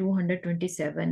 227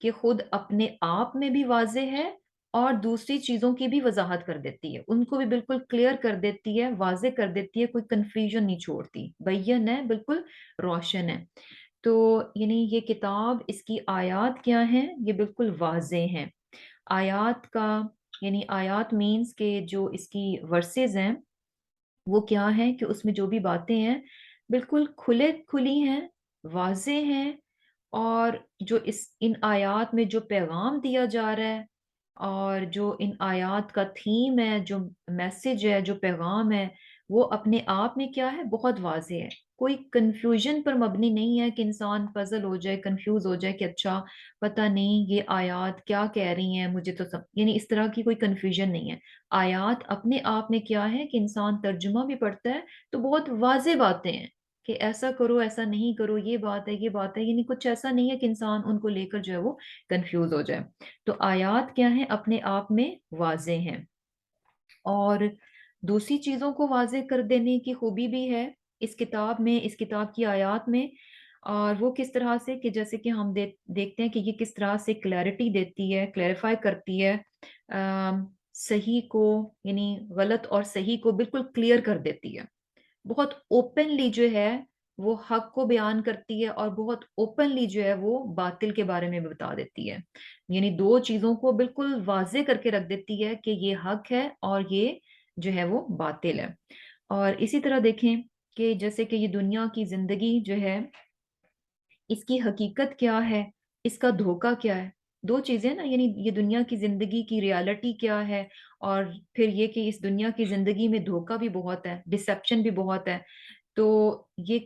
کہ خود اپنے آپ میں بھی واضح ہے اور دوسری چیزوں کی بھی وضاحت کر دیتی ہے، ان کو بھی بالکل کلیئر کر دیتی ہے، واضح کر دیتی ہے، کوئی کنفیوژن نہیں چھوڑتی، بین ہے، بالکل روشن ہے۔ تو یعنی یہ کتاب، اس کی آیات کیا ہیں؟ یہ بالکل واضح ہیں۔ آیات کا یعنی آیات مینس کہ جو اس کی ورسز ہیں وہ کیا ہے کہ اس میں جو بھی باتیں ہیں بالکل کھلی ہیں، واضح ہیں، اور جو ان آیات میں جو پیغام دیا جا رہا ہے اور جو ان آیات کا تھیم ہے، جو میسج ہے، جو پیغام ہے، وہ اپنے آپ میں کیا ہے؟ بہت واضح ہے۔ کوئی کنفیوژن پر مبنی نہیں ہے کہ انسان پزل ہو جائے، کنفیوز ہو جائے کہ اچھا پتہ نہیں یہ آیات کیا کہہ رہی ہیں، مجھے تو یعنی اس طرح کی کوئی کنفیوژن نہیں ہے۔ آیات اپنے آپ میں کیا ہے کہ انسان ترجمہ بھی پڑھتا ہے تو بہت واضح باتیں ہیں کہ ایسا کرو، ایسا نہیں کرو، یہ بات ہے، یہ بات ہے، یعنی کچھ ایسا نہیں ہے کہ انسان ان کو لے کر جو ہے وہ کنفیوز ہو جائے۔ تو آیات کیا ہیں؟ اپنے آپ میں واضح ہیں، اور دوسری چیزوں کو واضح کر دینے کی خوبی بھی ہے اس کتاب میں، اس کتاب کی آیات میں۔ اور وہ کس طرح سے کہ جیسے کہ ہم دیکھتے ہیں کہ یہ کس طرح سے کلیئرٹی دیتی ہے، کلیریفائی کرتی ہے، صحیح کو یعنی غلط اور صحیح کو بالکل کلیئر کر دیتی ہے، بہت اوپنلی جو ہے وہ حق کو بیان کرتی ہے، اور بہت اوپنلی جو ہے وہ باطل کے بارے میں بھی بتا دیتی ہے، یعنی دو چیزوں کو بالکل واضح کر کے رکھ دیتی ہے کہ یہ حق ہے اور یہ جو ہے وہ باطل ہے۔ اور اسی طرح دیکھیں کہ جیسے کہ یہ دنیا کی زندگی جو ہے، اس کی حقیقت کیا ہے، اس کا دھوکہ کیا ہے، دو چیزیں نا، یعنی یہ دنیا کی زندگی کی ریالٹی کیا ہے، اور پھر یہ کہ اس دنیا کی زندگی میں دھوکہ بھی بہت ہے، ڈسیپشن بھی بہت ہے۔ تو یہ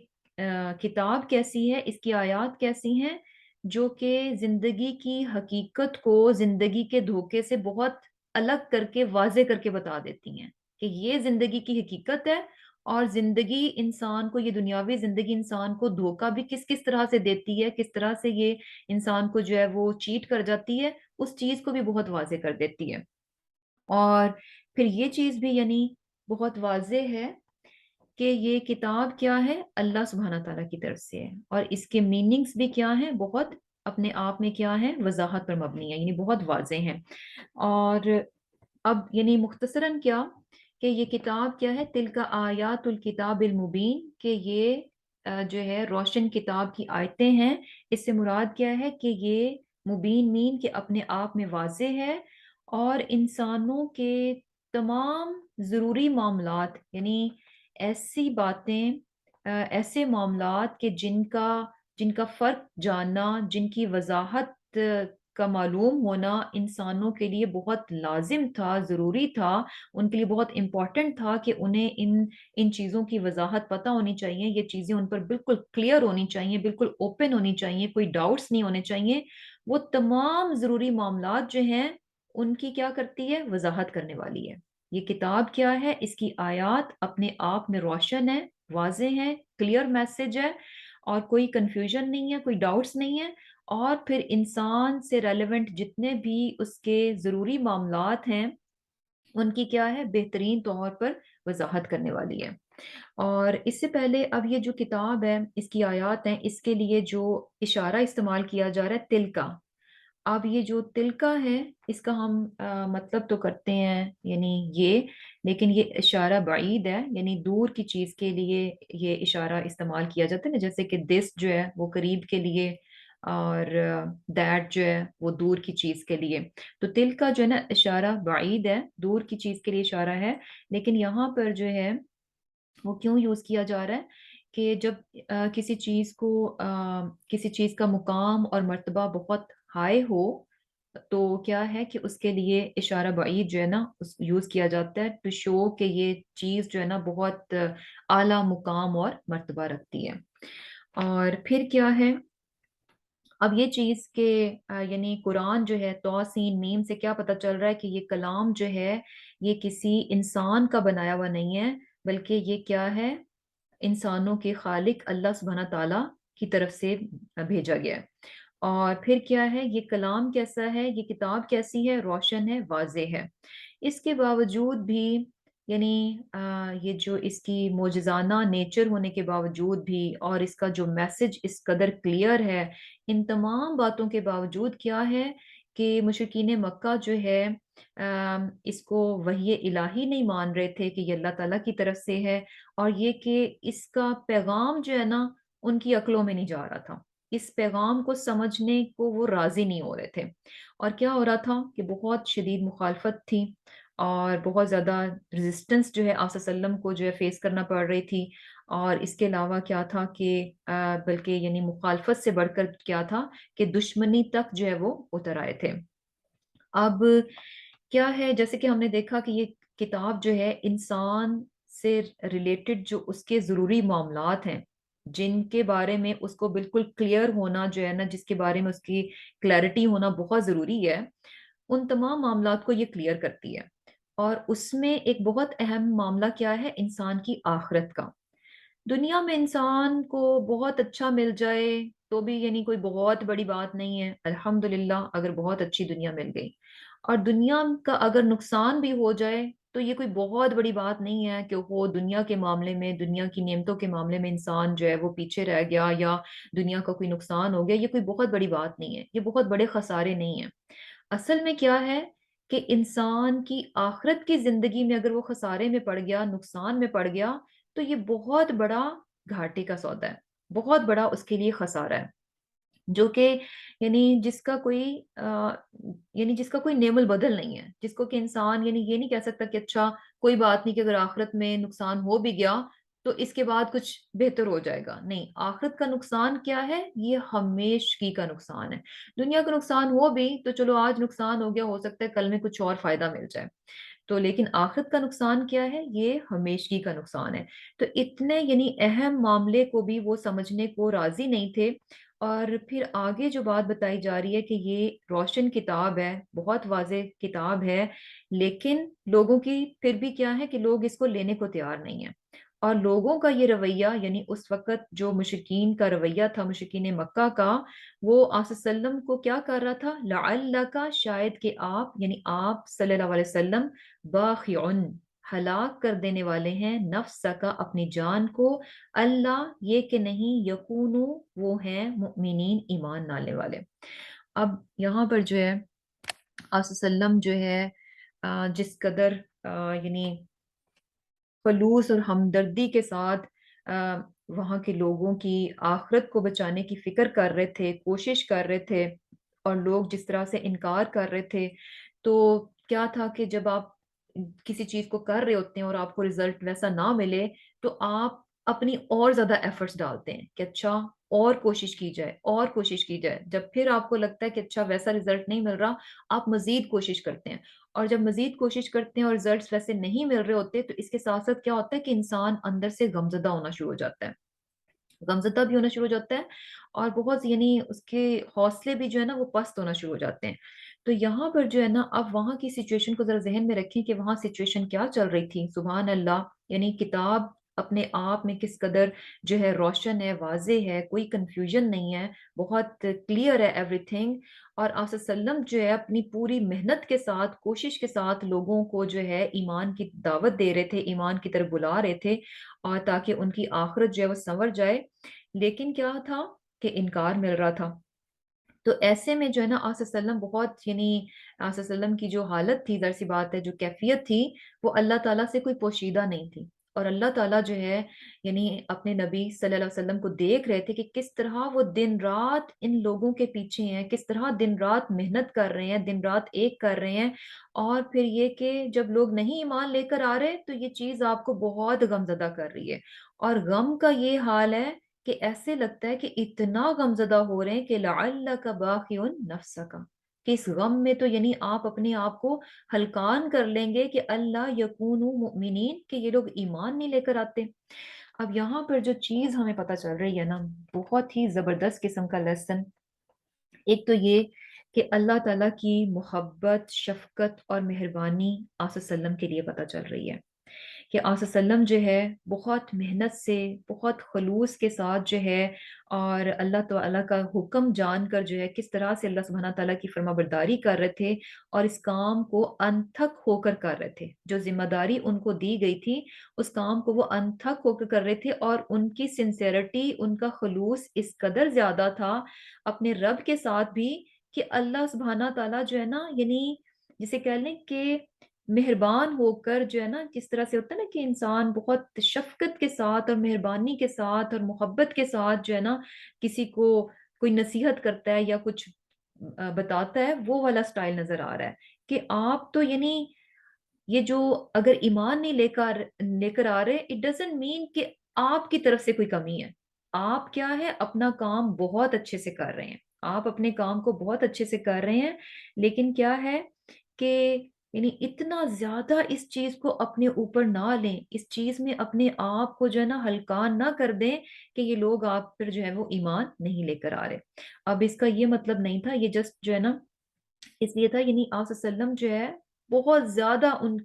کتاب کیسی ہے، اس کی آیات کیسی ہیں، جو کہ زندگی کی حقیقت کو زندگی کے دھوکے سے بہت الگ کر کے واضح کر کے بتا دیتی ہیں کہ یہ زندگی کی حقیقت ہے، اور زندگی انسان کو، یہ دنیاوی زندگی انسان کو دھوکہ بھی کس کس طرح سے دیتی ہے، کس طرح سے یہ انسان کو جو ہے وہ چیٹ کر جاتی ہے، اس چیز کو بھی بہت واضح کر دیتی ہے۔ اور پھر یہ چیز بھی یعنی بہت واضح ہے کہ یہ کتاب کیا ہے؟ اللہ سبحانہ تعالیٰ کی طرف سے ہے، اور اس کے میننگز بھی کیا ہیں؟ بہت اپنے آپ میں کیا ہے؟ وضاحت پر مبنی ہے، یعنی بہت واضح ہیں۔ اور اب یعنی مختصراً کیا کہ یہ کتاب کیا ہے؟ تلک آیات الکتاب المبین، کہ یہ جو ہے روشن کتاب کی آیتیں ہیں۔ اس سے مراد کیا ہے کہ یہ مبین مین کہ اپنے آپ میں واضح ہے، اور انسانوں کے تمام ضروری معاملات، یعنی ایسی باتیں، ایسے معاملات کہ جن کا فرق جاننا، جن کی وضاحت کا معلوم ہونا انسانوں کے لیے بہت لازم تھا، ضروری تھا، ان کے لیے بہت امپورٹنٹ تھا کہ انہیں ان چیزوں کی وضاحت پتہ ہونی چاہیے، یہ چیزیں ان پر بالکل کلیئر ہونی چاہیے، بالکل اوپن ہونی چاہیے، کوئی ڈاؤٹس نہیں ہونے چاہیے۔ وہ تمام ضروری معاملات جو ہیں ان کی کیا کرتی ہے؟ وضاحت کرنے والی ہے۔ یہ کتاب کیا ہے؟ اس کی آیات اپنے آپ میں روشن ہے، واضح ہے، کلیئر میسج ہے، اور کوئی کنفیوژن نہیں ہے، کوئی ڈاؤٹس نہیں ہے، اور پھر انسان سے ریلیونٹ جتنے بھی اس کے ضروری معاملات ہیں ان کی کیا ہے؟ بہترین طور پر وضاحت کرنے والی ہے۔ اور اس سے پہلے اب یہ جو کتاب ہے، اس کی آیات ہیں، اس کے لیے جو اشارہ استعمال کیا جا رہا ہے تل کا، اب یہ جو تل کا ہے اس کا ہم مطلب تو کرتے ہیں یعنی یہ، لیکن یہ اشارہ بعید ہے، یعنی دور کی چیز کے لیے یہ اشارہ استعمال کیا جاتا ہے نا، جیسے کہ دس جو ہے وہ قریب کے لیے، اور دیٹ جو ہے وہ دور کی چیز کے لیے۔ تو تل کا جو ہے نا اشارہ بعید ہے، دور کی چیز کے لیے اشارہ ہے، لیکن یہاں پر جو ہے وہ کیوں یوز کیا جا رہا ہے کہ جب کسی چیز کو کسی چیز کا مقام اور مرتبہ بہت ہائی ہو تو کیا ہے کہ اس کے لیے اشارہ بعید جو ہے نا یوز کیا جاتا ہے ٹو شو کہ یہ چیز جو ہے نا بہت اعلیٰ مقام اور مرتبہ رکھتی ہے۔ اور پھر کیا ہے؟ اب یہ چیز کہ یعنی قرآن جو ہے توسین میم سے کیا پتہ چل رہا ہے کہ یہ کلام جو ہے یہ کسی انسان کا بنایا ہوا نہیں ہے، بلکہ یہ کیا ہے؟ انسانوں کے خالق اللہ سبحانہ تعالیٰ کی طرف سے بھیجا گیا ہے۔ اور پھر کیا ہے؟ یہ کلام کیسا ہے؟ یہ کتاب کیسی ہے؟ روشن ہے، واضح ہے۔ اس کے باوجود بھی یعنی یہ جو اس کی معجزانہ نیچر ہونے کے باوجود بھی اور اس کا جو میسج اس قدر کلیئر ہے، ان تمام باتوں کے باوجود کیا ہے کہ مشرکین مکہ جو ہے اس کو وحی الہی نہیں مان رہے تھے کہ یہ اللہ تعالیٰ کی طرف سے ہے، اور یہ کہ اس کا پیغام جو ہے نا ان کی عقلوں میں نہیں جا رہا تھا، اس پیغام کو سمجھنے کو وہ راضی نہیں ہو رہے تھے۔ اور کیا ہو رہا تھا کہ بہت شدید مخالفت تھی، اور بہت زیادہ ریزسٹنس جو ہے آپ صلی اللہ علیہ وسلم کو جو ہے فیس کرنا پڑ رہی تھی۔ اور اس کے علاوہ کیا تھا کہ بلکہ یعنی مخالفت سے بڑھ کر کیا تھا کہ دشمنی تک جو ہے وہ اتر آئے تھے۔ اب کیا ہے، جیسے کہ ہم نے دیکھا کہ یہ کتاب جو ہے انسان سے ریلیٹڈ جو اس کے ضروری معاملات ہیں، جن کے بارے میں اس کو بالکل کلیئر ہونا جو ہے نا، جس کے بارے میں اس کی کلیئرٹی ہونا بہت ضروری ہے، ان تمام معاملات کو یہ کلیئر کرتی ہے۔ اور اس میں ایک بہت اہم معاملہ کیا ہے، انسان کی آخرت کا۔ دنیا میں انسان کو بہت اچھا مل جائے تو بھی یعنی کوئی بہت بڑی بات نہیں ہے، الحمدللہ اگر بہت اچھی دنیا مل گئی۔ اور دنیا کا اگر نقصان بھی ہو جائے تو یہ کوئی بہت بڑی بات نہیں ہے کہ وہ دنیا کے معاملے میں، دنیا کی نعمتوں کے معاملے میں انسان جو ہے وہ پیچھے رہ گیا، یا دنیا کا کوئی نقصان ہو گیا، یہ کوئی بہت بڑی بات نہیں ہے، یہ بہت بڑے خسارے نہیں ہیں۔ اصل میں کیا ہے کہ انسان کی آخرت کی زندگی میں اگر وہ خسارے میں پڑ گیا، نقصان میں پڑ گیا، تو یہ بہت بڑا گھاٹے کا سودا ہے، بہت بڑا اس کے لیے خسارہ ہے، جو کہ یعنی جس کا کوئی یعنی جس کا کوئی نعم البدل نہیں ہے، جس کو کہ انسان یعنی یہ نہیں کہہ سکتا کہ اچھا کوئی بات نہیں کہ اگر آخرت میں نقصان ہو بھی گیا تو اس کے بعد کچھ بہتر ہو جائے گا۔ نہیں، آخرت کا نقصان کیا ہے، یہ ہمیشگی کا نقصان ہے۔ دنیا کا نقصان ہو بھی تو چلو آج نقصان ہو گیا، ہو سکتا ہے کل میں کچھ اور فائدہ مل جائے، تو لیکن آخرت کا نقصان کیا ہے، یہ ہمیشگی کا نقصان ہے۔ تو اتنے یعنی اہم معاملے کو بھی وہ سمجھنے کو راضی نہیں تھے۔ اور پھر آگے جو بات بتائی جا رہی ہے کہ یہ روشن کتاب ہے، بہت واضح کتاب ہے، لیکن لوگوں کی پھر بھی کیا ہے کہ لوگ اس کو لینے کو تیار نہیں ہیں۔ اور لوگوں کا یہ رویہ، یعنی اس وقت جو مشرکین کا رویہ تھا، مشرکین مکہ کا، وہ آپ صلی اللہ علیہ وسلم کو کیا کر رہا تھا، لعلک، شاید کہ آپ یعنی آپ صلی اللہ علیہ وسلم، باخعن، ہلاک کر دینے والے ہیں، نفس کا، اپنی جان کو، اللہ یہ کہ نہیں، یکونو، وہ ہیں مؤمنین، ایمان لانے والے۔ اب یہاں پر جو ہے آپ صلی اللہ علیہ وسلم جو ہے جس قدر یعنی خلوص اور ہمدردی کے ساتھ وہاں کے لوگوں کی آخرت کو بچانے کی فکر کر رہے تھے، کوشش کر رہے تھے، اور لوگ جس طرح سے انکار کر رہے تھے، تو کیا تھا کہ جب آپ کسی چیز کو کر رہے ہوتے ہیں اور آپ کو رزلٹ ویسا نہ ملے تو آپ اپنی اور زیادہ ایفرٹس ڈالتے ہیں کہ اچھا اور کوشش کی جائے، اور کوشش کی جائے۔ جب پھر آپ کو لگتا ہے کہ اچھا ویسا رزلٹ نہیں مل رہا، آپ مزید کوشش کرتے ہیں، اور جب مزید کوشش کرتے ہیں اور رزلٹس ویسے نہیں مل رہے ہوتے تو اس کے ساتھ ساتھ کیا ہوتا ہے کہ انسان اندر سے غمزدہ ہونا شروع ہو جاتا ہے، غمزدہ بھی ہونا شروع ہو جاتا ہے، اور بہت یعنی اس کے حوصلے بھی جو ہے نا وہ پست ہونا شروع ہو جاتے ہیں۔ تو یہاں پر جو ہے نا اب وہاں کی سچویشن کو ذرا ذہن میں رکھیں کہ وہاں سچویشن کیا چل رہی تھی، سبحان اللہ، یعنی کتاب اپنے آپ میں کس قدر جو ہے روشن ہے، واضح ہے، کوئی کنفیوژن نہیں ہے، بہت کلیئر ہے ایوری تھنگ۔ اور آپ صلی اللہ علیہ وسلم جو ہے اپنی پوری محنت کے ساتھ، کوشش کے ساتھ لوگوں کو جو ہے ایمان کی دعوت دے رہے تھے، ایمان کی طرف بلا رہے تھے، اور تاکہ ان کی آخرت جو ہے وہ سنور جائے، لیکن کیا تھا کہ انکار مل رہا تھا۔ تو ایسے میں جو ہے نا آپ صلی اللہ علیہ وسلم بہت یعنی آپ صلی اللہ علیہ وسلم کی جو حالت تھی، ظاہر سی بات ہے جو کیفیت تھی، وہ اللہ تعالیٰ سے کوئی پوشیدہ نہیں تھی۔ اور اللہ تعالیٰ جو ہے یعنی اپنے نبی صلی اللہ علیہ وسلم کو دیکھ رہے تھے کہ کس طرح وہ دن رات ان لوگوں کے پیچھے ہیں، کس طرح دن رات محنت کر رہے ہیں، دن رات ایک کر رہے ہیں، اور پھر یہ کہ جب لوگ نہیں ایمان لے کر آ رہے تو یہ چیز آپ کو بہت غمزدہ کر رہی ہے۔ اور غم کا یہ حال ہے کہ ایسے لگتا ہے کہ اتنا غمزدہ ہو رہے ہیں کہ لعلک باخع نفسک، کہ اس غم میں تو یعنی آپ اپنے آپ کو ہلکان کر لیں گے کہ اللہ یکونوا مؤمنین، کہ یہ لوگ ایمان نہیں لے کر آتے۔ اب یہاں پر جو چیز ہمیں پتہ چل رہی ہے نا، بہت ہی زبردست قسم کا لیسن، ایک تو یہ کہ اللہ تعالیٰ کی محبت، شفقت اور مہربانی آپ صلی اللہ علیہ وسلم کے لیے پتہ چل رہی ہے کہ آپ صلی اللہ علیہ وسلم جو ہے بہت محنت سے، بہت خلوص کے ساتھ جو ہے، اور اللہ تعالیٰ کا حکم جان کر جو ہے کس طرح سے اللہ سبحانہ تعالیٰ کی فرما برداری کر رہے تھے، اور اس کام کو انتھک ہو کر کر رہے تھے. جو ذمہ داری ان کو دی گئی تھی اس کام کو وہ انتھک ہو کر رہے تھے، اور ان کی سنسیئرٹی، ان کا خلوص اس قدر زیادہ تھا اپنے رب کے ساتھ بھی، کہ اللہ سبحانہ تعالیٰ جو ہے نا، یعنی جسے کہہ لیں کہ مہربان ہو کر جو ہے نا، جس طرح سے ہوتا ہے نا کہ انسان بہت شفقت کے ساتھ اور مہربانی کے ساتھ اور محبت کے ساتھ جو ہے نا کسی کو کوئی نصیحت کرتا ہے یا کچھ بتاتا ہے، وہ والا سٹائل نظر آ رہا ہے. کہ آپ تو یعنی یہ جو اگر ایمان نہیں لے کر آ رہے، اٹ ڈزنٹ مین کہ آپ کی طرف سے کوئی کمی ہے. آپ کیا ہے، اپنا کام بہت اچھے سے کر رہے ہیں، آپ اپنے کام کو بہت اچھے سے کر رہے ہیں، لیکن کیا ہے کہ یعنی اتنا زیادہ اس چیز کو اپنے اوپر نہ لیں، اس چیز میں اپنے آپ کو جو ہے نا ہلکان نہ کر دیں کہ یہ لوگ آپ پر جو ہے وہ ایمان نہیں لے کر آ رہے. اب اس کا یہ مطلب نہیں تھا، یہ جسٹ جو ہے نا اس لیے تھا، یعنی آپ صلی اللہ علیہ وسلم جو ہے بہت زیادہ ان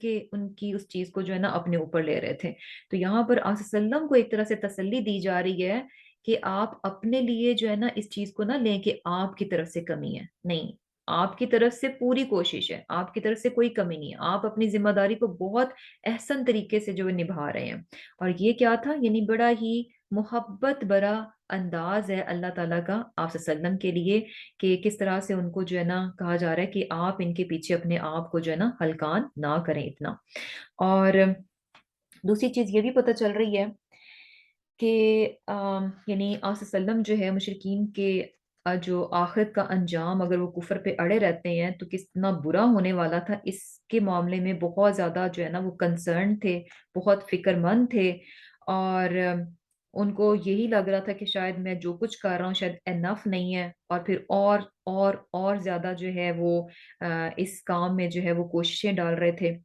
کی اس چیز کو جو ہے نا اپنے اوپر لے رہے تھے. تو یہاں پر آپ صلی اللہ علیہ وسلم کو ایک طرح سے تسلی دی جا رہی ہے کہ آپ اپنے لیے جو ہے نا اس چیز کو نہ لیں کہ آپ کی طرف سے کمی ہے. نہیں، آپ کی طرف سے پوری کوشش ہے، آپ کی طرف سے کوئی کمی نہیں ہے، آپ اپنی ذمہ داری کو بہت احسن طریقے سے جو ہے نبھا رہے ہیں. اور یہ کیا تھا، یعنی بڑا ہی محبت برا انداز ہے اللہ تعالیٰ کا آپ صلی اللہ علیہ وسلم کے لیے، کہ کس طرح سے ان کو جو ہے نا کہا جا رہا ہے کہ آپ ان کے پیچھے اپنے آپ کو جو ہے نا ہلکان نہ کریں اتنا. اور دوسری چیز یہ بھی پتہ چل رہی ہے کہ یعنی آپ صلی اللہ علیہ وسلم جو ہے مشرکین کے جو آخرت کا انجام، اگر وہ کفر پہ اڑے رہتے ہیں تو کتنا برا ہونے والا تھا، اس کے معاملے میں بہت زیادہ جو ہے نا وہ کنسرن تھے، بہت فکر مند تھے. اور ان کو یہی لگ رہا تھا کہ شاید میں جو کچھ کر رہا ہوں شاید انف نہیں ہے، اور پھر اور زیادہ جو ہے وہ اس کام میں جو ہے وہ کوششیں ڈال رہے تھے.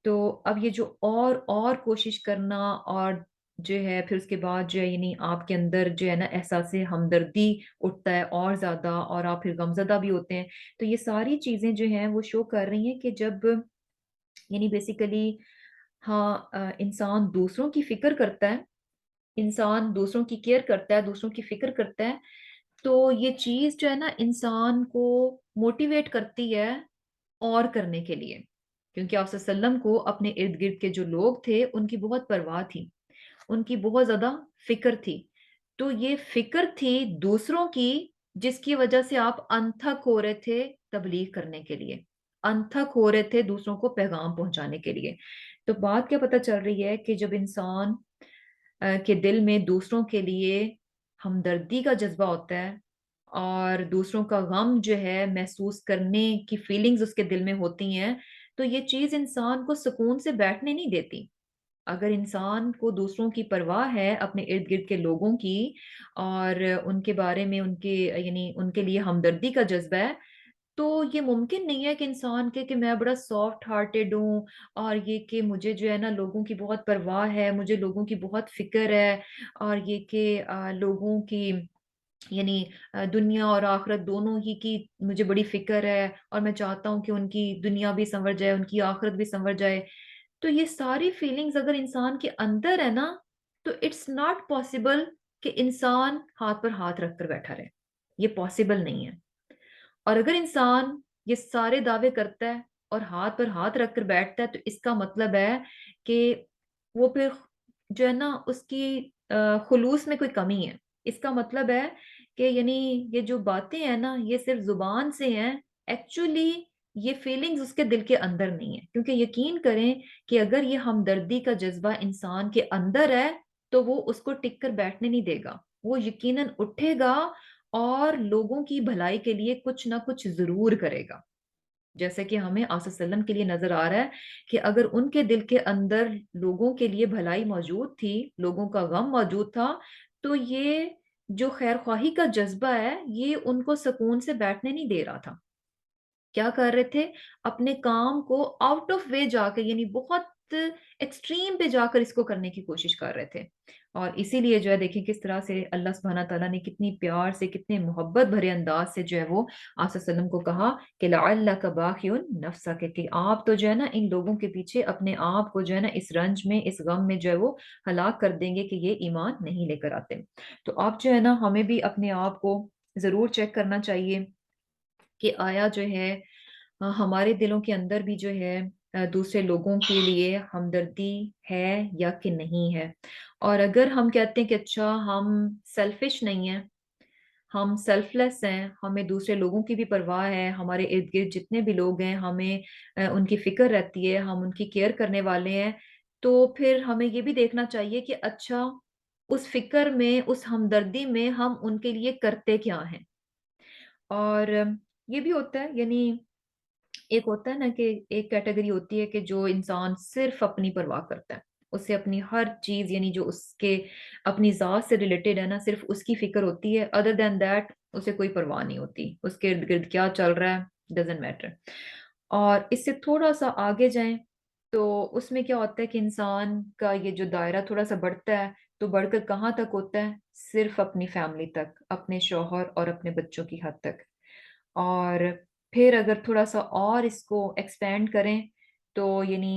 تو اب یہ جو اور کوشش کرنا، اور جو ہے پھر اس کے بعد جو ہے یعنی آپ کے اندر جو ہے نا احساس ہمدردی اٹھتا ہے اور زیادہ، اور آپ پھر غمزدہ بھی ہوتے ہیں. تو یہ ساری چیزیں جو ہیں وہ شو کر رہی ہیں کہ جب یعنی بیسیکلی ہاں انسان دوسروں کی فکر کرتا ہے، انسان دوسروں کی کیئر کرتا ہے، دوسروں کی فکر کرتا ہے، تو یہ چیز جو ہے نا انسان کو موٹیویٹ کرتی ہے اور کرنے کے لیے. کیونکہ آپ صلی اللہ علیہ وسلم کو اپنے ارد گرد کے جو لوگ تھے ان کی بہت پرواہ تھی، ان کی بہت زیادہ فکر تھی. تو یہ فکر تھی دوسروں کی، جس کی وجہ سے آپ انتھک ہو رہے تھے تبلیغ کرنے کے لیے، انتھک ہو رہے تھے دوسروں کو پیغام پہنچانے کے لیے. تو بات کیا پتہ چل رہی ہے کہ جب انسان کے دل میں دوسروں کے لیے ہمدردی کا جذبہ ہوتا ہے، اور دوسروں کا غم جو ہے محسوس کرنے کی فیلنگز اس کے دل میں ہوتی ہیں، تو یہ چیز انسان کو سکون سے بیٹھنے نہیں دیتی. اگر انسان کو دوسروں کی پرواہ ہے، اپنے ارد گرد کے لوگوں کی، اور ان کے بارے میں ان کے یعنی ان کے لیے ہمدردی کا جذبہ ہے، تو یہ ممکن نہیں ہے کہ انسان کے کہ میں بڑا سافٹ ہارٹیڈ ہوں، اور یہ کہ مجھے جو ہے نا لوگوں کی بہت پرواہ ہے، مجھے لوگوں کی بہت فکر ہے، اور یہ کہ لوگوں کی یعنی دنیا اور آخرت دونوں ہی کی مجھے بڑی فکر ہے، اور میں چاہتا ہوں کہ ان کی دنیا بھی سنور جائے، ان کی آخرت بھی سنور جائے. تو یہ ساری فیلنگز اگر انسان کے اندر ہے نا، تو اٹس ناٹ پاسبل کہ انسان ہاتھ پر ہاتھ رکھ کر بیٹھا رہے. یہ پاسبل نہیں ہے. اور اگر انسان یہ سارے دعوے کرتا ہے اور ہاتھ پر ہاتھ رکھ کر بیٹھتا ہے، تو اس کا مطلب ہے کہ وہ پھر جو ہے نا اس کی خلوص میں کوئی کمی ہے. اس کا مطلب ہے کہ یعنی یہ جو باتیں ہیں نا یہ صرف زبان سے ہیں، ایکچولی یہ فیلنگز اس کے دل کے اندر نہیں ہے. کیونکہ یقین کریں کہ اگر یہ ہمدردی کا جذبہ انسان کے اندر ہے تو وہ اس کو ٹک کر بیٹھنے نہیں دے گا، وہ یقیناً اٹھے گا اور لوگوں کی بھلائی کے لیے کچھ نہ کچھ ضرور کرے گا. جیسے کہ ہمیں آصف صلی اللہ علیہ وسلم کے لیے نظر آ رہا ہے کہ اگر ان کے دل کے اندر لوگوں کے لیے بھلائی موجود تھی، لوگوں کا غم موجود تھا، تو یہ جو خیر خواہی کا جذبہ ہے یہ ان کو سکون سے بیٹھنے نہیں دے رہا تھا. کیا کر رہے تھے، اپنے کام کو آؤٹ آف وے جا کے، یعنی بہت ایکسٹریم پہ جا کر اس کو کرنے کی کوشش کر رہے تھے. اور اسی لیے جو ہے دیکھیں کس طرح سے اللہ سبحانہ تعالیٰ نے کتنی پیار سے کتنے محبت بھرے انداز سے جو ہے وہ آپ صلی اللہ علیہ وسلم کو کہا کہ لعلک باخع نفسک، کہ آپ تو جو ہے نا ان لوگوں کے پیچھے اپنے آپ کو جو ہے نا اس رنج میں اس غم میں جو ہے وہ ہلاک کر دیں گے کہ یہ ایمان نہیں لے کر آتے۔ تو آپ جو ہے نا ہمیں بھی اپنے آپ کو ضرور چیک کرنا چاہیے کہ آیا جو ہے ہمارے دلوں کے اندر بھی جو ہے دوسرے لوگوں کے لیے ہمدردی ہے یا کہ نہیں ہے۔ اور اگر ہم کہتے ہیں کہ اچھا ہم سیلفش نہیں ہیں، ہم سیلف لیس ہیں، ہمیں دوسرے لوگوں کی بھی پرواہ ہے، ہمارے ارد گرد جتنے بھی لوگ ہیں ہمیں ان کی فکر رہتی ہے، ہم ان کی کیئر کرنے والے ہیں، تو پھر ہمیں یہ بھی دیکھنا چاہیے کہ اچھا اس فکر میں اس ہمدردی میں ہم ان کے لیے کرتے کیا ہیں۔ اور یہ بھی ہوتا ہے، یعنی ایک ہوتا ہے نا کہ ایک کیٹیگری ہوتی ہے کہ جو انسان صرف اپنی پرواہ کرتا ہے، اسے اپنی ہر چیز یعنی جو اس کے اپنی ذات سے ریلیٹڈ ہے نا صرف اس کی فکر ہوتی ہے، ادر دین دیٹ اسے کوئی پرواہ نہیں ہوتی، اس کے ارد گرد کیا چل رہا ہے ڈزنٹ میٹر۔ اور اس سے تھوڑا سا آگے جائیں تو اس میں کیا ہوتا ہے کہ انسان کا یہ جو دائرہ تھوڑا سا بڑھتا ہے، تو بڑھ کر کہاں تک ہوتا ہے؟ صرف اپنی فیملی تک، اپنے شوہر اور اپنے بچوں کی حد تک۔ اور پھر اگر تھوڑا سا اور اس کو ایکسپینڈ کریں تو یعنی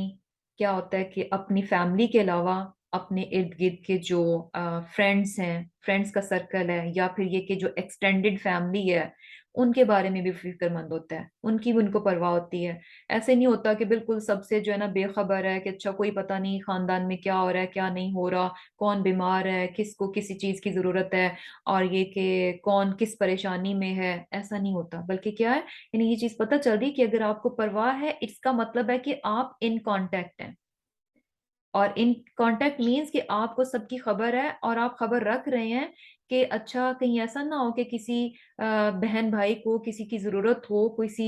کیا ہوتا ہے کہ اپنی فیملی کے علاوہ اپنے ارد گرد کے جو فرینڈس ہیں، فرینڈس کا سرکل ہے، یا پھر یہ کہ جو ایکسٹینڈڈ فیملی ہے ان کے بارے میں بھی فکر مند ہوتا ہے، ان کی بھی ان کو پرواہ ہوتی ہے۔ ایسے نہیں ہوتا کہ بالکل سب سے جو ہے نا بے خبر ہے کہ اچھا کوئی پتہ نہیں خاندان میں کیا ہو رہا ہے کیا نہیں ہو رہا، کون بیمار ہے، کس کو کسی چیز کی ضرورت ہے، اور یہ کہ کون کس پریشانی میں ہے، ایسا نہیں ہوتا۔ بلکہ کیا ہے، یعنی یہ چیز پتہ چل رہی کہ اگر آپ کو پرواہ ہے اس کا مطلب ہے کہ آپ ان کانٹیکٹ ہیں، اور ان کانٹیکٹ مینس کہ آپ کو سب کی خبر ہے اور آپ خبر رکھ رہے ہیں کہ اچھا کہیں ایسا نہ ہو کہ کسی بہن بھائی کو کسی کی ضرورت ہو، کسی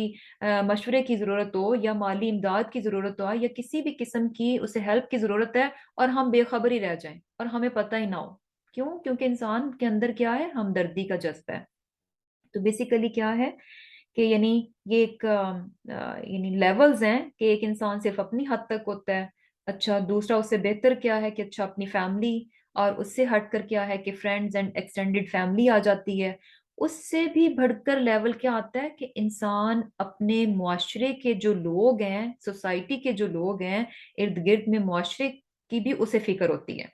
مشورے کی ضرورت ہو، یا مالی امداد کی ضرورت ہو، یا کسی بھی قسم کی اسے ہیلپ کی ضرورت ہے اور ہم بے خبر ہی رہ جائیں اور ہمیں پتہ ہی نہ ہو۔ کیوں؟ کیونکہ انسان کے اندر کیا ہے؟ ہمدردی کا جذبہ ہے۔ تو بیسیکلی کیا ہے کہ یعنی یہ ایک یعنی لیولز ہیں کہ ایک انسان صرف اپنی حد تک ہوتا ہے، اچھا دوسرا اس سے بہتر کیا ہے کہ اچھا اپنی فیملی، اور اس سے ہٹ کر کیا ہے کہ فرینڈز اینڈ ایکسٹینڈڈ فیملی آ جاتی ہے۔ اس سے بھی بڑھ کر لیول کیا آتا ہے کہ انسان اپنے معاشرے کے جو لوگ ہیں، سوسائٹی کے جو لوگ ہیں ارد گرد میں، معاشرے کی بھی اسے فکر ہوتی ہے،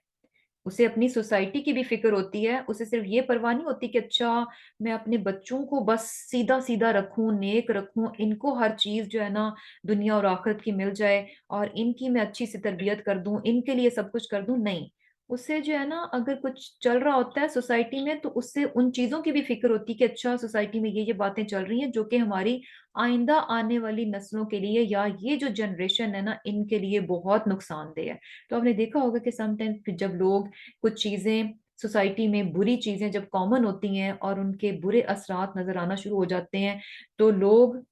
اسے اپنی سوسائٹی کی بھی فکر ہوتی ہے۔ اسے صرف یہ پرواہ نہیں ہوتی کہ اچھا میں اپنے بچوں کو بس سیدھا سیدھا رکھوں، نیک رکھوں، ان کو ہر چیز جو ہے نا دنیا اور آخرت کی مل جائے، اور ان کی میں اچھی سی تربیت کر دوں، ان کے لیے سب کچھ کر دوں، نہیں۔ اس سے جو ہے نا اگر کچھ چل رہا ہوتا ہے سوسائٹی میں تو اس سے ان چیزوں کی بھی فکر ہوتی ہے کہ اچھا سوسائٹی میں یہ باتیں چل رہی ہیں جو کہ ہماری آئندہ آنے والی نسلوں کے لیے، یا یہ جو جنریشن ہے نا ان کے لیے بہت نقصان دہ ہے۔ تو آپ نے دیکھا ہوگا کہ سم ٹائم جب لوگ کچھ چیزیں سوسائٹی میں، بری چیزیں جب کامن ہوتی ہیں اور ان کے برے اثرات نظر آنا شروع ہو جاتے ہیں، تو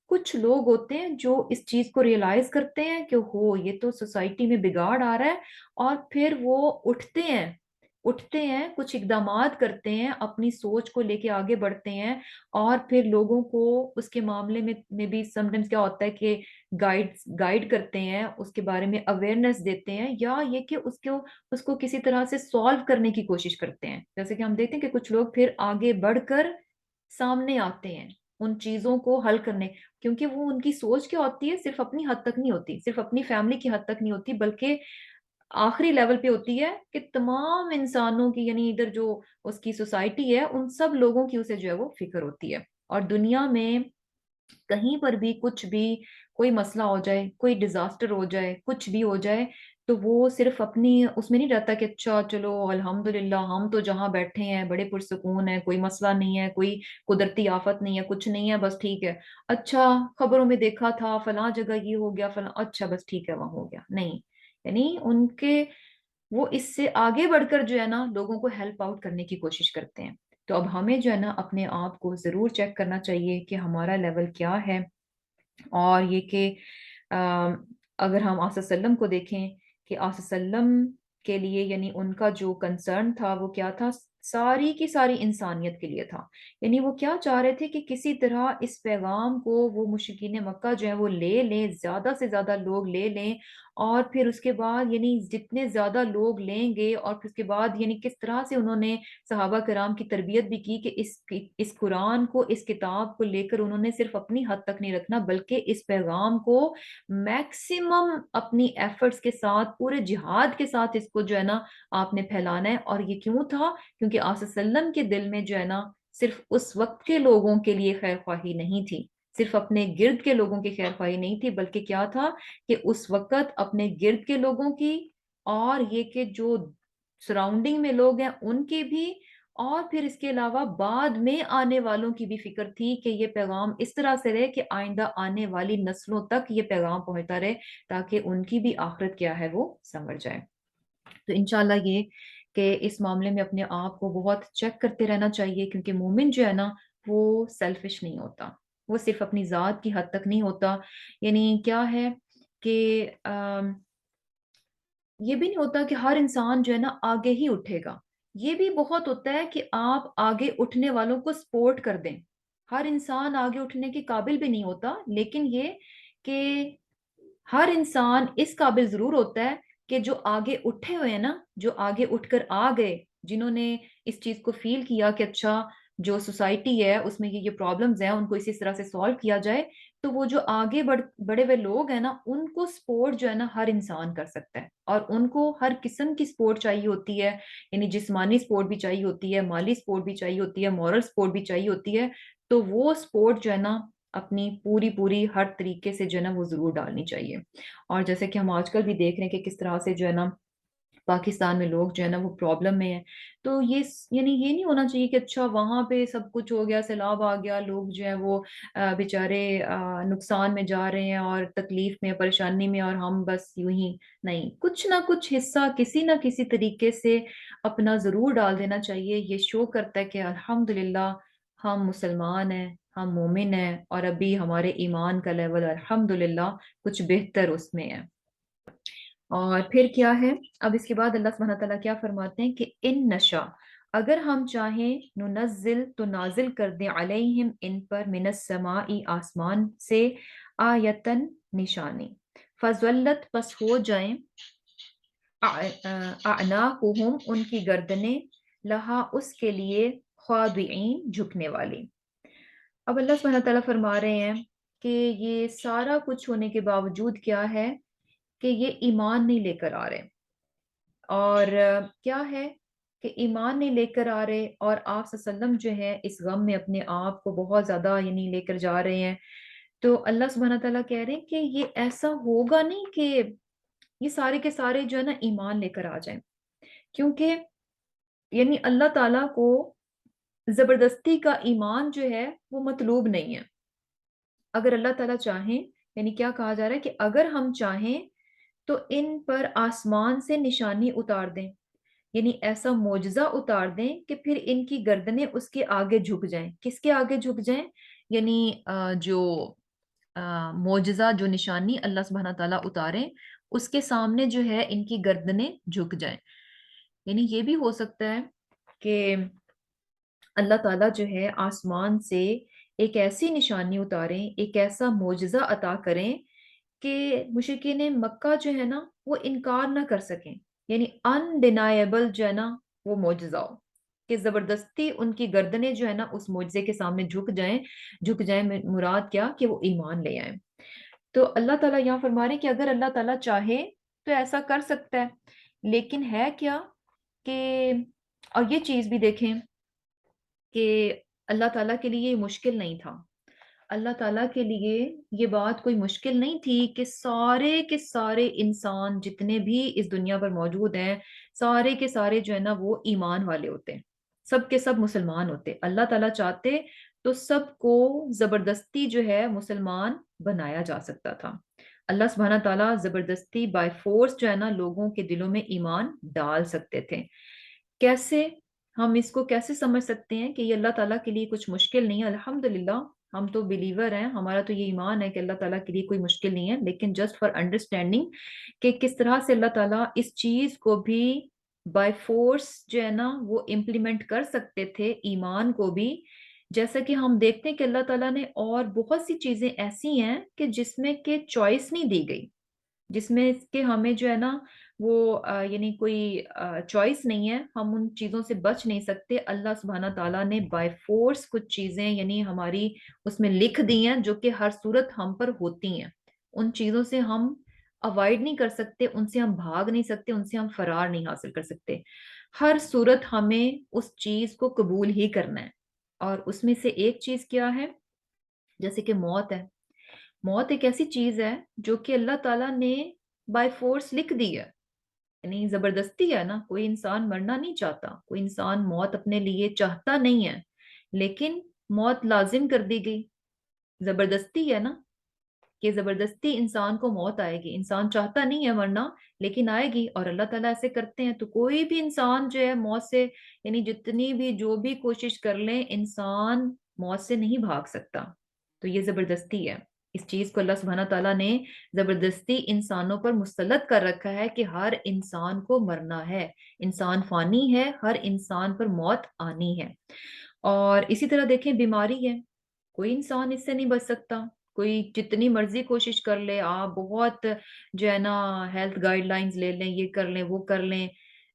کچھ لوگ ہوتے ہیں جو اس چیز کو ریئلائز کرتے ہیں کہ ہو یہ تو سوسائٹی میں بگاڑ آ رہا ہے، اور پھر وہ اٹھتے ہیں کچھ اقدامات کرتے ہیں، اپنی سوچ کو لے کے آگے بڑھتے ہیں، اور پھر لوگوں کو اس کے معاملے میں بھی سم ٹائمز کیا ہوتا ہے کہ گائیڈ کرتے ہیں، اس کے بارے میں اویئرنیس دیتے ہیں، یا یہ کہ اس کو کسی طرح سے سالو کرنے کی کوشش کرتے ہیں۔ جیسے کہ ہم دیکھتے ہیں کہ کچھ لوگ پھر آگے بڑھ کر سامنے آتے ہیں ان چیزوں کو حل کرنے، کیونکہ وہ ان کی سوچ کیا ہوتی ہے، صرف اپنی حد تک نہیں ہوتی، صرف اپنی فیملی کی حد تک نہیں ہوتی، بلکہ آخری لیول پہ ہوتی ہے کہ تمام انسانوں کی، یعنی ادھر جو اس کی سوسائٹی ہے ان سب لوگوں کی اسے جو ہے وہ فکر ہوتی ہے۔ اور دنیا میں کہیں پر بھی کچھ بھی کوئی مسئلہ ہو جائے، کوئی ڈیزاسٹر ہو جائے، کچھ بھی ہو جائے، تو وہ صرف اپنی اس میں نہیں رہتا کہ اچھا چلو الحمدللہ ہم تو جہاں بیٹھے ہیں بڑے پرسکون ہیں، کوئی مسئلہ نہیں ہے، کوئی قدرتی آفت نہیں ہے، کچھ نہیں ہے، بس ٹھیک ہے، اچھا خبروں میں دیکھا تھا فلاں جگہ یہ ہو گیا فلاں، اچھا بس ٹھیک ہے وہاں ہو گیا، نہیں۔ یعنی ان کے وہ اس سے آگے بڑھ کر جو ہے نا لوگوں کو ہیلپ آؤٹ کرنے کی کوشش کرتے ہیں۔ تو اب ہمیں جو ہے نا اپنے آپ کو ضرور چیک کرنا چاہیے کہ ہمارا لیول کیا ہے، اور یہ کہ اگر ہم آصلی وسلم کو دیکھیں کہ آصلی وسلم کے لیے یعنی ان کا جو کنسرن تھا وہ کیا تھا، ساری کی ساری انسانیت کے لیے تھا. یعنی وہ کیا چاہ رہے تھے کہ کسی طرح اس پیغام کو وہ مشرکین مکہ جو ہے وہ لے لیں، زیادہ سے زیادہ لوگ لے لیں، اور پھر اس کے بعد یعنی جتنے زیادہ لوگ لیں گے، اور پھر اس کے بعد یعنی کس طرح سے انہوں نے صحابہ کرام کی تربیت بھی کی کہ اس قرآن کو، اس کتاب کو لے کر انہوں نے صرف اپنی حد تک نہیں رکھنا، بلکہ اس پیغام کو میکسیمم اپنی ایفرٹس کے ساتھ، پورے جہاد کے ساتھ اس کو جو ہے نا آپ نے پھیلانا ہے. اور یہ کیوں تھا؟ کیونکہ آپ صلی اللہ علیہ وسلم کے دل میں جو ہے نا صرف اس وقت کے لوگوں کے لیے خیر خواہی نہیں تھی، صرف اپنے گرد کے لوگوں کی خیر خواہی نہیں تھی، بلکہ کیا تھا کہ اس وقت اپنے گرد کے لوگوں کی، اور یہ کہ جو سراؤنڈنگ میں لوگ ہیں ان کی بھی، اور پھر اس کے علاوہ بعد میں آنے والوں کی بھی فکر تھی کہ یہ پیغام اس طرح سے رہے کہ آئندہ آنے والی نسلوں تک یہ پیغام پہنچتا رہے، تاکہ ان کی بھی آخرت کیا ہے وہ سنور جائے. تو انشاءاللہ یہ کہ اس معاملے میں اپنے آپ کو بہت چیک کرتے رہنا چاہیے، کیونکہ مومن جو ہے نا وہ سیلفش نہیں ہوتا، وہ صرف اپنی ذات کی حد تک نہیں ہوتا. یعنی کیا ہے کہ یہ بھی نہیں ہوتا کہ ہر انسان جو ہے نا آگے ہی اٹھے گا. یہ بھی بہت ہوتا ہے کہ آپ آگے اٹھنے والوں کو سپورٹ کر دیں. ہر انسان آگے اٹھنے کے قابل بھی نہیں ہوتا، لیکن یہ کہ ہر انسان اس قابل ضرور ہوتا ہے کہ جو آگے اٹھے ہوئے ہیں نا، جو آگے اٹھ کر آ گئے، جنہوں نے اس چیز کو فیل کیا کہ اچھا جو سوسائٹی ہے اس میں یہ پرابلمز ہیں، ان کو اسی طرح سے سالو کیا جائے. تو وہ جو آگے بڑے ہوئے لوگ ہیں نا، ان کو سپورٹ جو ہے نا ہر انسان کر سکتا ہے، اور ان کو ہر قسم کی سپورٹ چاہیے ہوتی ہے. یعنی جسمانی سپورٹ بھی چاہیے ہوتی ہے، مالی سپورٹ بھی چاہیے ہوتی ہے، مورل سپورٹ بھی چاہیے ہوتی ہے. تو وہ سپورٹ جو ہے نا اپنی پوری ہر طریقے سے جو ہے نا وہ ضرور ڈالنی چاہیے. اور جیسے کہ ہم آج کل بھی دیکھ رہے ہیں کہ کس طرح سے جو ہے نا پاکستان میں لوگ جو ہے نا وہ پرابلم میں ہیں. تو یہ یعنی یہ نہیں ہونا چاہیے کہ اچھا وہاں پہ سب کچھ ہو گیا، سیلاب آ گیا، لوگ جو ہے وہ بیچارے نقصان میں جا رہے ہیں اور تکلیف میں، پریشانی میں، اور ہم بس یوں ہی. نہیں، کچھ نہ کچھ حصہ کسی نہ کسی طریقے سے اپنا ضرور ڈال دینا چاہیے. یہ شو کرتا ہے کہ الحمدللہ ہم مسلمان ہیں، ہم مومن ہیں، اور ابھی ہمارے ایمان کا لیول الحمدللہ کچھ بہتر اس میں ہے. اور پھر کیا ہے، اب اس کے بعد اللہ سبحانہ تعالیٰ کیا فرماتے ہیں کہ ان نشا، اگر ہم چاہیں، ننزل تو نازل کر دیں، علیہم ان پر، من السماء آسمان سے، آیتن نشانی، فضلت پس ہو جائیں، اعناقہم ان کی گردنیں، لہا اس کے لیے، خاضعین جھکنے والی. اب اللہ سبحانہ تعالیٰ فرما رہے ہیں کہ یہ سارا کچھ ہونے کے باوجود کیا ہے کہ یہ ایمان نہیں لے کر آ رہے. اور کیا ہے کہ ایمان نہیں لے کر آ رہے، اور آپ صلی اللہ علیہ وسلم جو ہے اس غم میں اپنے آپ کو بہت زیادہ یعنی لے کر جا رہے ہیں. تو اللہ سبحانہ تعالیٰ کہہ رہے ہیں کہ یہ ایسا ہوگا نہیں کہ یہ سارے کے سارے جو ہے نا ایمان لے کر آ جائیں، کیونکہ یعنی اللہ تعالیٰ کو زبردستی کا ایمان جو ہے وہ مطلوب نہیں ہے. اگر اللہ تعالیٰ چاہیں، یعنی کیا کہا جا رہا ہے کہ اگر ہم چاہیں تو ان پر آسمان سے نشانی اتار دیں، یعنی ایسا معجزہ اتار دیں کہ پھر ان کی گردنیں اس کے آگے جھک جائیں. کس کے آگے جھک جائیں؟ یعنی جو معجزہ، جو نشانی اللہ سبحانہ تعالیٰ اتاریں، اس کے سامنے جو ہے ان کی گردنیں جھک جائیں. یعنی یہ بھی ہو سکتا ہے کہ اللہ تعالیٰ جو ہے آسمان سے ایک ایسی نشانی اتاریں، ایک ایسا معجزہ عطا کریں کہ مشرکین مکہ جو ہے نا وہ انکار نہ کر سکیں. یعنی انڈینائبل جو ہے نا وہ معجزہ ہو کہ زبردستی ان کی گردنیں جو ہے نا اس معجزے کے سامنے جھک جائیں. مراد کیا کہ وہ ایمان لے آئیں. تو اللہ تعالیٰ یہاں فرما رہے ہیں کہ اگر اللہ تعالیٰ چاہے تو ایسا کر سکتا ہے، لیکن ہے کیا کہ، اور یہ چیز بھی دیکھیں کہ اللہ تعالیٰ کے لیے یہ مشکل نہیں تھا. اللہ تعالیٰ کے لیے یہ بات کوئی مشکل نہیں تھی کہ سارے کے سارے انسان جتنے بھی اس دنیا پر موجود ہیں، سارے کے سارے جو ہے نا وہ ایمان والے ہوتے ہیں، سب کے سب مسلمان ہوتے. اللہ تعالیٰ چاہتے تو سب کو زبردستی جو ہے مسلمان بنایا جا سکتا تھا. اللہ سبحانہ تعالیٰ زبردستی بائی فورس جو ہے نا لوگوں کے دلوں میں ایمان ڈال سکتے تھے. کیسے؟ ہم اس کو کیسے سمجھ سکتے ہیں کہ یہ اللہ تعالیٰ کے لیے کچھ مشکل نہیں ہے؟ الحمدللہ ہم تو بلیور ہیں، ہمارا تو یہ ایمان ہے کہ اللہ تعالیٰ کے لیے کوئی مشکل نہیں ہے. لیکن جسٹ فار انڈرسٹینڈنگ کہ کس طرح سے اللہ تعالیٰ اس چیز کو بھی بائی فورس جو ہے نا وہ امپلیمنٹ کر سکتے تھے ایمان کو بھی. جیسا کہ ہم دیکھتے ہیں کہ اللہ تعالیٰ نے اور بہت سی چیزیں ایسی ہیں کہ جس میں کہ چوائس نہیں دی گئی، جس میں اس کے ہمیں جو ہے نا وہ یعنی کوئی چوائس نہیں ہے، ہم ان چیزوں سے بچ نہیں سکتے. اللہ سبحانہ تعالیٰ نے بائی فورس کچھ چیزیں یعنی ہماری اس میں لکھ دی ہیں جو کہ ہر صورت ہم پر ہوتی ہیں. ان چیزوں سے ہم اوائڈ نہیں کر سکتے، ان سے ہم بھاگ نہیں سکتے، ان سے ہم فرار نہیں حاصل کر سکتے. ہر صورت ہمیں اس چیز کو قبول ہی کرنا ہے. اور اس میں سے ایک چیز کیا ہے؟ جیسے کہ موت ہے. موت ایک ایسی چیز ہے جو کہ اللہ تعالیٰ نے بائی فورس لکھ دی ہے، یعنی زبردستی ہے نا. کوئی انسان مرنا نہیں چاہتا، کوئی انسان موت اپنے لیے چاہتا نہیں ہے، لیکن موت لازم کر دی گئی. زبردستی ہے نا کہ زبردستی انسان کو موت آئے گی. انسان چاہتا نہیں ہے مرنا لیکن آئے گی، اور اللہ تعالیٰ ایسے کرتے ہیں. تو کوئی بھی انسان جو ہے موت سے یعنی جتنی بھی جو بھی کوشش کر لیں، انسان موت سے نہیں بھاگ سکتا. تو یہ زبردستی ہے. اس چیز کو اللہ سبحانہ تعالیٰ نے زبردستی انسانوں پر مسلط کر رکھا ہے کہ ہر انسان کو مرنا ہے. انسان فانی ہے، ہر انسان پر موت آنی ہے. اور اسی طرح دیکھیں بیماری ہے، کوئی انسان اس سے نہیں بچ سکتا. کوئی جتنی مرضی کوشش کر لے، آپ بہت جو ہے نا ہیلتھ گائیڈ لائنز لے لیں، یہ کر لیں وہ کر لیں،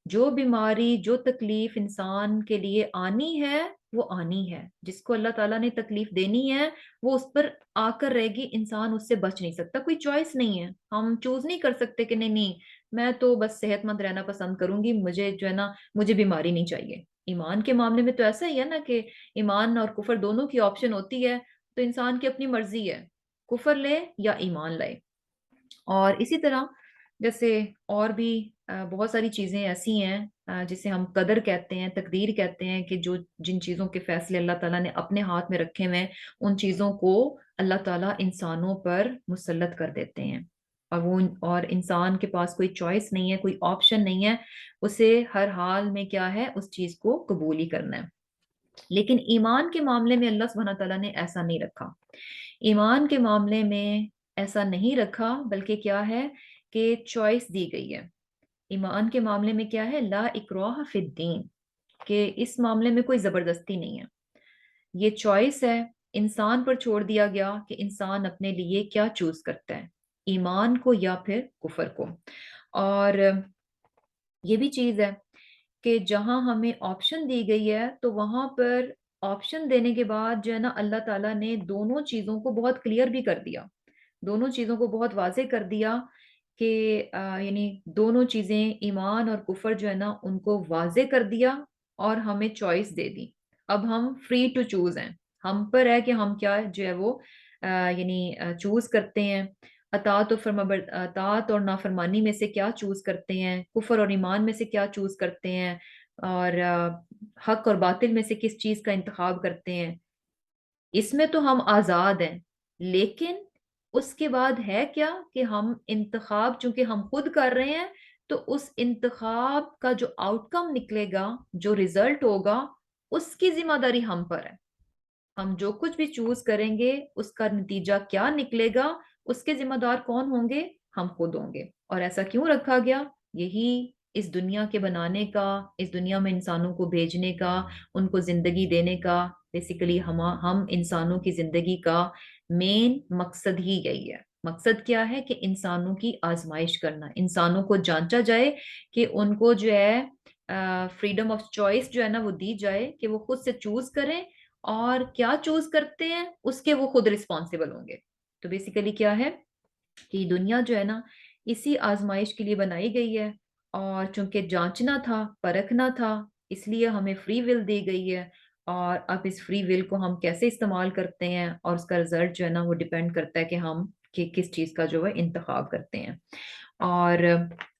جو بیماری جو تکلیف انسان کے لیے آنی ہے وہ آنی ہے. جس کو اللہ تعالیٰ نے تکلیف دینی ہے وہ اس پر آ کر رہے گی. انسان اس سے بچ نہیں سکتا، کوئی چوائس نہیں ہے. ہم چوز نہیں کر سکتے کہ نہیں نہیں میں تو بس صحت مند رہنا پسند کروں گی، مجھے جو ہے نا مجھے بیماری نہیں چاہیے. ایمان کے معاملے میں تو ایسا ہی ہے نا کہ ایمان اور کفر دونوں کی آپشن ہوتی ہے. تو انسان کی اپنی مرضی ہے، کفر لے یا ایمان لائے. اور اسی طرح جیسے اور بھی بہت ساری چیزیں ایسی ہیں جسے ہم قدر کہتے ہیں، تقدیر کہتے ہیں، کہ جو جن چیزوں کے فیصلے اللہ تعالیٰ نے اپنے ہاتھ میں رکھے ہوئے ہیں ان چیزوں کو اللہ تعالیٰ انسانوں پر مسلط کر دیتے ہیں. اور انسان کے پاس کوئی چوائس نہیں ہے، کوئی آپشن نہیں ہے، اسے ہر حال میں کیا ہے اس چیز کو قبول ہی کرنا ہے. لیکن ایمان کے معاملے میں اللہ سبحانہ تعالیٰ نے ایسا نہیں رکھا. ایمان کے معاملے میں ایسا نہیں رکھا، بلکہ کیا ہے کہ چوائس دی گئی ہے. ایمان کے معاملے میں کیا ہے؟ لا اکراہ فی الدین، کہ اس معاملے میں کوئی زبردستی نہیں ہے. یہ چوائس ہے، انسان پر چھوڑ دیا گیا کہ انسان اپنے لیے کیا چوز کرتا ہے، ایمان کو یا پھر کفر کو. اور یہ بھی چیز ہے کہ جہاں ہمیں آپشن دی گئی ہے تو وہاں پر آپشن دینے کے بعد جو ہے نا اللہ تعالیٰ نے دونوں چیزوں کو بہت کلیئر بھی کر دیا، دونوں چیزوں کو بہت واضح کر دیا کہ یعنی دونوں چیزیں ایمان اور کفر جو ہے نا ان کو واضح کر دیا اور ہمیں چوائس دے دی. اب ہم فری ٹو چوز ہیں، ہم پر ہے کہ ہم کیا جو ہے وہ یعنی چوز کرتے ہیں. اطاعت اور نافرمانی میں سے کیا چوز کرتے ہیں، کفر اور ایمان میں سے کیا چوز کرتے ہیں، اور حق اور باطل میں سے کس چیز کا انتخاب کرتے ہیں. اس میں تو ہم آزاد ہیں، لیکن اس کے بعد ہے کیا کہ ہم انتخاب چونکہ ہم خود کر رہے ہیں تو اس انتخاب کا جو آؤٹ کم نکلے گا، جو ریزلٹ ہوگا، اس کی ذمہ داری ہم پر ہے. ہم جو کچھ بھی چوز کریں گے اس کا نتیجہ کیا نکلے گا اس کے ذمہ دار کون ہوں گے؟ ہم خود ہوں گے. اور ایسا کیوں رکھا گیا؟ یہی اس دنیا کے بنانے کا، اس دنیا میں انسانوں کو بھیجنے کا، ان کو زندگی دینے کا، بیسیکلی ہم انسانوں کی زندگی کا مین مقصد ہی یہی ہے. مقصد کیا ہے کہ انسانوں کی آزمائش کرنا، انسانوں کو جانچا جائے کہ ان کو جو ہے فریڈم آف چوائس جو ہے نا وہ دی جائے کہ وہ خود سے چوز کریں، اور کیا چوز کرتے ہیں اس کے وہ خود رسپانسیبل ہوں گے. تو بیسیکلی کیا ہے کہ دنیا جو ہے نا اسی آزمائش کے لیے بنائی گئی ہے، اور چونکہ جانچنا تھا، پرکھنا تھا، اس لیے ہمیں فری ول دی گئی ہے. اور اب اس فری ول کو ہم کیسے استعمال کرتے ہیں اور اس کا رزلٹ جو ہے نا وہ ڈیپینڈ کرتا ہے کہ ہم کس چیز کا جو ہے انتخاب کرتے ہیں. اور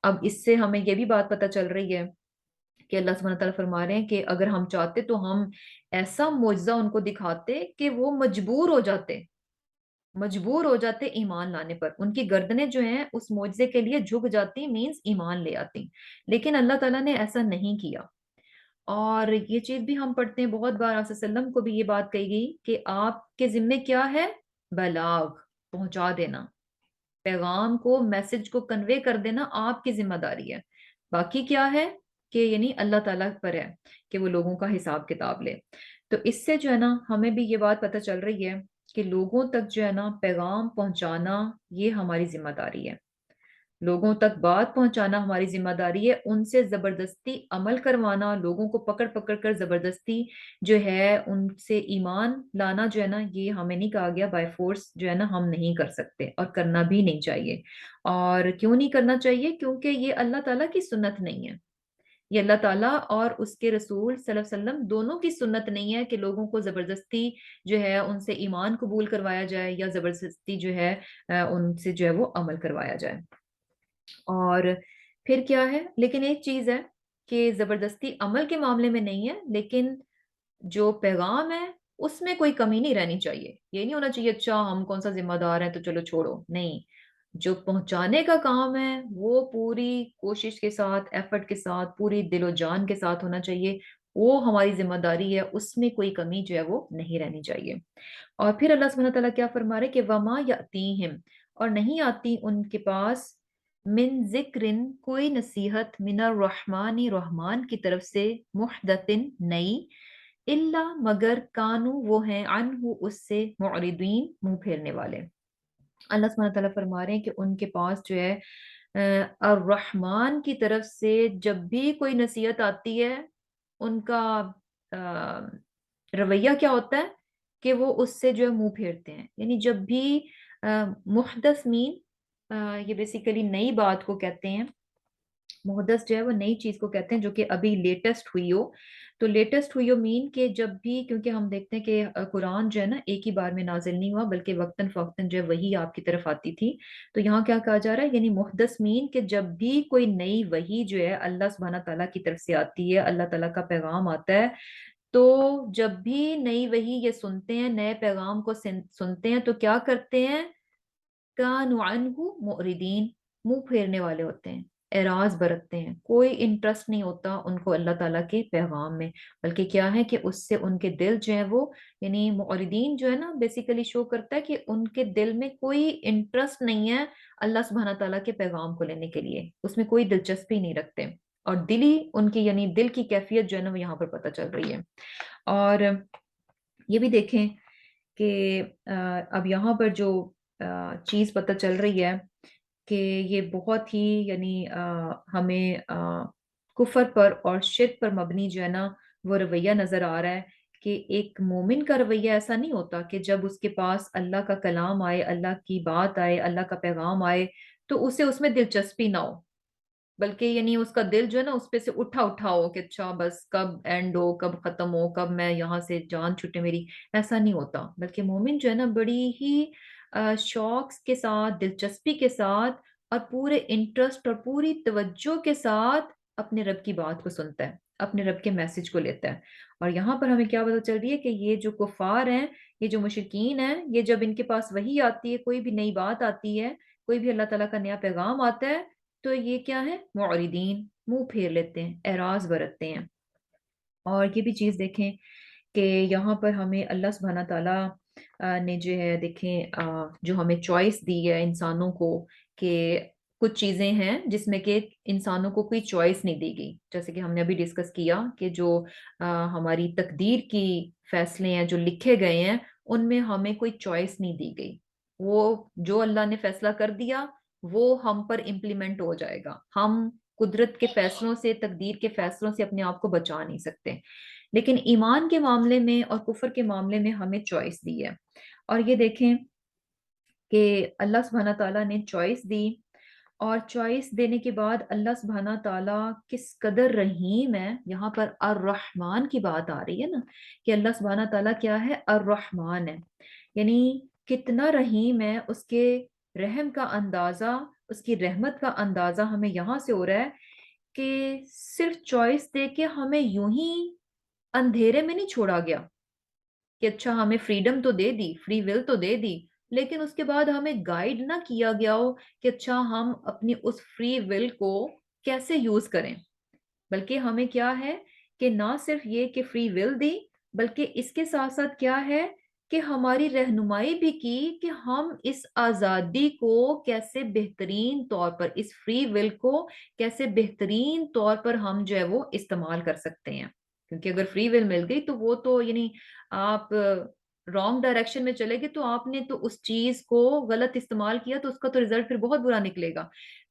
اب اس سے ہمیں یہ بھی بات پتہ چل رہی ہے کہ اللہ سبحانہ تعالیٰ فرما رہے ہیں کہ اگر ہم چاہتے تو ہم ایسا معجزہ ان کو دکھاتے کہ وہ مجبور ہو جاتے ایمان لانے پر. ان کی گردنیں جو ہیں اس معجزے کے لیے جھک جاتی، مینز ایمان لے آتی. لیکن اللہ تعالیٰ نے ایسا نہیں کیا. اور یہ چیز بھی ہم پڑھتے ہیں بہت بار، آپ صلی اللہ علیہ وسلم کو بھی یہ بات کہی گئی کہ آپ کے ذمے کیا ہے؟ بلاغ، پہنچا دینا، پیغام کو، میسج کو کنوے کر دینا آپ کی ذمہ داری ہے. باقی کیا ہے کہ یعنی اللہ تعالیٰ پر ہے کہ وہ لوگوں کا حساب کتاب لے۔ تو اس سے جو ہے نا ہمیں بھی یہ بات پتہ چل رہی ہے کہ لوگوں تک جو ہے نا پیغام پہنچانا یہ ہماری ذمہ داری ہے، لوگوں تک بات پہنچانا ہماری ذمہ داری ہے، ان سے زبردستی عمل کروانا، لوگوں کو پکڑ پکڑ کر زبردستی جو ہے ان سے ایمان لانا جو ہے نا یہ ہمیں نہیں کہا گیا، بائی فورس جو ہے نا ہم نہیں کر سکتے اور کرنا بھی نہیں چاہیے۔ اور کیوں نہیں کرنا چاہیے؟ کیونکہ یہ اللہ تعالیٰ کی سنت نہیں ہے، یہ اللہ تعالیٰ اور اس کے رسول صلی اللہ علیہ وسلم دونوں کی سنت نہیں ہے کہ لوگوں کو زبردستی جو ہے ان سے ایمان قبول کروایا جائے یا زبردستی جو ہے ان سے جو ہے وہ عمل کروایا جائے۔ اور پھر کیا ہے، لیکن ایک چیز ہے کہ زبردستی عمل کے معاملے میں نہیں ہے، لیکن جو پیغام ہے اس میں کوئی کمی نہیں رہنی چاہیے۔ یہ نہیں ہونا چاہیے اچھا ہم کون سا ذمہ دار ہیں تو چلو چھوڑو، نہیں، جو پہنچانے کا کام ہے وہ پوری کوشش کے ساتھ، ایفرٹ کے ساتھ، پوری دل و جان کے ساتھ ہونا چاہیے، وہ ہماری ذمہ داری ہے، اس میں کوئی کمی جو ہے وہ نہیں رہنی چاہیے۔ اور پھر اللہ سبحانہ تعالیٰ کیا فرما رہے کہ وما یاتیہم، اور نہیں آتی ان کے پاس من ذکرن کوئی نصیحت، من الرحمن رحمان کی طرف سے، محدثن نئی، الا مگر کانو وہ ہیں عنہ اس سے، معرضین منہ پھیرنے والے۔ اللہ سبحانہ تعالیٰ فرما رہے ہیں کہ ان کے پاس جو ہے الرحمن کی طرف سے جب بھی کوئی نصیحت آتی ہے، ان کا آ، رویہ کیا ہوتا ہے کہ وہ اس سے جو ہے منہ پھیرتے ہیں۔ یعنی جب بھی محدث مین یہ بیسیکلی نئی بات کو کہتے ہیں، محدث جو ہے وہ نئی چیز کو کہتے ہیں جو کہ ابھی لیٹسٹ ہوئی ہو۔ تو لیٹسٹ ہوئی ہو مین کہ جب بھی، کیونکہ ہم دیکھتے ہیں کہ قرآن جو ہے نا ایک ہی بار میں نازل نہیں ہوا بلکہ وقتاً فوقتاً جو ہے وہی آپ کی طرف آتی تھی۔ تو یہاں کیا کہا جا رہا ہے، یعنی محدث مین کہ جب بھی کوئی نئی وحی جو ہے اللہ سبحانہ تعالیٰ کی طرف سے آتی ہے، اللہ تعالیٰ کا پیغام آتا ہے، تو جب بھی نئی وحی یہ سنتے ہیں، نئے پیغام کو سنتے ہیں، تو کیا کرتے ہیں، کانوا عنہ معرضین، منہ پھیرنے والے ہوتے ہیں، اعراض برتتے ہیں، کوئی انٹرسٹ نہیں ہوتا ان کو اللہ تعالیٰ کے پیغام میں، بلکہ کیا ہے کہ اس سے ان کے دل جو ہے وہ، یعنی معرضین جو ہے نا بیسیکلی شو کرتا ہے کہ ان کے دل میں کوئی انٹرسٹ نہیں ہے اللہ سبحانہ تعالیٰ کے پیغام کو لینے کے لیے، اس میں کوئی دلچسپی نہیں رکھتے، اور دلی ان کی یعنی دل کی کیفیت جو ہے نا وہ یہاں پر پتہ چل رہی ہے۔ اور یہ بھی دیکھیں کہ اب یہاں پر جو چیز پتہ چل رہی ہے کہ یہ بہت ہی یعنی ہمیں کفر پر اور شرک پر مبنی جو ہے نا وہ رویہ نظر آ رہا ہے کہ ایک مومن کا رویہ ایسا نہیں ہوتا کہ جب اس کے پاس اللہ کا کلام آئے، اللہ کی بات آئے، اللہ کا پیغام آئے تو اسے اس میں دلچسپی نہ ہو، بلکہ یعنی اس کا دل جو ہے نا اس پہ سے اٹھا اٹھا ہو کہ اچھا بس کب اینڈ ہو، کب ختم ہو، کب میں یہاں سے جان چھٹے میری، ایسا نہیں ہوتا، بلکہ مومن جو ہے نا بڑی ہی شوق کے ساتھ، دلچسپی کے ساتھ اور پورے انٹرسٹ اور پوری توجہ کے ساتھ اپنے رب کی بات کو سنتا ہے، اپنے رب کے میسج کو لیتا ہے۔ اور یہاں پر ہمیں کیا پتہ چل رہی ہے کہ یہ جو کفار ہیں، یہ جو مشرکین ہیں، یہ جب ان کے پاس وحی آتی ہے، کوئی بھی نئی بات آتی ہے، کوئی بھی اللہ تعالیٰ کا نیا پیغام آتا ہے، تو یہ کیا ہے، معرضین، منہ پھیر لیتے ہیں، اعراض برتتے ہیں۔ اور یہ بھی چیز دیکھیں کہ یہاں پر ہمیں اللہ سبحانہ تعالیٰ نے جو ہے دیکھیں جو ہمیں چوائس دی ہے انسانوں کو، کہ کچھ چیزیں ہیں جس میں کہ انسانوں کو کوئی چوائس نہیں دی گئی، جیسے کہ ہم نے ابھی ڈسکس کیا کہ جو ہماری تقدیر کی فیصلے ہیں جو لکھے گئے ہیں ان میں ہمیں کوئی چوائس نہیں دی گئی، وہ جو اللہ نے فیصلہ کر دیا وہ ہم پر امپلیمنٹ ہو جائے گا، ہم قدرت کے فیصلوں سے، تقدیر کے فیصلوں سے اپنے آپ کو بچا نہیں سکتے۔ لیکن ایمان کے معاملے میں اور کفر کے معاملے میں ہمیں چوائس دی ہے۔ اور یہ دیکھیں کہ اللہ سبحانہ تعالیٰ نے چوائس دی، اور چوائس دینے کے بعد اللہ سبحانہ تعالیٰ کس قدر رحیم ہے، یہاں پر الرحمن کی بات آ رہی ہے نا، کہ اللہ سبحانہ تعالیٰ کیا ہے، الرحمن ہے، یعنی کتنا رحیم ہے، اس کے رحم کا اندازہ، اس کی رحمت کا اندازہ ہمیں یہاں سے ہو رہا ہے کہ صرف چوائس دے کے ہمیں یوں ہی اندھیرے میں نہیں چھوڑا گیا کہ اچھا ہمیں فریڈم تو دے دی، فری ول تو دے دی، لیکن اس کے بعد ہمیں گائیڈ نہ کیا گیا ہو کہ اچھا ہم اپنی اس فری ول کو کیسے یوز کریں، بلکہ ہمیں کیا ہے کہ نہ صرف یہ کہ فری ول دی، بلکہ اس کے ساتھ ساتھ کیا ہے کہ ہماری رہنمائی بھی کی کہ ہم اس آزادی کو کیسے بہترین طور پر، اس فری ول کو کیسے بہترین طور پر ہم جو ہے وہ استعمال کر سکتے ہیں. کیونکہ اگر فری ول مل گئی تو وہ تو یعنی آپ رانگ ڈائریکشن میں چلے گئے تو آپ نے تو اس چیز کو غلط استعمال کیا تو اس کا تو رزلٹ پھر بہت برا نکلے گا.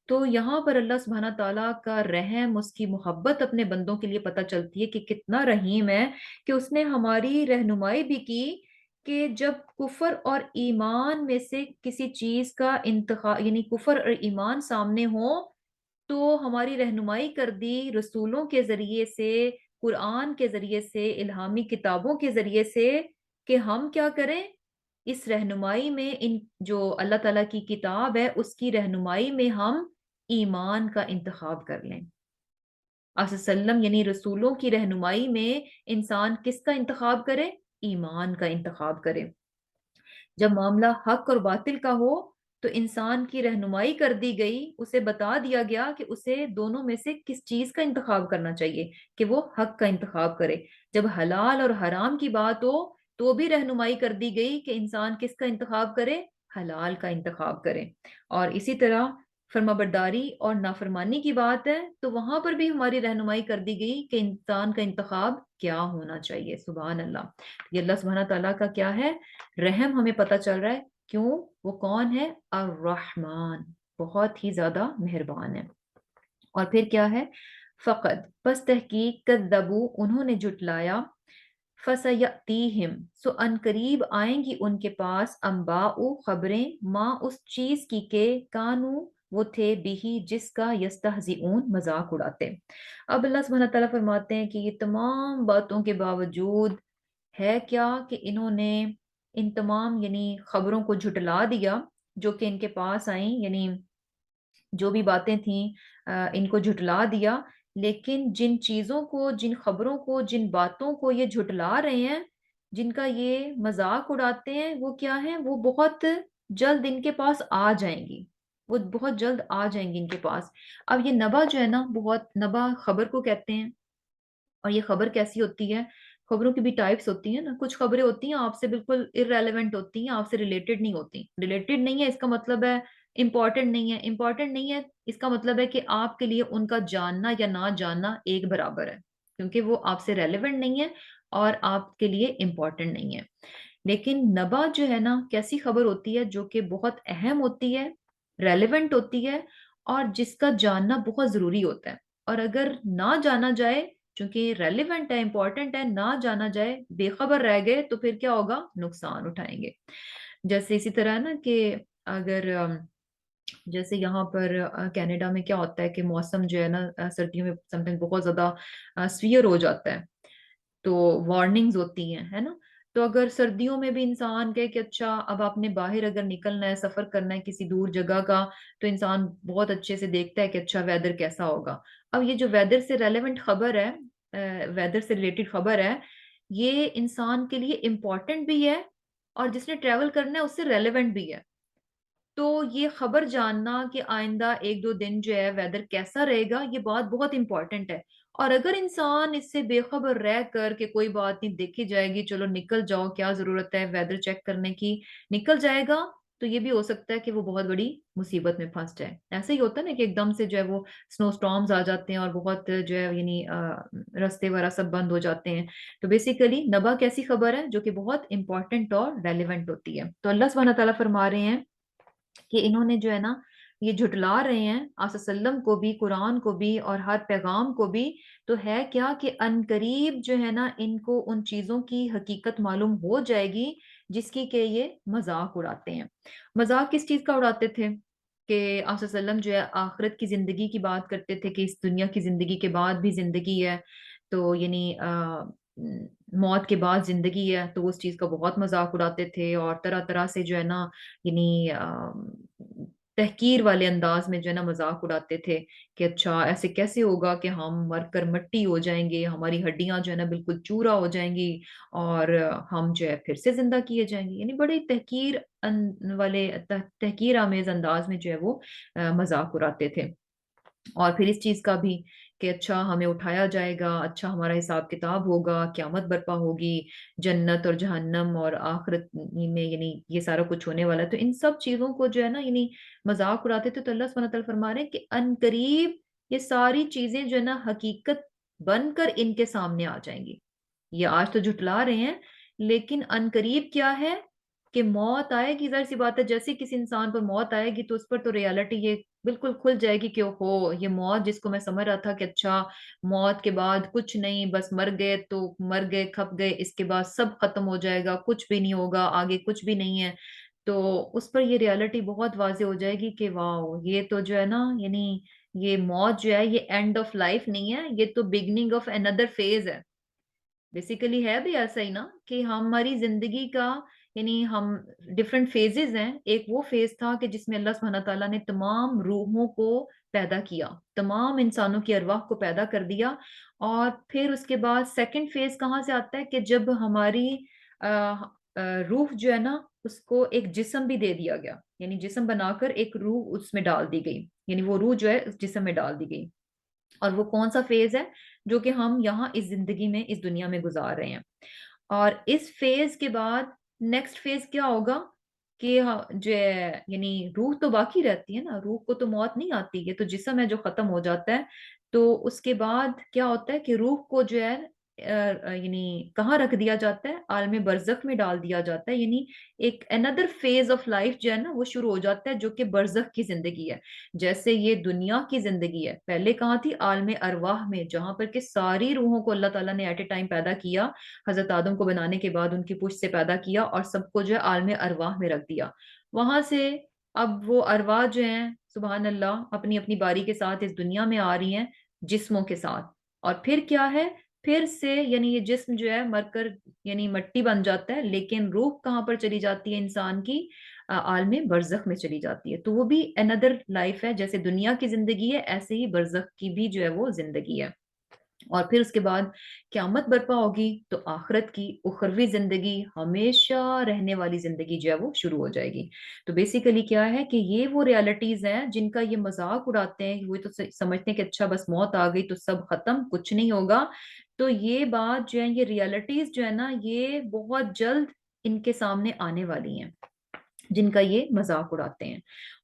تو یہاں پر اللہ سبحانہ تعالیٰ کا رحم، اس کی محبت اپنے بندوں کے لیے پتہ چلتی ہے کہ کتنا رحیم ہے کہ اس نے ہماری رہنمائی بھی کی کہ جب کفر اور ایمان میں سے کسی چیز کا انتخاب، یعنی کفر اور ایمان سامنے ہو تو ہماری رہنمائی کر دی رسولوں کے ذریعے سے، قرآن کے ذریعے سے، الہامی کتابوں کے ذریعے سے، کہ ہم کیا کریں، اس رہنمائی میں، ان جو اللہ تعالیٰ کی کتاب ہے اس کی رہنمائی میں ہم ایمان کا انتخاب کر لیں. آپ صلی اللہ علیہ وسلم یعنی رسولوں کی رہنمائی میں انسان کس کا انتخاب کرے؟ ایمان کا انتخاب کرے. جب معاملہ حق اور باطل کا ہو تو انسان کی رہنمائی کر دی گئی، اسے بتا دیا گیا کہ اسے دونوں میں سے کس چیز کا انتخاب کرنا چاہیے، کہ وہ حق کا انتخاب کرے. جب حلال اور حرام کی بات ہو تو بھی رہنمائی کر دی گئی کہ انسان کس کا انتخاب کرے، حلال کا انتخاب کرے. اور اسی طرح فرما برداری اور نافرمانی کی بات ہے تو وہاں پر بھی ہماری رہنمائی کر دی گئی کہ انسان کا انتخاب کیا ہونا چاہیے. سبحان اللہ. یہ اللہ سبحانہ تعالیٰ کا کیا ہے، رحم ہمیں پتہ چل رہا ہے. کیوں؟ وہ کون ہے؟ الرحمن، بہت ہی زیادہ مہربان ہے. اور پھر کیا ہے؟ فقط، پس تحقیق، کذبوا، انہوں نے جھٹلایا، فسیأتیہم، سو ان قریب آئیں گی ان کے پاس، انباء، خبریں، ما، اس چیز کی کہ کانو، وہ تھے، بھی، جس کا، یستہزئون، مذاق اڑاتے. اب اللہ سبحانہ تعالیٰ فرماتے ہیں کہ یہ تمام باتوں کے باوجود ہے کیا کہ انہوں نے ان تمام یعنی خبروں کو جھٹلا دیا جو کہ ان کے پاس آئیں، یعنی جو بھی باتیں تھیں ان کو جھٹلا دیا. لیکن جن چیزوں کو، جن خبروں کو، جن باتوں کو یہ جھٹلا رہے ہیں، جن کا یہ مذاق اڑاتے ہیں، وہ کیا ہیں؟ وہ بہت جلد ان کے پاس آ جائیں گی، وہ بہت جلد آ جائیں گی ان کے پاس. اب یہ نبا جو ہے نا، بہت نبا خبر کو کہتے ہیں. اور یہ خبر کیسی ہوتی ہے؟ خبروں کی بھی ٹائپس ہوتی ہیں نا. کچھ خبریں ہوتی ہیں آپ سے بالکل irrelevant ہوتی ہیں، آپ سے ریلیٹڈ نہیں ہوتی. ریلیٹڈ نہیں ہے اس کا مطلب ہے امپورٹنٹ نہیں ہے. امپورٹنٹ نہیں ہے اس کا مطلب ہے کہ آپ کے لیے ان کا جاننا یا نہ جاننا ایک برابر ہے، کیونکہ وہ آپ سے ریلیونٹ نہیں ہے اور آپ کے لیے امپورٹنٹ نہیں ہے. لیکن نبا جو ہے نا، کیسی خبر ہوتی ہے جو کہ بہت اہم ہوتی ہے، ریلیونٹ ہوتی ہے، اور جس کا جاننا بہت ضروری ہوتا ہے. اور اگر نہ جانا جائے، چونکہ ریلیونٹ ہے، امپورٹنٹ ہے، نہ جانا جائے، بے خبر رہ گئے تو پھر کیا ہوگا؟ نقصان اٹھائیں گے. جیسے اسی طرح ہے نا کہ اگر جیسے یہاں پر کینیڈا میں کیا ہوتا ہے کہ موسم جو ہے نا سردیوں میں سم ٹائم بہت زیادہ سویئر ہو جاتا ہے، تو وارننگز ہوتی ہیں، ہے نا. تو اگر سردیوں میں بھی انسان کہے کہ اچھا اب آپ نے باہر اگر نکلنا ہے، سفر کرنا ہے کسی دور جگہ کا، تو انسان بہت اچھے سے دیکھتا ہے کہ اچھا ویدر کیسا ہوگا. اب یہ جو ویدر سے ریلیونٹ خبر ہے، ویدر سے ریلیٹڈ خبر ہے، یہ انسان کے لیے امپورٹنٹ بھی ہے اور جس نے ٹریول کرنا ہے اس سے ریلیونٹ بھی ہے. تو یہ خبر جاننا کہ آئندہ ایک دو دن جو ہے ویدر کیسا رہے گا، یہ بات بہت امپورٹنٹ ہے. اور اگر انسان اس سے بے خبر رہ کر کہ کوئی بات نہیں، دیکھی جائے گی، چلو نکل جاؤ، کیا ضرورت ہے ویدر چیک کرنے کی، نکل جائے گا، تو یہ بھی ہو سکتا ہے کہ وہ بہت بڑی مصیبت میں پھنس جائے. ایسا ہی ہوتا ہے نا کہ ایک دم سے جو ہے وہ سنو سٹارمز آ جاتے ہیں اور بہت جو ہے یعنی رستے وغیرہ سب بند ہو جاتے ہیں. تو بیسیکلی نبا کیسی خبر ہے جو کہ بہت امپورٹنٹ اور ریلیونٹ ہوتی ہے. تو اللہ سبحانہ تعالیٰ فرما رہے ہیں کہ انہوں نے جو ہے نا یہ جھٹلا رہے ہیں آپ صلی اللہ علیہ وسلم کو بھی، قرآن کو بھی، اور ہر پیغام کو بھی. تو ہے کیا کہ ان قریب جو ہے نا ان کو ان چیزوں کی حقیقت معلوم ہو جائے گی جس کی کہ یہ مذاق اڑاتے ہیں. مذاق کس چیز کا اڑاتے تھے؟ کہ آپ صلی اللہ علیہ وسلم جو ہے آخرت کی زندگی کی بات کرتے تھے کہ اس دنیا کی زندگی کے بعد بھی زندگی ہے، تو یعنی موت کے بعد زندگی ہے، تو اس چیز کا بہت مذاق اڑاتے تھے اور طرح طرح سے جو ہے نا یعنی تحقیر والے انداز میں جو ہے نا مذاق اڑاتے تھے کہ اچھا ایسے کیسے ہوگا کہ ہم مر کر مٹی ہو جائیں گے، ہماری ہڈیاں جو ہے نا بالکل چورا ہو جائیں گی اور ہم جو ہے پھر سے زندہ کیے جائیں گے. یعنی بڑے تحقیر والے تحقیر آمیز انداز میں جو ہے وہ مذاق اڑاتے تھے. اور پھر اس چیز کا بھی کہ اچھا ہمیں اٹھایا جائے گا، اچھا ہمارا حساب کتاب ہوگا، قیامت برپا ہوگی، جنت اور جہنم اور آخرت میں یعنی یہ سارا کچھ ہونے والا ہے۔ تو ان سب چیزوں کو جو ہے نا یعنی مذاق اڑاتے تھے، تو اللہ سبحانہ تعالیٰ فرما رہے ہیں کہ ان قریب یہ ساری چیزیں جو ہے نا حقیقت بن کر ان کے سامنے آ جائیں گی۔ یہ آج تو جھٹلا رہے ہیں، لیکن ان قریب کیا ہے کہ موت آئے گی، ظاہر سی بات ہے جیسے کسی انسان پر موت آئے گی تو اس پر تو ریالٹی یہ بالکل کھل جائے گی کہ ہو یہ موت جس کو میں سمجھ رہا تھا کہ اچھا موت کے بعد کچھ نہیں، بس مر گئے تو مر گئے کھپ گئے، اس کے بعد سب ختم ہو جائے گا، کچھ بھی نہیں ہوگا آگے، کچھ بھی نہیں ہے، تو اس پر یہ ریالٹی بہت واضح ہو جائے گی کہ واو یہ تو جو ہے نا یعنی یہ موت جو ہے یہ اینڈ آف لائف نہیں ہے، یہ تو بگننگ آف اندر فیز ہے۔ بیسیکلی ہے بھی ایسا ہی نا کہ ہماری زندگی کا یعنی ہم ڈفرینٹ فیزز ہیں۔ ایک وہ فیز تھا کہ جس میں اللہ سبحانہ تعالیٰ نے تمام روحوں کو پیدا کیا، تمام انسانوں کی ارواح کو پیدا کر دیا، اور پھر اس کے بعد سیکنڈ فیز کہاں سے آتا ہے کہ جب ہماری روح جو ہے نا اس کو ایک جسم بھی دے دیا گیا، یعنی جسم بنا کر ایک روح اس میں ڈال دی گئی، یعنی وہ روح جو ہے اس جسم میں ڈال دی گئی۔ اور وہ کون سا فیز ہے؟ جو کہ ہم یہاں اس زندگی میں اس دنیا میں گزار رہے ہیں۔ اور اس فیز کے بعد نیکسٹ فیز کیا ہوگا کہ جو ہے یعنی روح تو باقی رہتی ہے نا، روح کو تو موت نہیں آتی، یہ تو جسم ہے جو ختم ہو جاتا ہے۔ تو اس کے بعد کیا ہوتا ہے کہ روح کو جو ہے یعنی کہاں رکھ دیا جاتا ہے؟ عالم برزخ میں ڈال دیا جاتا ہے، یعنی ایک another phase of life جو ہے نا وہ شروع ہو جاتا ہے، جو کہ برزخ کی زندگی ہے۔ جیسے یہ دنیا کی زندگی ہے، پہلے کہاں تھی؟ عالم ارواح میں، جہاں پر کہ ساری روحوں کو اللہ تعالیٰ نے ایٹ اے ٹائم پیدا کیا، حضرت آدم کو بنانے کے بعد ان کی پشت سے پیدا کیا اور سب کو جو ہے عالم ارواح میں رکھ دیا۔ وہاں سے اب وہ ارواح جو ہیں سبحان اللہ اپنی اپنی باری کے ساتھ اس دنیا میں آ رہی ہیں جسموں کے ساتھ، اور پھر کیا ہے؟ پھر سے یعنی یہ جسم جو ہے مر کر یعنی مٹی بن جاتا ہے، لیکن روح کہاں پر چلی جاتی ہے انسان کی؟ عالم برزخ میں چلی جاتی ہے۔ تو وہ بھی اندر لائف ہے، جیسے دنیا کی زندگی ہے ایسے ہی برزخ کی بھی جو ہے وہ زندگی ہے۔ اور پھر اس کے بعد قیامت برپا ہوگی تو آخرت کی اخروی زندگی، ہمیشہ رہنے والی زندگی جو ہے وہ شروع ہو جائے گی۔ تو بیسیکلی کیا ہے کہ یہ وہ ریالٹیز ہیں جن کا یہ مذاق اڑاتے ہیں، وہ تو سمجھتے ہیں کہ اچھا بس موت آ گئی تو سب ختم، کچھ نہیں ہوگا۔ تو یہ بات جو ہے یہ ریالٹیز جو ہے نا یہ بہت جلد ان کے سامنے آنے والی ہیں جن کا یہ مذاق اڑاتے ہیں۔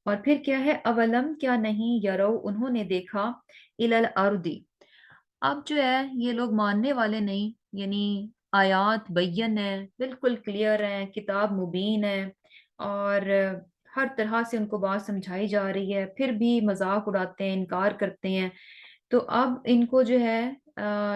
اور پھر کیا ہے؟ اولم کیا نہیں، یرو انہوں نے دیکھا، الی الارض، اب جو ہے یہ لوگ ماننے والے نہیں، یعنی آیات بین ہے، بالکل کلیئر ہیں، کتاب مبین ہے، اور ہر طرح سے ان کو بات سمجھائی جا رہی ہے، پھر بھی مذاق اڑاتے ہیں، انکار کرتے ہیں۔ تو اب ان کو جو ہے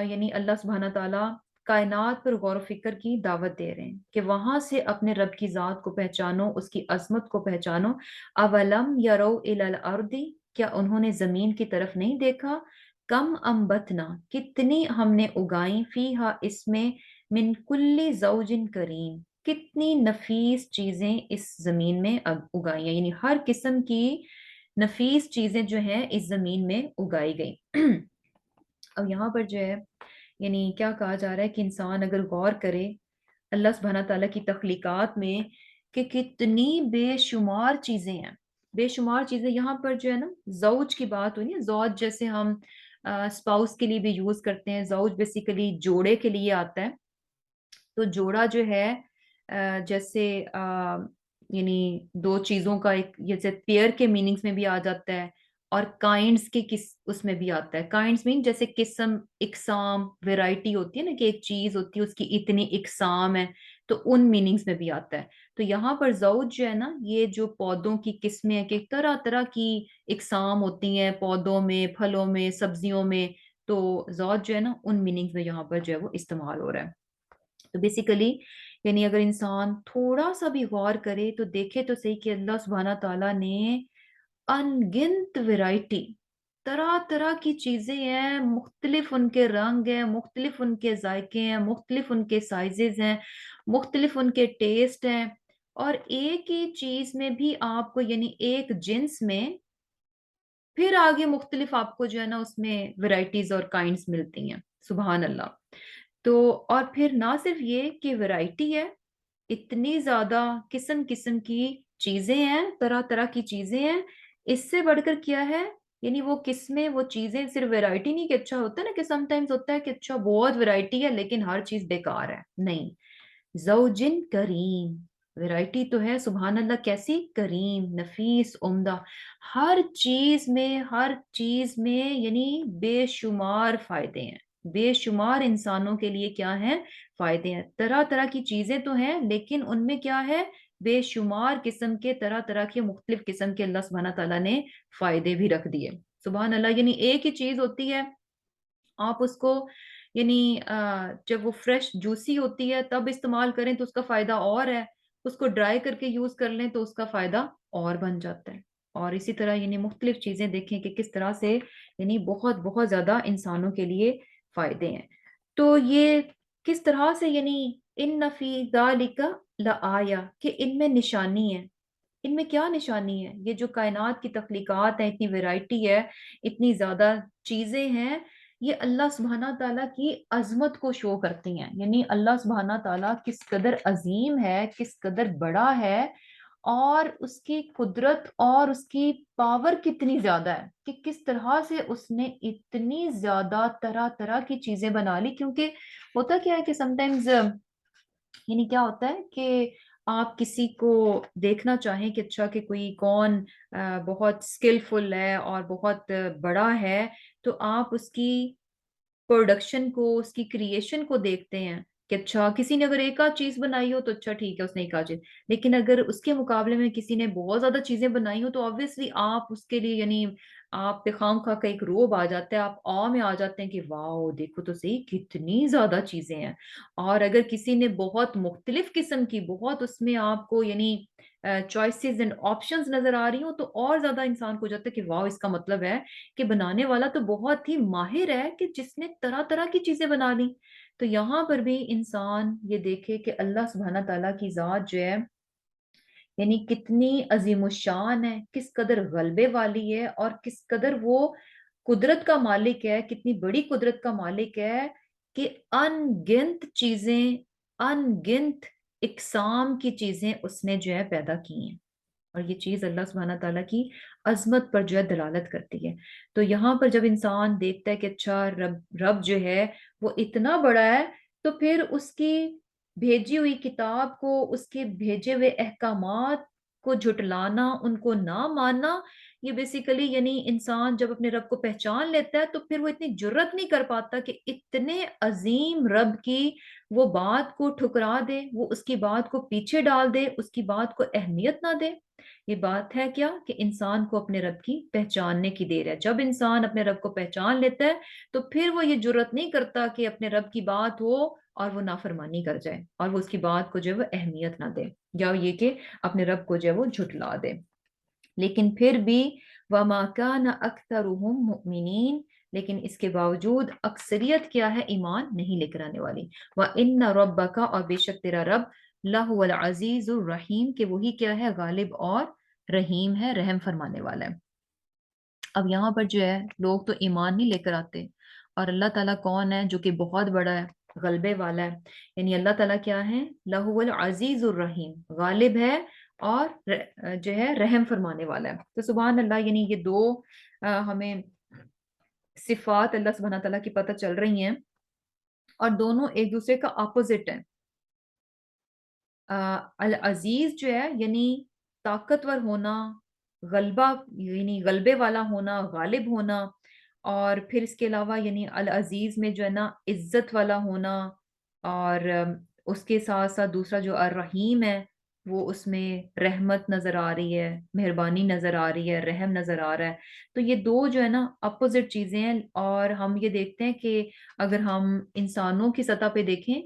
یعنی اللہ سبحانہ تعالیٰ کائنات پر غور و فکر کی دعوت دے رہے ہیں کہ وہاں سے اپنے رب کی ذات کو پہچانو، اس کی عظمت کو پہچانو۔ اولم یرو الی الارض، کیا انہوں نے زمین کی طرف نہیں دیکھا؟ کم امبتنا، کتنی ہم نے اگائیں، فیہا اس میں، من کل زوج کریم، کتنی نفیس چیزیں اس زمین میں اگائی ہیں، یعنی ہر قسم کی نفیس چیزیں جو ہیں اس زمین میں اگائی گئی۔ اب یہاں پر جو ہے یعنی کیا کہا جا رہا ہے کہ انسان اگر غور کرے اللہ سبحانہ تعالیٰ کی تخلیقات میں کہ کتنی بے شمار چیزیں ہیں، بے شمار چیزیں، یہاں پر جو ہے نا زوج کی بات ہوئی ہے، زوج جیسے ہم اسپاؤس کے لیے بھی یوز کرتے ہیں، زوج بیسیکلی جوڑے کے لیے آتا ہے۔ تو جوڑا جو ہے جیسے یعنی دو چیزوں کا ایک جیسے پیئر کے میننگز میں بھی آ جاتا ہے، اور کائنڈز کے کس اس میں بھی آتا ہے۔ کائنڈز مین جیسے قسم، اقسام، ویرائٹی ہوتی ہے نا کہ ایک چیز ہوتی ہے اس کی اتنی اقسام ہے، تو ان میننگز میں بھی آتا ہے۔ تو یہاں پر زوج جو ہے نا یہ جو پودوں کی قسمیں ہیں کہ طرح طرح کی اقسام ہوتی ہیں پودوں میں، پھلوں میں، سبزیوں میں، تو زوج جو ہے نا ان میننگز میں یہاں پر جو ہے وہ استعمال ہو رہا ہے۔ تو بیسیکلی یعنی اگر انسان تھوڑا سا بھی غور کرے تو دیکھے تو صحیح کہ اللہ سبحانہ تعالیٰ نے ان گنت ویرائٹی، طرح طرح کی چیزیں ہیں، مختلف ان کے رنگ ہیں، مختلف ان کے ذائقے ہیں، مختلف ان کے سائزز ہیں، مختلف ان کے ٹیسٹ ہیں، اور ایک ہی چیز میں بھی آپ کو یعنی ایک جنس میں پھر آگے مختلف آپ کو جو ہے نا اس میں ورائٹیز اور کائنڈز ملتی ہیں، سبحان اللہ۔ تو اور پھر نہ صرف یہ کہ ورائٹی ہے، اتنی زیادہ قسم قسم کی چیزیں ہیں، طرح طرح کی چیزیں ہیں، اس سے بڑھ کر کیا ہے؟ یعنی وہ کس میں وہ چیزیں صرف ویرائٹی نہیں کہ اچھا ہوتا ہے نا، کہ سم ٹائمز ہوتا ہے کہ اچھا بہت ویرائٹی ہے لیکن ہر چیز بیکار ہے، نہیں، زوجن کریم، ویرائٹی تو ہے سبحان اللہ، کیسی کریم نفیس عمدہ، ہر چیز میں یعنی بے شمار فائدے ہیں، بے شمار انسانوں کے لیے کیا ہیں، فائدے ہیں، طرح طرح کی چیزیں تو ہیں لیکن ان میں کیا ہے، بے شمار قسم کے طرح طرح کے مختلف قسم کے اللہ سبحانہ تعالیٰ نے فائدے بھی رکھ دیے سبحان اللہ، یعنی ایک ہی چیز ہوتی ہے، آپ اس کو یعنی جب وہ فریش جوسی ہوتی ہے تب استعمال کریں تو اس کا فائدہ اور ہے، اس کو ڈرائی کر کے یوز کر لیں تو اس کا فائدہ اور بن جاتا ہے، اور اسی طرح یعنی مختلف چیزیں دیکھیں کہ کس طرح سے یعنی بہت بہت زیادہ انسانوں کے لیے فائدے ہیں، تو یہ کس طرح سے یعنی ان فی ذالک لآیا کہ ان میں نشانی ہے، ان میں کیا نشانی ہے، یہ جو کائنات کی تخلیقات ہیں، اتنی ویرائٹی ہے، اتنی زیادہ چیزیں ہیں، یہ اللہ سبحانہ تعالیٰ کی عظمت کو شو کرتی ہیں، یعنی اللہ سبحانہ تعالیٰ کس قدر عظیم ہے، کس قدر بڑا ہے، اور اس کی قدرت اور اس کی پاور کتنی زیادہ ہے کہ کس طرح سے اس نے اتنی زیادہ طرح طرح کی چیزیں بنا لی، کیونکہ ہوتا کیا ہے کہ سم ٹائمز یعنی کیا ہوتا ہے کہ آپ کسی کو دیکھنا چاہیں کہ اچھا کہ کوئی کون بہت اسکلفل ہے اور بہت بڑا ہے، تو آپ اس کی پروڈکشن کو، اس کی کریشن کو دیکھتے ہیں کہ اچھا کسی نے اگر ایک آدھ چیز بنائی ہو تو اچھا ٹھیک ہے اس نے ایک آدھ چیز، لیکن اگر اس کے مقابلے میں کسی نے بہت زیادہ چیزیں بنائی ہو تو آبویسلی آپ اس کے لیے یعنی آپ پہ خام خواہ کا ایک روب آ جاتا ہے، آپ آ میں آ جاتے ہیں کہ واؤ دیکھو تو صحیح کتنی زیادہ چیزیں ہیں، اور اگر کسی نے بہت مختلف قسم کی بہت اس میں آپ کو یعنی چوائسیز اینڈ آپشنز نظر آ رہی ہوں تو اور زیادہ انسان کو ہو جاتا ہے کہ واؤ اس کا مطلب ہے کہ بنانے والا تو بہت ہی ماہر ہے کہ جس نے طرح طرح کی چیزیں بنا لی، تو یہاں پر بھی انسان یہ دیکھے کہ اللہ سبحانہ تعالیٰ کی ذات جو ہے یعنی کتنی عظیم الشان ہے، کس قدر غلبے والی ہے، اور کس قدر وہ قدرت کا مالک ہے، کتنی بڑی قدرت کا مالک ہے کہ ان گنت چیزیں، ان گنت اقسام کی چیزیں اس نے جو ہے پیدا کی ہیں، اور یہ چیز اللہ سبحانہ تعالیٰ کی عظمت پر جو ہے دلالت کرتی ہے، تو یہاں پر جب انسان دیکھتا ہے کہ اچھا رب جو ہے وہ اتنا بڑا ہے، تو پھر اس کی بھیجی ہوئی کتاب کو، اس کے بھیجے ہوئے احکامات کو جھٹلانا، ان کو نہ ماننا، یہ بیسیکلی یعنی انسان جب اپنے رب کو پہچان لیتا ہے تو پھر وہ اتنی جرت نہیں کر پاتا کہ اتنے عظیم رب کی وہ بات کو ٹھکرا دے، وہ اس کی بات کو پیچھے ڈال دے، اس کی بات کو اہمیت نہ دے، یہ بات ہے کیا کہ انسان کو اپنے رب کی پہچاننے کی دیر ہے، جب انسان اپنے رب کو پہچان لیتا ہے تو پھر وہ یہ جرت نہیں کرتا کہ اپنے رب کی بات ہو اور وہ نافرمانی کر جائے اور وہ اس کی بات کو جو ہے وہ اہمیت نہ دے، یا یہ کہ اپنے رب کو جو ہے وہ جھٹلا دے، لیکن پھر بھی وَمَا كَانَ أَكْثَرُهُمْ مُؤْمِنِينَ، لیکن اس کے باوجود اکثریت کیا ہے، ایمان نہیں لے کر آنے والی، وَإِنَّ رَبَّكَ، اور بے شک تیرا رب، لَهُوَ الْعَزِيزُ الرَّحِيمُ، کہ وہی کیا ہے، غالب اور رحیم ہے، رحم فرمانے والا ہے۔ اب یہاں پر جو ہے لوگ تو ایمان نہیں لے کر آتے، اور اللہ تعالیٰ کون ہے جو کہ بہت بڑا ہے، غلبے والا ہے، یعنی اللہ تعالیٰ کیا ہے، لَهُوَ الْعَزِيزُ الرَّحِيمُ، غالب ہے اور جو ہے رحم فرمانے والا ہے، تو سبحان اللہ، یعنی یہ دو ہمیں صفات اللہ سبحانہ تعالیٰ کی پتہ چل رہی ہیں، اور دونوں ایک دوسرے کا اپوزٹ ہیں۔ العزیز جو ہے یعنی طاقتور ہونا، غلبہ یعنی غلبے والا ہونا، غالب ہونا، اور پھر اس کے علاوہ یعنی العزیز میں جو ہے نا عزت والا ہونا، اور اس کے ساتھ ساتھ دوسرا جو الرحیم ہے وہ اس میں رحمت نظر آ رہی ہے، مہربانی نظر آ رہی ہے، رحم نظر آ رہا ہے، تو یہ دو جو ہے نا اپوزٹ چیزیں ہیں، اور ہم یہ دیکھتے ہیں کہ اگر ہم انسانوں کی سطح پہ دیکھیں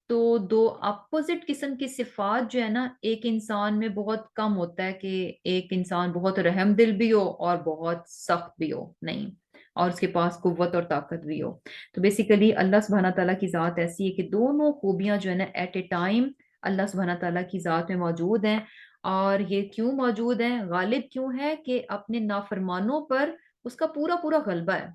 تو دو اپوزٹ قسم کی صفات جو ہے نا ایک انسان میں بہت کم ہوتا ہے کہ ایک انسان بہت رحم دل بھی ہو اور بہت سخت بھی ہو، نہیں، اور اس کے پاس قوت اور طاقت بھی ہو، تو بیسیکلی اللہ سبحانہ تعالیٰ کی ذات ایسی ہے کہ دونوں خوبیاں جو ہے نا ایٹ اے ٹائم اللہ سبحانہ تعالیٰ کی ذات میں موجود ہیں، اور یہ کیوں موجود ہیں، غالب کیوں ہے کہ اپنے نافرمانوں پر اس کا پورا پورا غلبہ ہے،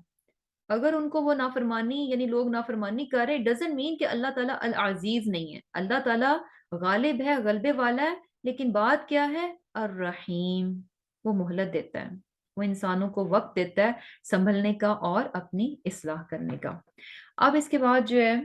اگر ان کو وہ نافرمانی یعنی لوگ نافرمانی کر رہے ڈزنٹ مین کہ اللہ تعالیٰ العزیز نہیں ہے، اللہ تعالیٰ غالب ہے، غلبے والا ہے، لیکن بات کیا ہے، الرحیم، وہ مہلت دیتا ہے، وہ انسانوں کو وقت دیتا ہے سنبھلنے کا اور اپنی اصلاح کرنے کا۔ اب اس کے بعد جو ہے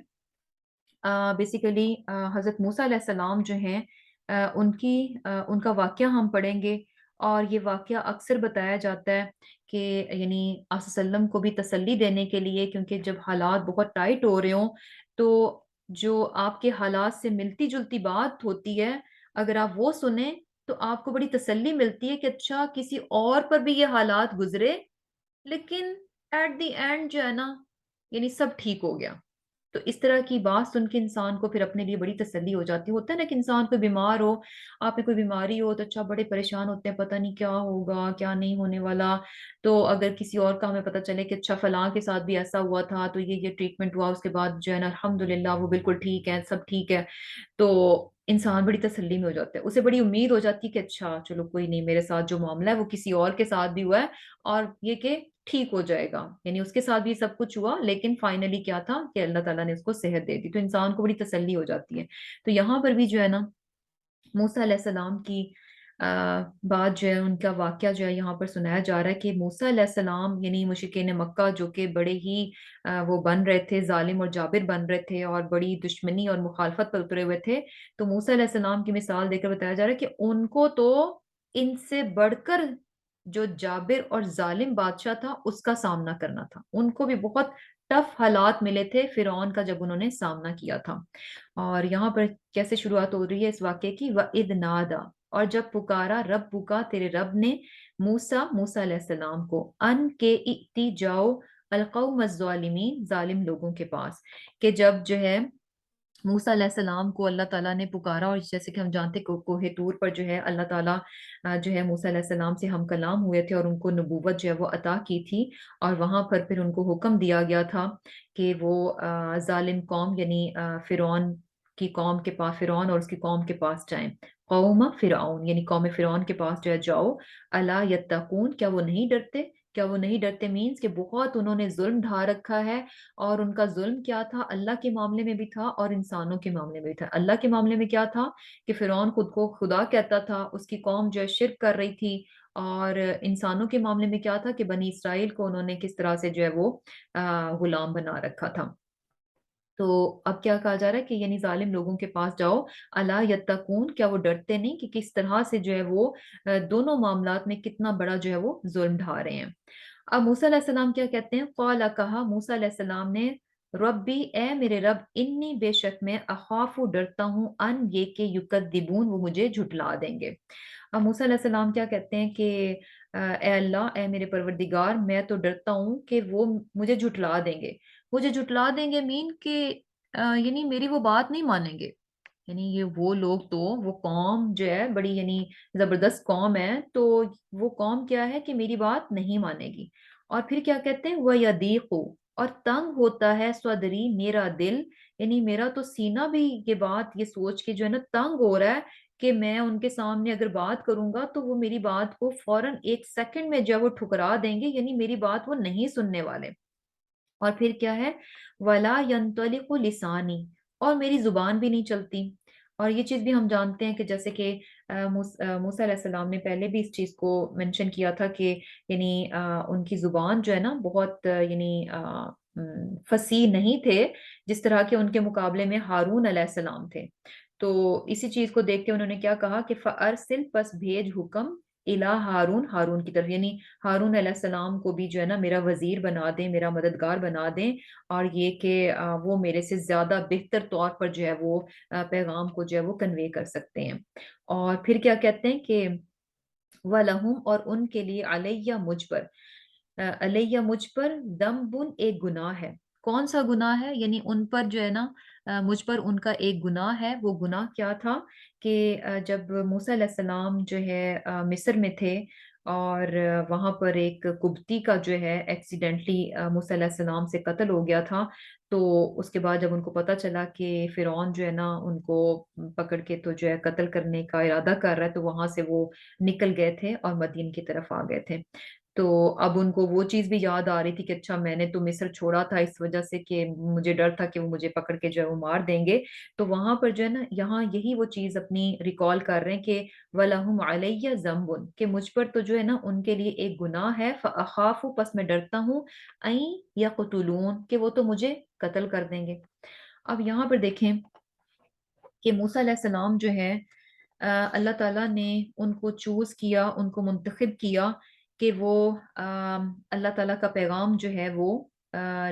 بیسیکلی حضرت موسیٰ علیہ السلام جو ہیں ان کا واقعہ ہم پڑھیں گے، اور یہ واقعہ اکثر بتایا جاتا ہے کہ یعنی آپ صلی اللہ علیہ وسلم کو بھی تسلی دینے کے لیے، کیونکہ جب حالات بہت ٹائٹ ہو رہے ہوں تو جو آپ کے حالات سے ملتی جلتی بات ہوتی ہے، اگر آپ وہ سنیں تو آپ کو بڑی تسلی ملتی ہے کہ اچھا کسی اور پر بھی یہ حالات گزرے، لیکن ایٹ دی اینڈ جو ہے نا یعنی سب ٹھیک ہو گیا۔ تو اس طرح کی بات سن کے انسان کو پھر اپنے لیے بڑی تسلی ہو جاتی ہے۔ ہوتا ہے نا کہ انسان کوئی بیمار ہو، آپ پہ کوئی بیماری ہو تو اچھا بڑے پریشان ہوتے ہیں، پتہ نہیں کیا ہوگا کیا نہیں ہونے والا۔ تو اگر کسی اور کا ہمیں پتہ چلے کہ اچھا فلاں کے ساتھ بھی ایسا ہوا تھا تو یہ ٹریٹمنٹ ہوا، اس کے بعد جو ہے نا الحمدللہ وہ بالکل ٹھیک ہے، سب ٹھیک ہے، تو انسان بڑی تسلی میں ہو جاتا ہے، اسے بڑی امید ہو جاتی ہے کہ اچھا چلو کوئی نہیں، میرے ساتھ جو معاملہ ہے وہ کسی اور کے ساتھ بھی ہوا ہے، اور یہ کہ ٹھیک ہو جائے گا۔ یعنی اس کے ساتھ بھی سب کچھ ہوا، لیکن فائنلی کیا تھا کہ اللہ تعالیٰ نے اس کو صحت دے دی، تو انسان کو بڑی تسلی ہو جاتی ہے۔ تو یہاں پر بھی جو ہے نا موسیٰ علیہ السلام کی بات جو ہے، ان کا واقعہ جو ہے یہاں پر سنایا جا رہا ہے کہ موسیٰ علیہ السلام یعنی مشرکین مکہ جو کہ بڑے ہی وہ بن رہے تھے، ظالم اور جابر بن رہے تھے اور بڑی دشمنی اور مخالفت پر اترے ہوئے تھے، تو موسیٰ علیہ السلام کی مثال دے کر بتایا جا رہا ہے کہ ان کو تو ان سے بڑھ کر جو جابر اور ظالم بادشاہ تھا اس کا سامنا کرنا تھا، ان کو بھی بہت ٹف حالات ملے تھے فرعون کا جب انہوں نے سامنا کیا تھا۔ اور یہاں پر کیسے شروعات ہو رہی ہے اس واقعے کی، وَإِذْ نَادَى، اور جب پکارا رب کا تیرے رب نے موسیٰ علیہ السلام کو، ان کے ائتی جاؤ القوم الظالمین، ظالم لوگوں کے پاس، کہ جب جو ہے موسیٰ علیہ السلام کو اللہ تعالیٰ نے پکارا، اور جیسے کہ ہم جانتے ہیں کوہ طور پر جو ہے اللہ تعالیٰ جو ہے موسیٰ علیہ السلام سے ہم کلام ہوئے تھے اور ان کو نبوت جو ہے وہ عطا کی تھی، اور وہاں پر پھر ان کو حکم دیا گیا تھا کہ وہ ظالم قوم یعنی فرعون کی قوم کے پاس، فرعون اور اس کی قوم کے پاس جائیں، قوم فرعون یعنی قوم فرعون کے پاس جو ہے جاؤ، الا یتقون، کیا وہ نہیں ڈرتے؟ کیا وہ نہیں ڈرتے مینس کہ بہت انہوں نے ظلم ڈھا رکھا ہے، اور ان کا ظلم کیا تھا، اللہ کے معاملے میں بھی تھا اور انسانوں کے معاملے میں بھی تھا۔ اللہ کے معاملے میں کیا تھا کہ فرعون خود کو خدا کہتا تھا، اس کی قوم جو ہے شرک کر رہی تھی، اور انسانوں کے معاملے میں کیا تھا کہ بنی اسرائیل کو انہوں نے کس طرح سے جو ہے وہ غلام بنا رکھا تھا۔ تو اب کیا کہا جا رہا ہے کہ یعنی ظالم لوگوں کے پاس جاؤ، الا یتقون، کیا وہ ڈرتے نہیں کہ کس طرح سے جو ہے وہ دونوں معاملات میں کتنا بڑا جو ہے وہ ظلم ڈھا رہے ہیں۔ اب موسیٰ علیہ السلام کیا کہتے ہیں، قال، کہا موسیٰ علیہ السلام نے، ربی، اے میرے رب، انی، بے شک میں، اخاف، ڈرتا ہوں، ان، یہ کہ یکذبون، وہ مجھے جھٹلا دیں گے۔ اب موسیٰ علیہ السلام کیا کہتے ہیں کہ اے اللہ، اے میرے پروردگار، میں تو ڈرتا ہوں کہ وہ مجھے جھٹلا دیں گے۔ مجھے جھٹلا دیں گے مین کہ یعنی میری وہ بات نہیں مانیں گے، یعنی یہ وہ لوگ تو، وہ قوم جو ہے بڑی یعنی زبردست قوم ہے، تو وہ قوم کیا ہے کہ میری بات نہیں مانے گی۔ اور پھر کیا کہتے ہیں، وَيَضِيقُ، اور تنگ ہوتا ہے، صدری، میرا دل، یعنی میرا تو سینہ بھی یہ بات یہ سوچ کے جو ہے نا تنگ ہو رہا ہے کہ میں ان کے سامنے اگر بات کروں گا تو وہ میری بات کو فوراً ایک سیکنڈ میں جو ہے وہ ٹھکرا دیں گے، یعنی میری بات وہ نہیں سننے والے۔ اور پھر کیا ہے، ولا ینطلق لسانی، اور میری زبان بھی نہیں چلتی۔ اور یہ چیز بھی ہم جانتے ہیں کہ جیسے کہ موسیٰ علیہ السلام نے پہلے بھی اس چیز کو منشن کیا تھا کہ یعنی ان کی زبان جو ہے نا بہت یعنی فصیح نہیں تھے، جس طرح کے ان کے مقابلے میں ہارون علیہ السلام تھے۔ تو اسی چیز کو دیکھ کے انہوں نے کیا کہا کہ فَأَرْسِلْ، پس بھیج، حکم، الا ہارون، ہارون کی طرف، یعنی ہارون علیہ السلام کو بھی جو ہے نا میرا وزیر بنا دیں، میرا مددگار بنا دیں، اور یہ کہ وہ میرے سے زیادہ بہتر طور پر جو ہے وہ پیغام کو جو ہے وہ کنوے کر سکتے ہیں۔ اور پھر کیا کہتے ہیں کہ وَلَهُمْ، اور ان کے لیے، علیہ، مجھ پر، علیہ، مجھ پر، ذنبٌ، ایک گناہ ہے۔ کون سا گناہ ہے؟ یعنی ان پر جو ہے نا مجھ پر ان کا ایک گناہ ہے۔ وہ گناہ کیا تھا کہ جب موسیٰ علیہ السلام جو ہے مصر میں تھے، اور وہاں پر ایک قبطی کا جو ہے ایکسیڈنٹلی موسیٰ علیہ السلام سے قتل ہو گیا تھا، تو اس کے بعد جب ان کو پتہ چلا کہ فرعون جو ہے نا ان کو پکڑ کے تو جو ہے قتل کرنے کا ارادہ کر رہا ہے، تو وہاں سے وہ نکل گئے تھے اور مدین کی طرف آ گئے تھے۔ تو اب ان کو وہ چیز بھی یاد آ رہی تھی کہ اچھا میں نے تو مصر چھوڑا تھا اس وجہ سے کہ مجھے ڈر تھا کہ وہ مجھے پکڑ کے جو ہے وہ مار دیں گے. تو وہاں پر جو ہے نا یہاں یہی وہ چیز اپنی ریکال کر رہے ہیں کہ وَلَهُمْ عَلَيَّ ذَنْبٌ، کہ مجھ پر تو جو ہے نا ان کے لیے ایک گناہ ہے. فَأَخَافُ، پس میں ڈرتا ہوں، أَن يَقْتُلُونَ، کہ وہ تو مجھے قتل کر دیں گے. اب یہاں پر دیکھیں کہ موسیٰ علیہ السلام جو ہے اللہ تعالیٰ نے ان کو چوز کیا، ان کو منتخب کیا کہ وہ اللہ تعالیٰ کا پیغام جو ہے وہ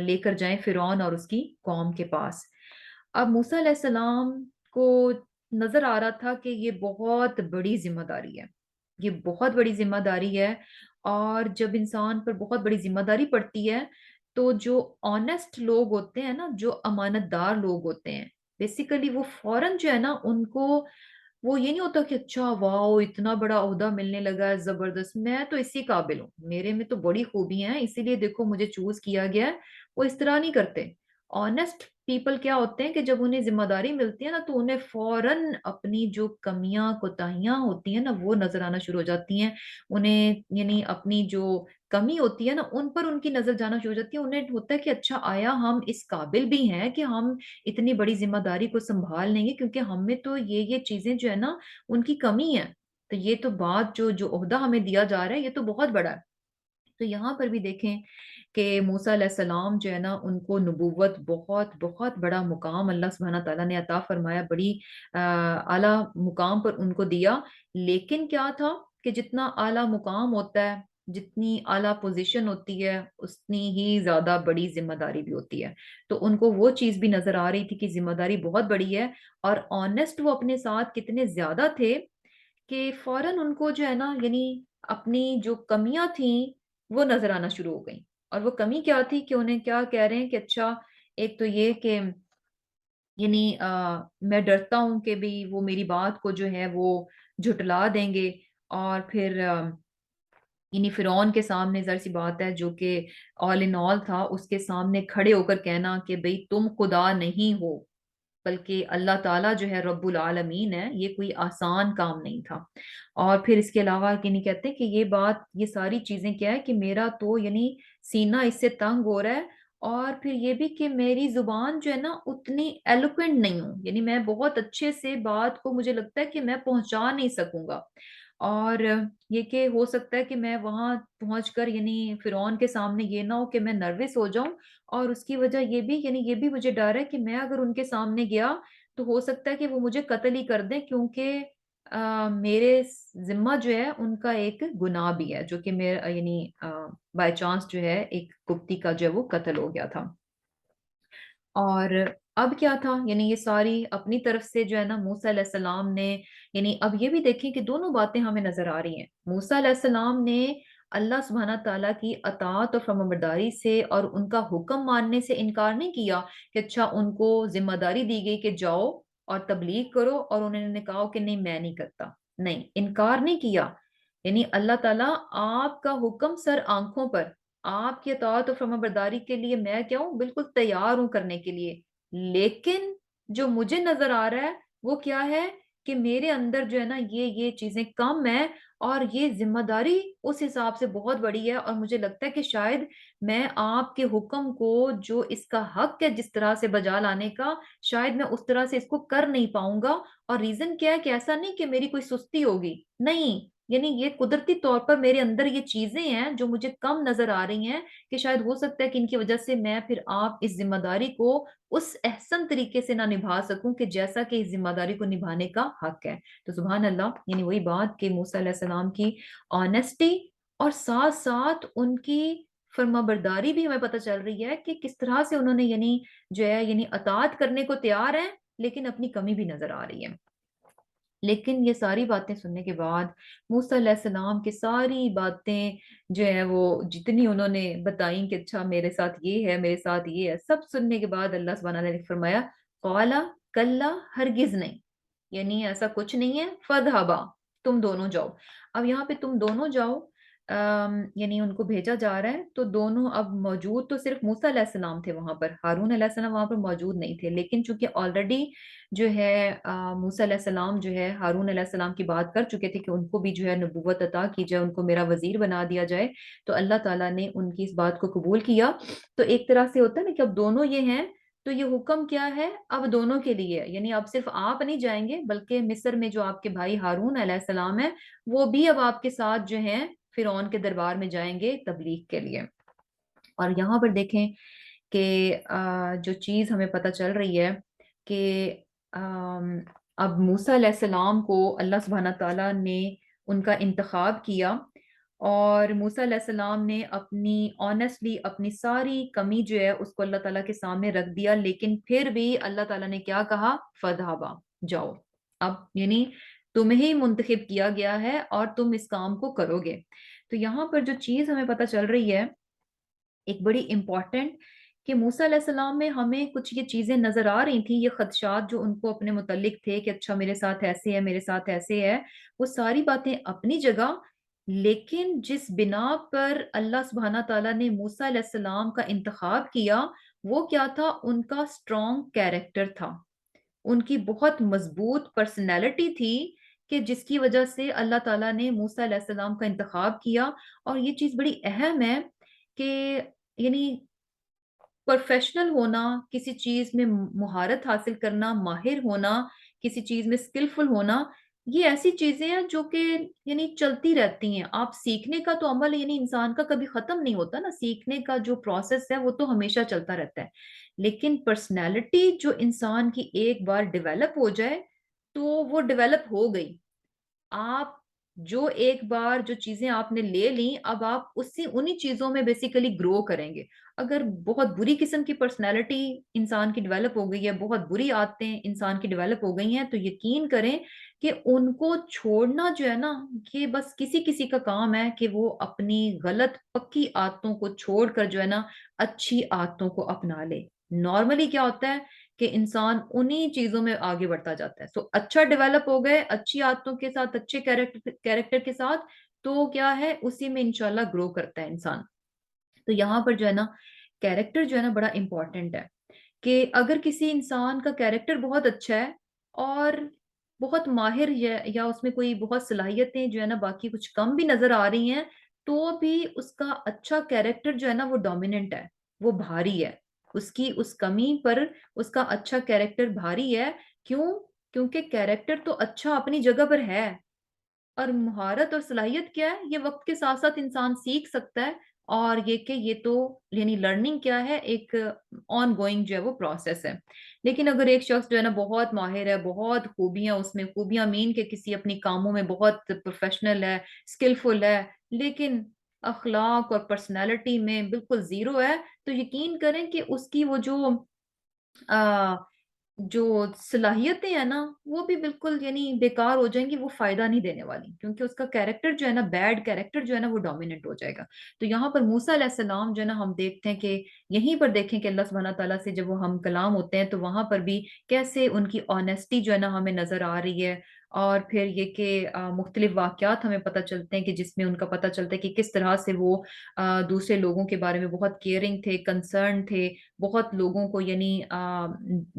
لے کر جائیں فرعون اور اس کی قوم کے پاس. اب موسیٰ علیہ السلام کو نظر آ رہا تھا کہ یہ بہت بڑی ذمہ داری ہے، یہ بہت بڑی ذمہ داری ہے. اور جب انسان پر بہت بڑی ذمہ داری پڑتی ہے تو جو آنےسٹ لوگ ہوتے ہیں نا، جو امانت دار لوگ ہوتے ہیں، بیسیکلی وہ فوراً جو ہے نا ان کو وہ یہ نہیں ہوتا کہ اچھا واؤ اتنا بڑا عہدہ ملنے لگا ہے، زبردست، میں تو اسی قابل ہوں، میرے میں تو بڑی خوبیاں ہیں اسی لیے دیکھو مجھے چوز کیا گیا ہے. وہ اس طرح نہیں کرتے. آنےسٹ پیپل کیا ہوتے ہیں کہ جب انہیں ذمہ داری ملتی ہے نا تو انہیں فوراً اپنی جو کمیاں کوتاہیاں ہوتی ہیں نا وہ نظر آنا شروع ہو جاتی ہیں. انہیں یعنی اپنی جو کمی ہوتی ہے نا ان پر ان کی نظر جانا شروع ہو جاتی ہے. انہیں ہوتا ہے کہ اچھا آیا ہم اس قابل بھی ہیں کہ ہم اتنی بڑی ذمہ داری کو سنبھال لیں گے، کیونکہ ہم میں تو یہ چیزیں جو ہے نا ان کی کمی ہے. تو یہ تو بات جو عہدہ ہمیں دیا جا رہا ہے یہ تو بہت بڑا ہے. تو یہاں پر بھی دیکھیں کہ موسیٰ علیہ السلام جو ہے نا ان کو نبوت بہت بہت بڑا مقام اللہ سبحانہ تعالیٰ نے عطا فرمایا، بڑی اعلیٰ مقام پر ان کو دیا. لیکن کیا تھا کہ جتنا اعلیٰ مقام ہوتا ہے، جتنی اعلیٰ پوزیشن ہوتی ہے، اتنی ہی زیادہ بڑی ذمہ داری بھی ہوتی ہے. تو ان کو وہ چیز بھی نظر آ رہی تھی کہ ذمہ داری بہت بڑی ہے. اور آنےسٹ وہ اپنے ساتھ کتنے زیادہ تھے کہ فوراً ان کو جو ہے نا یعنی اپنی جو کمیاں تھیں وہ نظر آنا شروع ہو گئیں. اور وہ کمی کیا تھی کہ انہیں کیا کہہ رہے ہیں کہ اچھا ایک تو یہ کہ یعنی میں ڈرتا ہوں کہ بھی وہ میری بات کو جو ہے وہ جھٹلا دیں گے. اور پھر یعنی فرعون کے سامنے ظاہر سی بات ہے جو کہ آل ان آل تھا، اس کے سامنے کھڑے ہو کر کہنا کہ بھئی تم خدا نہیں ہو بلکہ اللہ تعالیٰ جو ہے رب العالمین ہے، یہ کوئی آسان کام نہیں تھا. اور پھر اس کے علاوہ یعنی کہتے ہیں کہ یہ بات یہ ساری چیزیں کیا ہے کہ میرا تو یعنی سینہ اس سے تنگ ہو رہا ہے. اور پھر یہ بھی کہ میری زبان جو ہے نا اتنی ایلوکوینٹ نہیں ہوں، یعنی میں بہت اچھے سے بات کو مجھے لگتا ہے کہ میں پہنچا نہیں سکوں گا. اور یہ کہ ہو سکتا ہے کہ میں وہاں پہنچ کر یعنی فرعون کے سامنے یہ نہ ہو کہ میں نروس ہو جاؤں. اور اس کی وجہ یہ بھی یعنی یہ بھی مجھے ڈر ہے کہ میں اگر ان کے سامنے گیا تو ہو سکتا ہے کہ وہ مجھے قتل ہی کر دیں، کیونکہ میرے ذمہ جو ہے ان کا ایک گناہ بھی ہے جو کہ میرا یعنی بائی چانس جو ہے ایک کپتی کا جو ہے وہ قتل ہو گیا تھا. اور اب کیا تھا یعنی یہ ساری اپنی طرف سے جو ہے نا موسیٰ علیہ السلام نے یعنی اب یہ بھی دیکھیں کہ دونوں باتیں ہمیں نظر آ رہی ہیں. موسیٰ علیہ السلام نے اللہ سبحانہ تعالیٰ کی اطاعت اور فرمانبرداری سے اور ان کا حکم ماننے سے انکار نہیں کیا کہ اچھا ان کو ذمہ داری دی گئی کہ جاؤ اور تبلیغ کرو اور انہوں نے کہا کہ نہیں میں نہیں کرتا. نہیں، انکار نہیں کیا. یعنی اللہ تعالیٰ آپ کا حکم سر آنکھوں پر، آپ کی اطاعت و فرما برداری کے لیے میں کیا ہوں بالکل تیار ہوں کرنے کے لیے. لیکن جو مجھے نظر آ رہا ہے وہ کیا ہے کہ میرے اندر جو ہے نا یہ چیزیں کم ہیں اور یہ ذمہ داری اس حساب سے بہت بڑی ہے. اور مجھے لگتا ہے کہ شاید میں آپ کے حکم کو جو اس کا حق ہے جس طرح سے بجا لانے کا، شاید میں اس طرح سے اس کو کر نہیں پاؤں گا. اور ریزن کیا ہے کہ ایسا نہیں کہ میری کوئی سستی ہوگی، نہیں، یعنی یہ قدرتی طور پر میرے اندر یہ چیزیں ہیں جو مجھے کم نظر آ رہی ہیں کہ شاید ہو سکتا ہے کہ ان کی وجہ سے میں پھر آپ اس ذمہ داری کو اس احسن طریقے سے نہ نبھا سکوں کہ جیسا کہ اس ذمہ داری کو نبھانے کا حق ہے. تو سبحان اللہ، یعنی وہی بات کہ موسیٰ علیہ السلام کی آنےسٹی اور ساتھ ساتھ ان کی فرما برداری بھی ہمیں پتہ چل رہی ہے کہ کس طرح سے انہوں نے یعنی جو ہے یعنی اطاعت کرنے کو تیار ہیں لیکن اپنی کمی بھی نظر آ رہی ہے. لیکن یہ ساری باتیں سننے کے بعد موسیٰ علیہ السلام کی ساری باتیں جو ہے وہ جتنی انہوں نے بتائیں کہ اچھا میرے ساتھ یہ ہے، میرے ساتھ یہ ہے، سب سننے کے بعد اللہ سبحانہ تعالیٰ نے فرمایا قالا کلا، ہرگز نہیں، یعنی ایسا کچھ نہیں ہے، فَاذْهَبَا، تم دونوں جاؤ. اب یہاں پہ تم دونوں جاؤ یعنی ان کو بھیجا جا رہا ہے، تو دونوں اب موجود تو صرف موسیٰ علیہ السلام تھے وہاں پر، ہارون علیہ السلام وہاں پر موجود نہیں تھے، لیکن چونکہ آلریڈی جو ہے موسیٰ علیہ السلام جو ہے ہارون علیہ السلام کی بات کر چکے تھے کہ ان کو بھی جو ہے نبوت عطا کی جائے، ان کو میرا وزیر بنا دیا جائے، تو اللہ تعالیٰ نے ان کی اس بات کو قبول کیا۔ تو ایک طرح سے ہوتا ہے نا کہ اب دونوں یہ ہیں، تو یہ حکم کیا ہے اب دونوں کے لیے، یعنی اب صرف آپ نہیں جائیں گے بلکہ مصر میں جو آپ کے بھائی ہارون علیہ السلام ہے وہ بھی اب آپ کے ساتھ جو ہیں فرعون کے دربار میں جائیں گے تبلیغ کے لیے۔ اور یہاں پر دیکھیں کہ جو چیز ہمیں پتہ چل رہی ہے کہ اب موسیٰ علیہ السلام کو اللہ سبحانہ تعالیٰ نے ان کا انتخاب کیا، اور موسیٰ علیہ السلام نے اپنی آنیسٹلی اپنی ساری کمی جو ہے اس کو اللہ تعالیٰ کے سامنے رکھ دیا، لیکن پھر بھی اللہ تعالیٰ نے کیا کہا؟ فَاذْهَبَا، جاؤ، اب یعنی تمہیں ہی منتخب کیا گیا ہے اور تم اس کام کو کرو گے۔ تو یہاں پر جو چیز ہمیں پتہ چل رہی ہے ایک بڑی امپورٹنٹ، کہ موسیٰ علیہ السلام میں ہمیں کچھ یہ چیزیں نظر آ رہی تھیں، یہ خدشات جو ان کو اپنے متعلق تھے کہ اچھا میرے ساتھ ایسے ہے، میرے ساتھ ایسے ہے، وہ ساری باتیں اپنی جگہ، لیکن جس بنا پر اللہ سبحانہ تعالیٰ نے موسیٰ علیہ السلام کا انتخاب کیا وہ کیا تھا؟ ان کا اسٹرانگ کیریکٹر تھا، ان کی بہت مضبوط پرسنالٹی تھی، کہ جس کی وجہ سے اللہ تعالیٰ نے موسیٰ علیہ السلام کا انتخاب کیا۔ اور یہ چیز بڑی اہم ہے کہ یعنی پروفیشنل ہونا، کسی چیز میں مہارت حاصل کرنا، ماہر ہونا، کسی چیز میں اسکلفل ہونا، یہ ایسی چیزیں ہیں جو کہ یعنی چلتی رہتی ہیں۔ آپ سیکھنے کا تو عمل یعنی انسان کا کبھی ختم نہیں ہوتا نا، سیکھنے کا جو پروسیس ہے وہ تو ہمیشہ چلتا رہتا ہے، لیکن پرسنالٹی جو انسان کی ایک بار ڈیولپ ہو جائے تو وہ ڈیولپ ہو گئی۔ آپ جو ایک بار جو چیزیں آپ نے لے لیں، اب آپ انہی چیزوں میں بیسیکلی گرو کریں گے۔ اگر بہت بری قسم کی پرسنالٹی انسان کی ڈیولپ ہو گئی ہے، بہت بری عادتیں انسان کی ڈیولپ ہو گئی ہیں، تو یقین کریں کہ ان کو چھوڑنا جو ہے نا، کہ بس کسی کسی کا کام ہے کہ وہ اپنی غلط پکی عادتوں کو چھوڑ کر جو ہے نا اچھی عادتوں کو اپنا لے۔ نارملی کیا ہوتا ہے کہ انسان انہی چیزوں میں آگے بڑھتا جاتا ہے۔ سو اچھا ڈیولپ ہو گئے اچھی عادتوں کے ساتھ، اچھے کیریکٹر کے ساتھ، تو کیا ہے اسی میں انشاءاللہ گرو کرتا ہے انسان۔ تو یہاں پر جو ہے نا کیریکٹر جو ہے نا بڑا امپورٹنٹ ہے، کہ اگر کسی انسان کا کیریکٹر بہت اچھا ہے اور بہت ماہر ہے، یا اس میں کوئی بہت صلاحیتیں جو ہے نا باقی کچھ کم بھی نظر آ رہی ہیں، تو بھی اس کا اچھا کیریکٹر جو ہے نا وہ ڈومیننٹ ہے، وہ بھاری ہے، اس کی اس کمی پر اس کا اچھا کیریکٹر بھاری ہے۔ کیوں؟ کیونکہ کیریکٹر تو اچھا اپنی جگہ پر ہے، اور مہارت اور صلاحیت کیا ہے؟ یہ وقت کے ساتھ ساتھ انسان سیکھ سکتا ہے، اور یہ کہ یہ تو یعنی لرننگ کیا ہے، ایک آن گوئنگ جو ہے وہ پروسیس ہے۔ لیکن اگر ایک شخص جو ہے نا بہت ماہر ہے، بہت خوبیاں اس میں، خوبیاں مین کے کسی اپنی کاموں میں بہت پروفیشنل ہے، اسکلفل ہے، لیکن اخلاق اور پرسنالٹی میں بالکل زیرو ہے، تو یقین کریں کہ اس کی وہ جو صلاحیتیں ہیں نا وہ بھی بالکل یعنی بیکار ہو جائیں گی، وہ فائدہ نہیں دینے والی، کیونکہ اس کا کیریکٹر جو ہے نا، بیڈ کیریکٹر جو ہے نا وہ ڈومیننٹ ہو جائے گا۔ تو یہاں پر موسیٰ علیہ السلام جو ہے نا ہم دیکھتے ہیں کہ یہیں پر دیکھیں کہ اللہ سبحانہ تعالیٰ سے جب وہ ہم کلام ہوتے ہیں تو وہاں پر بھی کیسے ان کی آنیسٹی جو ہے نا ہمیں نظر آ رہی ہے، اور پھر یہ کہ مختلف واقعات ہمیں پتہ چلتے ہیں کہ جس میں ان کا پتہ چلتا ہے کہ کس طرح سے وہ دوسرے لوگوں کے بارے میں بہت کیئرنگ تھے، کنسرن تھے، بہت لوگوں کو یعنی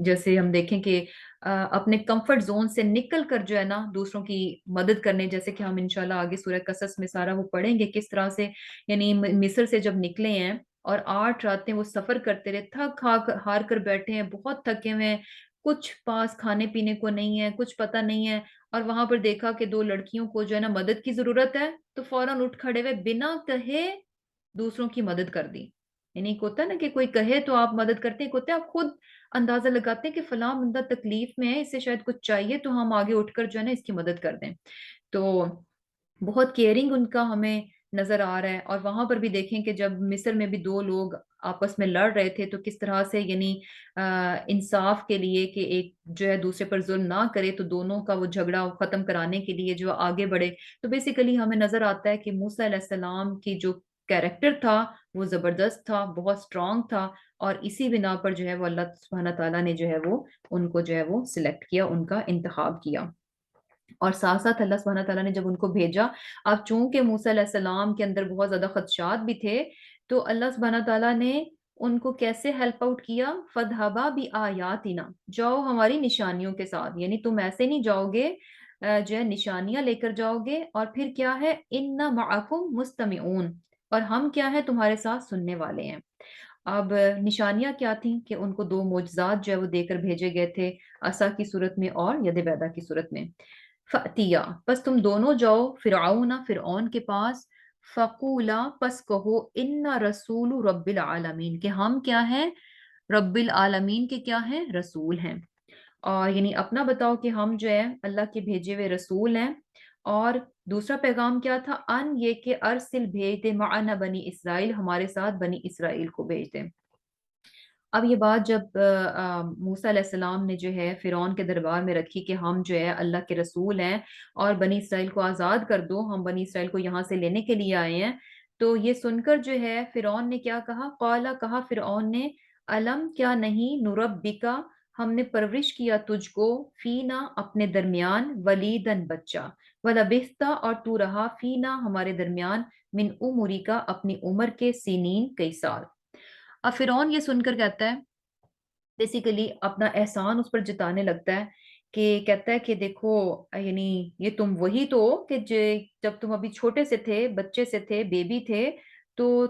جیسے ہم دیکھیں کہ اپنے کمفرٹ زون سے نکل کر جو ہے نا دوسروں کی مدد کرنے، جیسے کہ ہم انشاءاللہ آگے سورہ قصص میں سارا وہ پڑھیں گے کس طرح سے یعنی مصر سے جب نکلے ہیں اور 8 راتیں وہ سفر کرتے رہے، تھک ہار کر بیٹھے ہیں، بہت تھکے ہوئے ہیں، کچھ پاس کھانے پینے کو نہیں ہے، کچھ پتہ نہیں ہے، اور وہاں پر دیکھا کہ 2 لڑکیوں کو جو ہے نا مدد کی ضرورت ہے، تو فوراً اٹھ کھڑے ہوئے بنا کہے دوسروں کی مدد کر دی۔ یعنی ایک ہوتا ہے نا کہ کوئی کہے تو آپ مدد کرتے ہیں، ایک ہوتا ہے آپ خود اندازہ لگاتے ہیں کہ فلاں بندہ تکلیف میں ہے، اسے شاید کچھ چاہیے تو ہم آگے اٹھ کر جو ہے نا اس کی مدد کر دیں۔ تو بہت کیئرنگ ان کا ہمیں نظر آ رہا ہے۔ اور وہاں پر بھی دیکھیں کہ جب مصر میں بھی 2 لوگ آپس میں لڑ رہے تھے تو کس طرح سے یعنی انصاف کے لیے کہ ایک جو ہے دوسرے پر ظلم نہ کرے، تو دونوں کا وہ جھگڑا ختم کرانے کے لیے جو آگے بڑھے۔ تو بیسیکلی ہمیں نظر آتا ہے کہ موسیٰ علیہ السلام کی جو کیریکٹر تھا وہ زبردست تھا، بہت سٹرونگ تھا، اور اسی بنا پر جو ہے وہ اللہ سبحانہ تعالیٰ نے جو ہے وہ ان کو جو ہے وہ سلیکٹ کیا، ان کا انتخاب کیا۔ اور ساتھ ساتھ اللہ سبحانہ تعالیٰ نے جب ان کو بھیجا، اب چونکہ موسیٰ علیہ السلام کے اندر بہت زیادہ خدشات بھی تھے، تو اللہ سبحانہ تعالیٰ نے ان کو کیسے ہیلپ آؤٹ کیا؟ فَاذْهَبَا بِآيَاتِنَا، جاؤ ہماری نشانیوں کے ساتھ، یعنی تم ایسے نہیں جاؤ گے، جو ہے نشانیاں لے کر جاؤ گے، اور پھر کیا ہے اِنَّ مَعَكُمْ مُسْتَمِعُونَ، اور ہم کیا ہے تمہارے ساتھ سننے والے ہیں۔ اب نشانیاں کیا تھیں کہ ان کو دو معجزات جو ہے وہ دے کر بھیجے گئے تھے، عصا کی صورت میں اور ید بیضا کی صورت میں۔ فَأْتِيَا، پس تم دونوں جاؤ فرعون، فرعون کے پاس، فَقُولَا، پس کہو اِنَّ رَسُولُ رَبِّ الْعَالَمِينَ، کہ ہم کیا ہیں؟ رب العالمین کے کیا ہیں؟ رسول ہیں۔ اور یعنی اپنا بتاؤ کہ ہم جو ہے اللہ کے بھیجے ہوئے رسول ہیں۔ اور دوسرا پیغام کیا تھا؟ ان یہ کہ ارسل بھیج دے معنا بنی اسرائیل، ہمارے ساتھ بنی اسرائیل کو بھیج دیں۔ اب یہ بات جب موسیٰ علیہ السلام نے جو ہے فرعون کے دربار میں رکھی کہ ہم جو ہے اللہ کے رسول ہیں اور بنی اسرائیل کو آزاد کر دو، ہم بنی اسرائیل کو یہاں سے لینے کے لیے آئے ہیں، تو یہ سن کر جو ہے فرعون نے کیا کہا؟ قالا، کہا فرعون نے، علم، کیا نہیں، نربکا، ہم نے پرورش کیا تجھ کو، فینا، اپنے درمیان، ولیدن، بچہ، ولبثتا، اور تو رہا، فینا، ہمارے درمیان، من عمرکا، اپنی عمر کے، سنین، کئی سال۔ اب فرعون یہ سن کر کہتا ہے، بیسیکلی اپنا احسان اس پر جتانے لگتا ہے، کہ کہتا ہے کہ دیکھو، یعنی یہ تم وہی تو ہو کہ جب تم ابھی چھوٹے سے تھے، بچے سے تھے، بیبی تھے، تو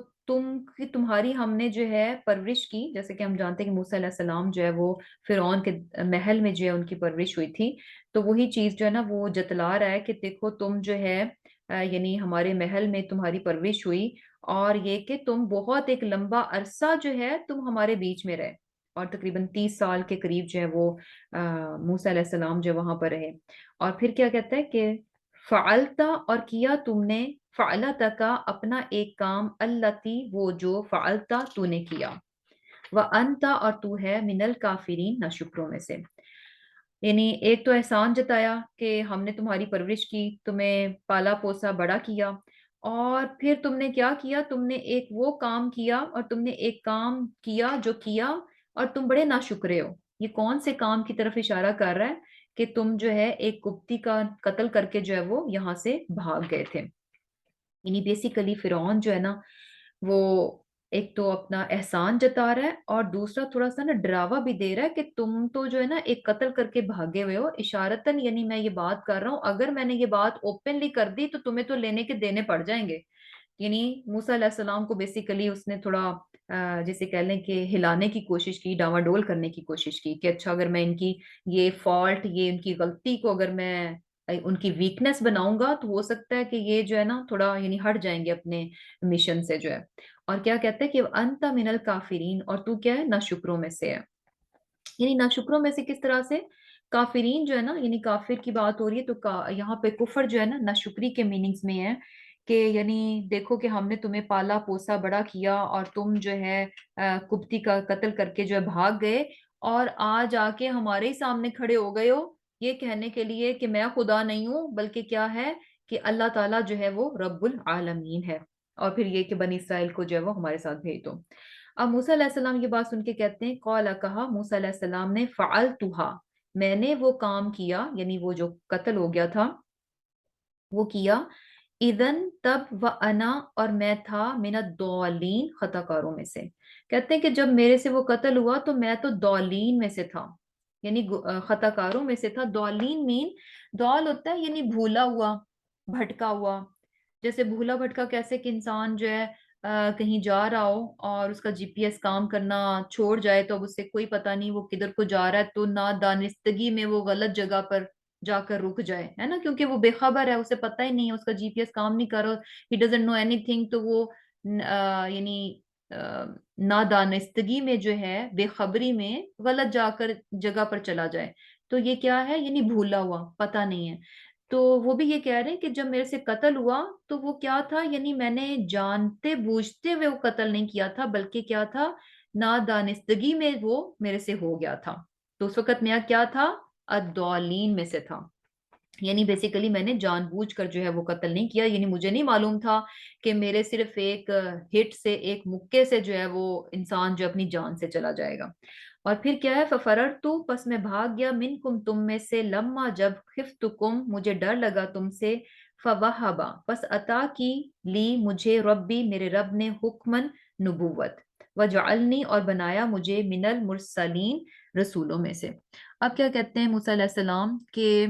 تمہاری ہم نے جو ہے پرورش کی، جیسے کہ ہم جانتے ہیں کہ موسیٰ علیہ السلام جو ہے وہ فرعون کے محل میں جو ہے ان کی پرورش ہوئی تھی، تو وہی چیز جو ہے نا وہ جتلا رہا ہے کہ دیکھو تم جو ہے یعنی ہمارے محل میں تمہاری پرورش ہوئی، اور یہ کہ تم بہت ایک لمبا عرصہ جو ہے تم ہمارے بیچ میں رہے، اور تقریباً 30 سال کے قریب جو ہے وہ موسیٰ علیہ السلام جو وہاں پر رہے۔ اور پھر کیا کہتا ہے کہ فعلتا، اور کیا تم نے، فعلتا کا، اپنا ایک کام، اللتی، وہ جو، فعلتا، تو نے کیا، وانتا، اور تو ہے، من الکافرین، ناشکروں میں سے۔ یعنی ایک تو احسان جتایا کہ ہم نے تمہاری پرورش کی، تمہیں پالا پوسا بڑا کیا، اور پھر تم نے کیا کیا؟ تم نے ایک وہ کام کیا، اور تم نے ایک کام کیا جو کیا، اور تم بڑے ناشکرے ہو۔ یہ کون سے کام کی طرف اشارہ کر رہا ہے؟ کہ تم جو ہے ایک قبطی کا قتل کر کے جو ہے وہ یہاں سے بھاگ گئے تھے۔ یعنی بیسیکلی فرعون جو ہے نا وہ ایک تو اپنا احسان جتا رہا ہے، اور دوسرا تھوڑا سا نا ڈراوا بھی دے رہا ہے کہ تم تو جو ہے نا ایک قتل کر کے بھاگے ہوئے ہو، اشارتاً، یعنی میں یہ بات کر رہا ہوں، اگر میں نے یہ بات اوپنلی کر دی تو تمہیں تو لینے کے دینے پڑ جائیں گے۔ یعنی موسیٰ علیہ السلام کو بیسیکلی اس نے تھوڑا جسے کہہ لیں کہ ہلانے کی کوشش کی، ڈاواڈول کرنے کی کوشش کی، کہ اچھا اگر میں ان کی یہ فالٹ، یہ ان کی غلطی کو اگر میں ان کی ویکنس بناؤں گا تو ہو سکتا ہے کہ یہ جو ہے نا تھوڑا یعنی ہٹ جائیں گے اپنے مشن سے جو ہے۔ اور کیا کہتا ہے کہ انت من الکافرین، اور تو کیا ہے؟ ناشکروں میں سے ہے۔ یعنی ناشکروں میں سے کس طرح سے؟ کافرین جو ہے نا، یعنی کافر کی بات ہو رہی ہے، تو یہاں پہ کفر جو ہے نا ناشکری کے میننگز میں ہے، کہ یعنی دیکھو کہ ہم نے تمہیں پالا پوسا بڑا کیا، اور تم جو ہے کبتی کا قتل کر کے جو ہے بھاگ گئے، اور آج آ کے ہمارے ہی سامنے کھڑے ہو گئے ہو، یہ کہنے کے لیے کہ میں خدا نہیں ہوں، بلکہ کیا ہے کہ اللہ تعالیٰ جو ہے وہ رب العالمین ہے، اور پھر یہ کہ بنی اسرائیل کو جو ہے وہ ہمارے ساتھ بھیج دو۔ اب موسیٰ علیہ السلام یہ بات سن کے کہتے ہیں، قالا، کہا موسیٰ علیہ السلام نے، فعلتھا، میں نے وہ کام کیا، یعنی وہ جو قتل ہو گیا تھا وہ کیا، اذن، تب، وانا، اور میں تھا، من الضالین، خطا کاروں میں سے۔ کہتے ہیں کہ جب میرے سے وہ قتل ہوا تو میں تو ضالین میں سے تھا، یعنی خطا کاروں میں سے تھا۔ ضالین مین، ضال ہوتا ہے یعنی بھولا ہوا، بھٹکا ہوا، جیسے بھولا بھٹکا کیسے کہ انسان جو ہے کہیں جا رہا ہو اور اس کا جی پی ایس کام کرنا چھوڑ جائے، تو اب اسے کوئی پتہ نہیں وہ کدھر کو جا رہا ہے، تو نادانستگی میں وہ غلط جگہ پر جا کر رک جائے، ہے نا، کیونکہ وہ بے خبر ہے، اسے پتہ ہی نہیں ہے، اس کا جی پی ایس کام نہیں کر رہا، he doesn't know anything, تو وہ یعنی نادانستگی میں جو ہے، بے خبری میں غلط جا کر جگہ پر چلا جائے، تو یہ کیا ہے؟ یعنی بھولا ہوا، پتہ نہیں ہے۔ تو وہ بھی یہ کہہ رہے ہیں کہ جب میرے سے قتل ہوا تو وہ کیا تھا؟ یعنی میں نے جانتے بوجھتے ہوئے وہ قتل نہیں کیا تھا، بلکہ کیا تھا؟ نادانستگی میں وہ میرے سے ہو گیا تھا، تو اس وقت میں کیا تھا؟ الضالین میں سے تھا۔ یعنی بیسیکلی میں نے جان بوجھ کر جو ہے وہ قتل نہیں کیا، یعنی مجھے نہیں معلوم تھا کہ میرے صرف ایک ہٹ سے، ایک مکے سے جو ہے وہ انسان جو اپنی جان سے چلا جائے گا۔ اور پھر کیا ہے، فَفَرَرْتُ، پس میں بھاگ گیا، منکم، تم میں سے، لما، جب، خفتکم، مجھے ڈر لگا تم سے، فوہبا، پس عطا کی، لی، مجھے، ربی، میرے رب نے، حکمن، نبوت، وجعلنی، اور بنایا مجھے، من المرسلین، رسولوں میں سے۔ اب کیا کہتے ہیں موسیٰ علیہ السلام کہ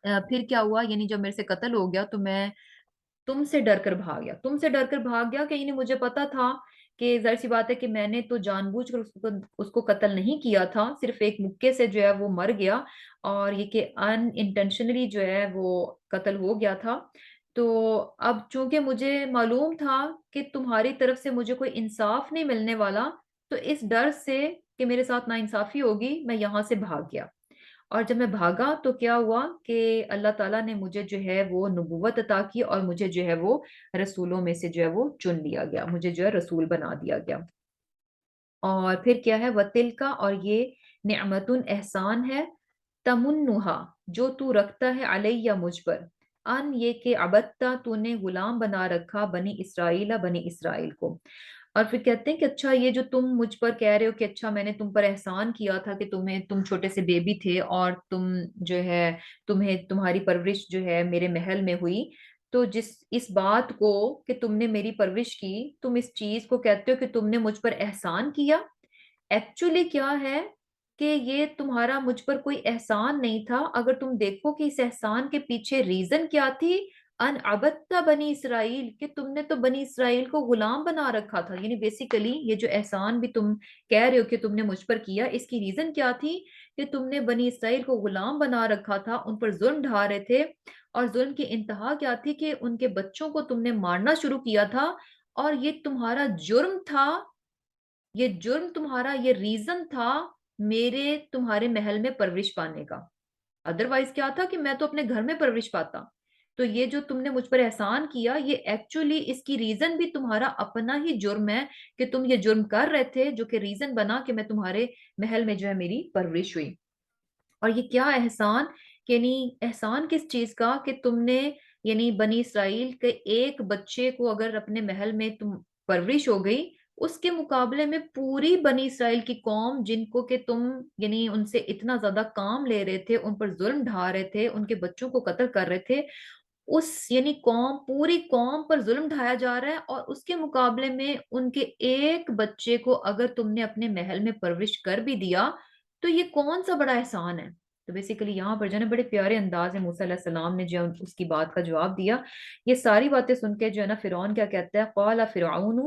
پھر کیا ہوا، یعنی جب میرے سے قتل ہو گیا تو میں تم سے ڈر کر بھاگ گیا، تم سے ڈر کر بھاگ گیا کہ یعنی مجھے پتا تھا کہ ظاہر سی بات ہے کہ میں نے تو جان بوجھ کر اس کو قتل نہیں کیا تھا، صرف ایک مکے سے جو ہے وہ مر گیا، اور یہ کہ ان انٹینشنلی جو ہے وہ قتل ہو گیا تھا۔ تو اب چونکہ مجھے معلوم تھا کہ تمہاری طرف سے مجھے کوئی انصاف نہیں ملنے والا، تو اس ڈر سے کہ میرے ساتھ ناانصافی ہوگی، میں یہاں سے بھاگ گیا۔ اور جب میں بھاگا تو کیا ہوا کہ اللہ تعالیٰ نے مجھے جو ہے وہ نبوت عطا کی، اور مجھے جو ہے وہ رسولوں میں سے جو ہے وہ چن لیا گیا، مجھے جو ہے رسول بنا دیا گیا۔ اور پھر کیا ہے، وَتِلْکَ، اور یہ، نعمت، احسان ہے، تمنہا، جو تو رکھتا ہے، علیہ، مجھ پر، ان، یہ کہ، عبدتا، تو نے غلام بنا رکھا، بنی اسرائیل، بنی اسرائیل کو۔ اور پھر کہتے ہیں کہ اچھا یہ جو تم مجھ پر کہہ رہے ہو کہ اچھا میں نے تم پر احسان کیا تھا کہ تم چھوٹے سے بیبی تھے اور تم جو ہے تمہاری پرورش جو ہے میرے محل میں ہوئی، تو اس بات کو کہ تم نے میری پرورش کی، تم اس چیز کو کہتے ہو کہ تم نے مجھ پر احسان کیا۔ ایکچولی کیا ہے کہ یہ تمہارا مجھ پر کوئی احسان نہیں تھا، اگر تم دیکھو کہ اس احسان کے پیچھے ریزن کیا تھی، ان عبدتا بنی اسرائیل، کہ تم نے تو بنی اسرائیل کو غلام بنا رکھا تھا، یعنی بیسیکلی یہ جو احسان بھی تم کہہ رہے ہو کہ تم نے مجھ پر کیا، اس کی ریزن کیا تھی کہ تم نے بنی اسرائیل کو غلام بنا رکھا تھا، ان پر ظلم ڈھا رہے تھے، اور ظلم کی انتہا کیا تھی کہ ان کے بچوں کو تم نے مارنا شروع کیا تھا، اور یہ تمہارا جرم تھا، یہ جرم تمہارا، یہ ریزن تھا میرے تمہارے محل میں پرورش پانے کا۔ ادروائز کیا تھا کہ میں تو اپنے گھر میں پرورش پاتا، تو یہ جو تم نے مجھ پر احسان کیا، یہ ایکچولی اس کی ریزن بھی تمہارا اپنا ہی جرم ہے کہ تم یہ جرم کر رہے تھے، جو کہ ریزن بنا کہ میں تمہارے محل میں جو ہے میری پرورش ہوئی۔ اور یہ کیا احسان، یعنی احسان کس چیز کا کہ تم نے، یعنی بنی اسرائیل کے ایک بچے کو اگر اپنے محل میں تم پرورش ہو گئی، اس کے مقابلے میں پوری بنی اسرائیل کی قوم جن کو کہ تم یعنی ان سے اتنا زیادہ کام لے رہے تھے، ان پر ظلم ڈھا رہے تھے، ان کے بچوں کو قتل کر رہے تھے، اس یعنی پوری قوم پر ظلم ڈھایا جا رہا ہے، اور اس کے مقابلے میں ان کے ایک بچے کو اگر تم نے اپنے محل میں پرورش کر بھی دیا، تو یہ کون سا بڑا احسان ہے۔ تو بیسیکلی یہاں پر جو ہے نا بڑے پیارے انداز میں موسیٰ علیہ السلام نے جو اس کی بات کا جواب دیا۔ یہ ساری باتیں سن کے جو ہے نا فرعون کیا کہتا ہے، قال فرعون،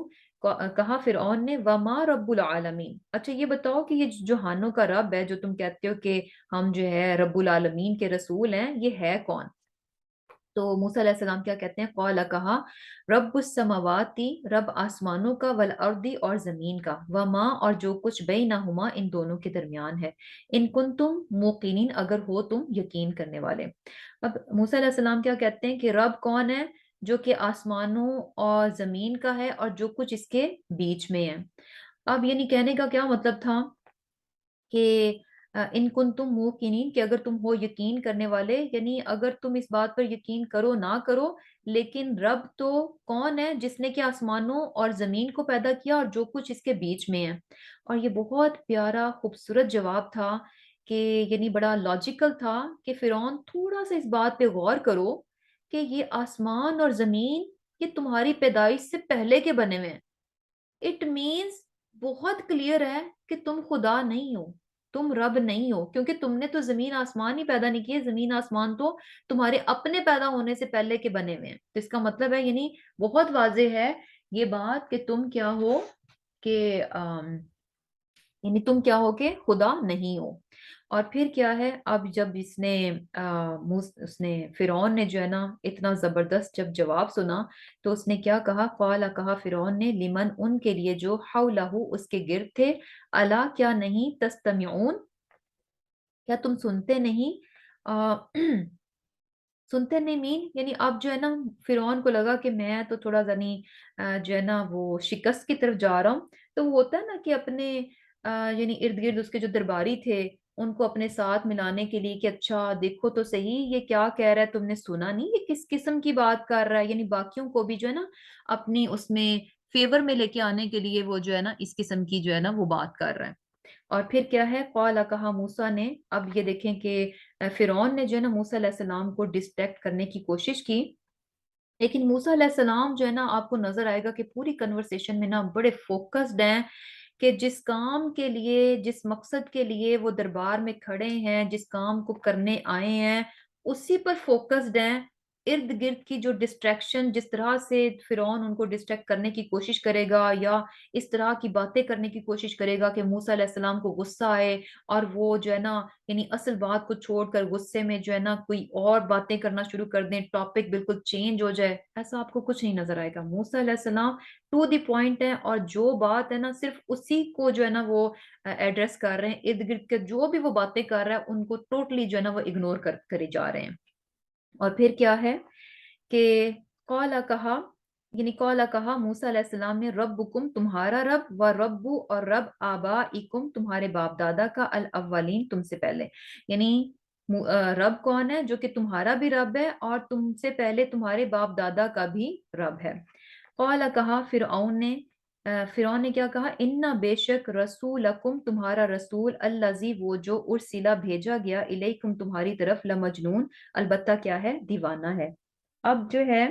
کہا فرعون نے، وما رب العالمین، اچھا یہ بتاؤ کہ یہ جہانوں کا رب ہے جو تم کہتے ہو کہ ہم جو ہے رب العالمین کے رسول ہیں، یہ ہے کون؟ تو موسیٰ علیہ السلام کیا کہتے ہیں، قال، کہا، رب السماواتی، رب آسمانوں کا، والارضی، اور زمین کا، وما، اور جو کچھ بینہما، ان دونوں کے درمیان ہے، ان کنتم موقنین، اگر ہو تم یقین کرنے والے۔ اب موسیٰ علیہ السلام کیا کہتے ہیں کہ رب کون ہے، جو کہ آسمانوں اور زمین کا ہے اور جو کچھ اس کے بیچ میں ہے۔ اب یعنی کہنے کا کیا مطلب تھا کہ ان کن تم موقنین، کہ اگر تم ہو یقین کرنے والے، یعنی اگر تم اس بات پر یقین کرو نہ کرو، لیکن رب تو کون ہے جس نے کہ آسمانوں اور زمین کو پیدا کیا اور جو کچھ اس کے بیچ میں ہے۔ اور یہ بہت پیارا خوبصورت جواب تھا کہ یعنی بڑا لاجیکل تھا کہ فرعون تھوڑا سا اس بات پہ غور کرو کہ یہ آسمان اور زمین یہ تمہاری پیدائش سے پہلے کے بنے ہوئے ہیں۔ اٹ مینز بہت کلیئر ہے کہ تم خدا نہیں ہو، تم رب نہیں ہو، کیونکہ تم نے تو زمین آسمان ہی پیدا نہیں کیے، زمین آسمان تو تمہارے اپنے پیدا ہونے سے پہلے کے بنے ہوئے ہیں۔ تو اس کا مطلب ہے یعنی بہت واضح ہے یہ بات کہ تم کیا ہو کہ یعنی تم کیا ہو کہ خدا نہیں ہو۔ اور پھر کیا ہے، اب جب اس نے فرعون نے جو ہے نا اتنا زبردست جب جواب سنا، تو اس نے کیا کہا، قال، کہا فرعون نے، لمن، ان کے لیے جو حولہ، اس کے گرد تھے، الا، کیا نہیں، تستمعون، کیا تم سنتے نہیں، آ، سنتے نہیں مین، یعنی اب جو ہے نا فرعون کو لگا کہ میں تو تھوڑا ذنی جو ہے نا وہ شکست کی طرف جا رہا ہوں، تو وہ ہوتا ہے نا کہ اپنے یعنی ارد گرد اس کے جو درباری تھے ان کو اپنے ساتھ ملانے کے لیے کہ اچھا دیکھو تو صحیح یہ کیا کہہ رہا ہے، تم نے سنا نہیں یہ کس قسم کی بات کر رہا ہے، یعنی باقیوں کو بھی جو ہے نا اپنی اس میں فیور میں لے کے آنے کے لیے وہ جو ہے نا اس قسم کی جو ہے نا وہ بات کر رہا ہے۔ اور پھر کیا ہے، قال کہا موسیٰ نے، اب یہ دیکھیں کہ فرعون نے جو ہے نا موسیٰ علیہ السلام کو ڈسٹریکٹ کرنے کی کوشش کی، لیکن موسیٰ علیہ السلام جو ہے نا آپ کو نظر آئے گا کہ پوری کنورسیشن میں نا بڑے فوکسڈ ہیں کہ جس کام کے لیے، جس مقصد کے لیے وہ دربار میں کھڑے ہیں، جس کام کو کرنے آئے ہیں اسی پر فوکسڈ ہیں۔ ارد گرد کی جو ڈسٹریکشن، جس طرح سے فرعون ان کو ڈسٹریکٹ کرنے کی کوشش کرے گا یا اس طرح کی باتیں کرنے کی کوشش کرے گا کہ موسیٰ علیہ السلام کو غصہ آئے اور وہ جو ہے نا یعنی اصل بات کو چھوڑ کر غصے میں جو ہے نا کوئی اور باتیں کرنا شروع کر دیں، ٹاپک بالکل چینج ہو جائے، ایسا آپ کو کچھ نہیں نظر آئے گا۔ موسیٰ علیہ السلام ٹو دی پوائنٹ ہے، اور جو بات ہے نا صرف اسی کو جو ہے نا وہ ایڈریس کر رہے ہیں، ارد گرد کے جو بھی وہ باتیں کر رہا ہے ان کو ٹوٹلی جو ہے نا وہ اگنور کرے جا رہے ہیں۔ اور پھر کیا ہے کہ قال کہا، یعنی قال کہا موسیٰ علیہ السلام نے، ربکم تمہارا رب، و ربو اور رب آبائکم تمہارے باپ دادا کا، الاولین تم سے پہلے، یعنی رب کون ہے؟ جو کہ تمہارا بھی رب ہے اور تم سے پہلے تمہارے باپ دادا کا بھی رب ہے۔ قال کہا فرعون نے کیا کہا، انا بے شک رسولکم تمہارا رسول، الذی وہ جو ارسلہ بھیجا گیا، الیکم تمہاری طرف، لمجنون البتہ کیا ہے، دیوانہ ہے۔ اب جو ہے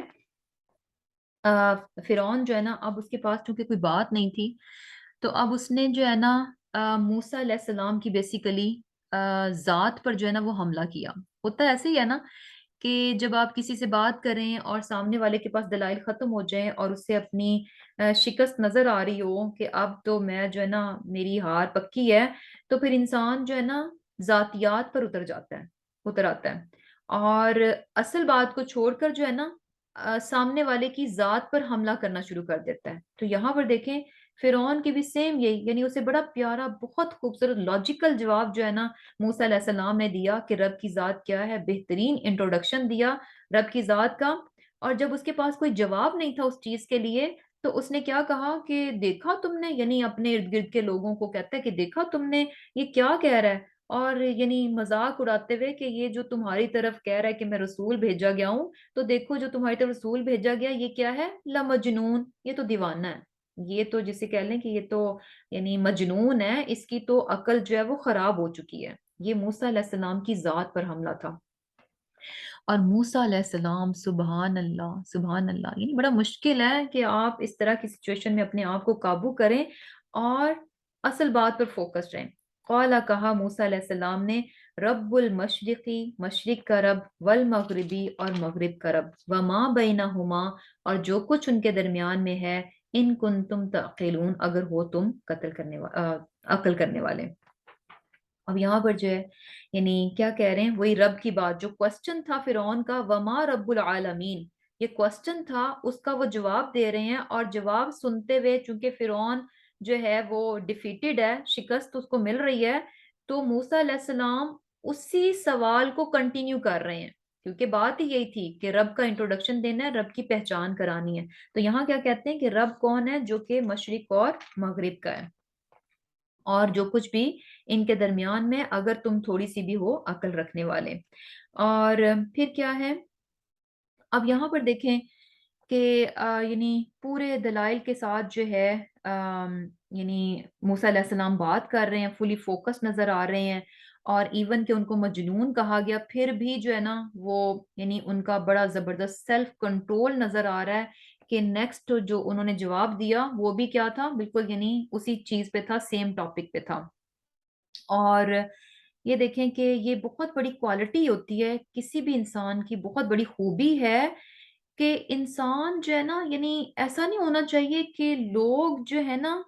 فرعون جو ہے نا اب اس کے پاس چونکہ کوئی بات نہیں تھی تو اب اس نے جو ہے نا موسیٰ علیہ السلام کی بیسیکلی ذات پر جو ہے نا وہ حملہ کیا۔ ہوتا ایسے ہی ہے نا کہ جب آپ کسی سے بات کریں اور سامنے والے کے پاس دلائل ختم ہو جائیں اور اسے اپنی شکست نظر آ رہی ہو کہ اب تو میں جو ہے نا میری ہار پکی ہے، تو پھر انسان جو ہے نا ذاتیات پر اتر آتا ہے اور اصل بات کو چھوڑ کر جو ہے نا سامنے والے کی ذات پر حملہ کرنا شروع کر دیتا ہے۔ تو یہاں پر دیکھیں فرعون کی بھی سیم یہی، یعنی اسے بڑا پیارا بہت خوبصورت لاجیکل جواب جو ہے نا موسیٰ علیہ السلام نے دیا کہ رب کی ذات کیا ہے، بہترین انٹروڈکشن دیا رب کی ذات کا۔ اور جب اس کے پاس کوئی جواب نہیں تھا اس چیز کے لیے تو اس نے کیا کہا کہ دیکھا تم نے، یعنی اپنے ارد گرد کے لوگوں کو کہتا ہے کہ دیکھا تم نے یہ کیا کہہ رہا ہے، اور یعنی مذاق اڑاتے ہوئے کہ یہ جو تمہاری طرف کہہ رہا ہے کہ میں رسول بھیجا گیا ہوں، تو دیکھو جو تمہاری طرف رسول بھیجا گیا یہ کیا ہے، لمجنون، یہ تو دیوانہ ہے، یہ تو جسے کہہ لیں کہ یہ تو یعنی مجنون ہے، اس کی تو عقل جو ہے وہ خراب ہو چکی ہے۔ یہ موسیٰ علیہ السلام کی ذات پر حملہ تھا۔ اور موسیٰ علیہ السلام، سبحان اللہ سبحان اللہ، یعنی بڑا مشکل ہے کہ آپ اس طرح کی سچویشن میں اپنے آپ کو قابو کریں اور اصل بات پر فوکس رہیں۔ قال کہا موسیٰ علیہ السلام نے، رب المشرقی مشرق کا رب، والمغربی اور مغرب کا رب، وما بینہما اور جو کچھ ان کے درمیان میں ہے، ان کنتم تعقلون اگر ہو تم عقل کرنے والے۔ اب یہاں پر جو ہے یعنی کیا کہہ رہے ہیں، وہی رب کی بات، جو کوسچن تھا فرعون کا، وما رب العالمین، یہ کوسچن تھا اس کا وہ جواب دے رہے ہیں، اور جواب سنتے ہوئے چونکہ فرعون جو ہے وہ ڈیفیٹڈ ہے، شکست اس کو مل رہی ہے، تو موسیٰ علیہ السلام اسی سوال کو کنٹینیو کر رہے ہیں، کیونکہ بات ہی یہی تھی کہ رب کا انٹروڈکشن دینا ہے، رب کی پہچان کرانی ہے۔ تو یہاں کیا کہتے ہیں کہ رب کون ہے؟ جو کہ مشرق اور مغرب کا ہے، اور جو کچھ بھی ان کے درمیان میں، اگر تم تھوڑی سی بھی ہو عقل رکھنے والے۔ اور پھر کیا ہے، اب یہاں پر دیکھیں کہ یعنی پورے دلائل کے ساتھ جو ہے یعنی موسیٰ علیہ السلام بات کر رہے ہیں، فلی فوکس نظر آ رہے ہیں، اور ایون کہ ان کو مجنون کہا گیا پھر بھی جو ہے نا وہ یعنی ان کا بڑا زبردست سیلف کنٹرول نظر آ رہا ہے کہ نیکسٹ جو انہوں نے جواب دیا وہ بھی کیا تھا، بالکل یعنی اسی چیز پہ تھا، سیم ٹاپک پہ تھا۔ اور یہ دیکھیں کہ یہ بہت بڑی کوالٹی ہوتی ہے کسی بھی انسان کی، بہت بڑی خوبی ہے کہ انسان جو ہے نا یعنی ایسا نہیں ہونا چاہیے کہ لوگ جو ہے نا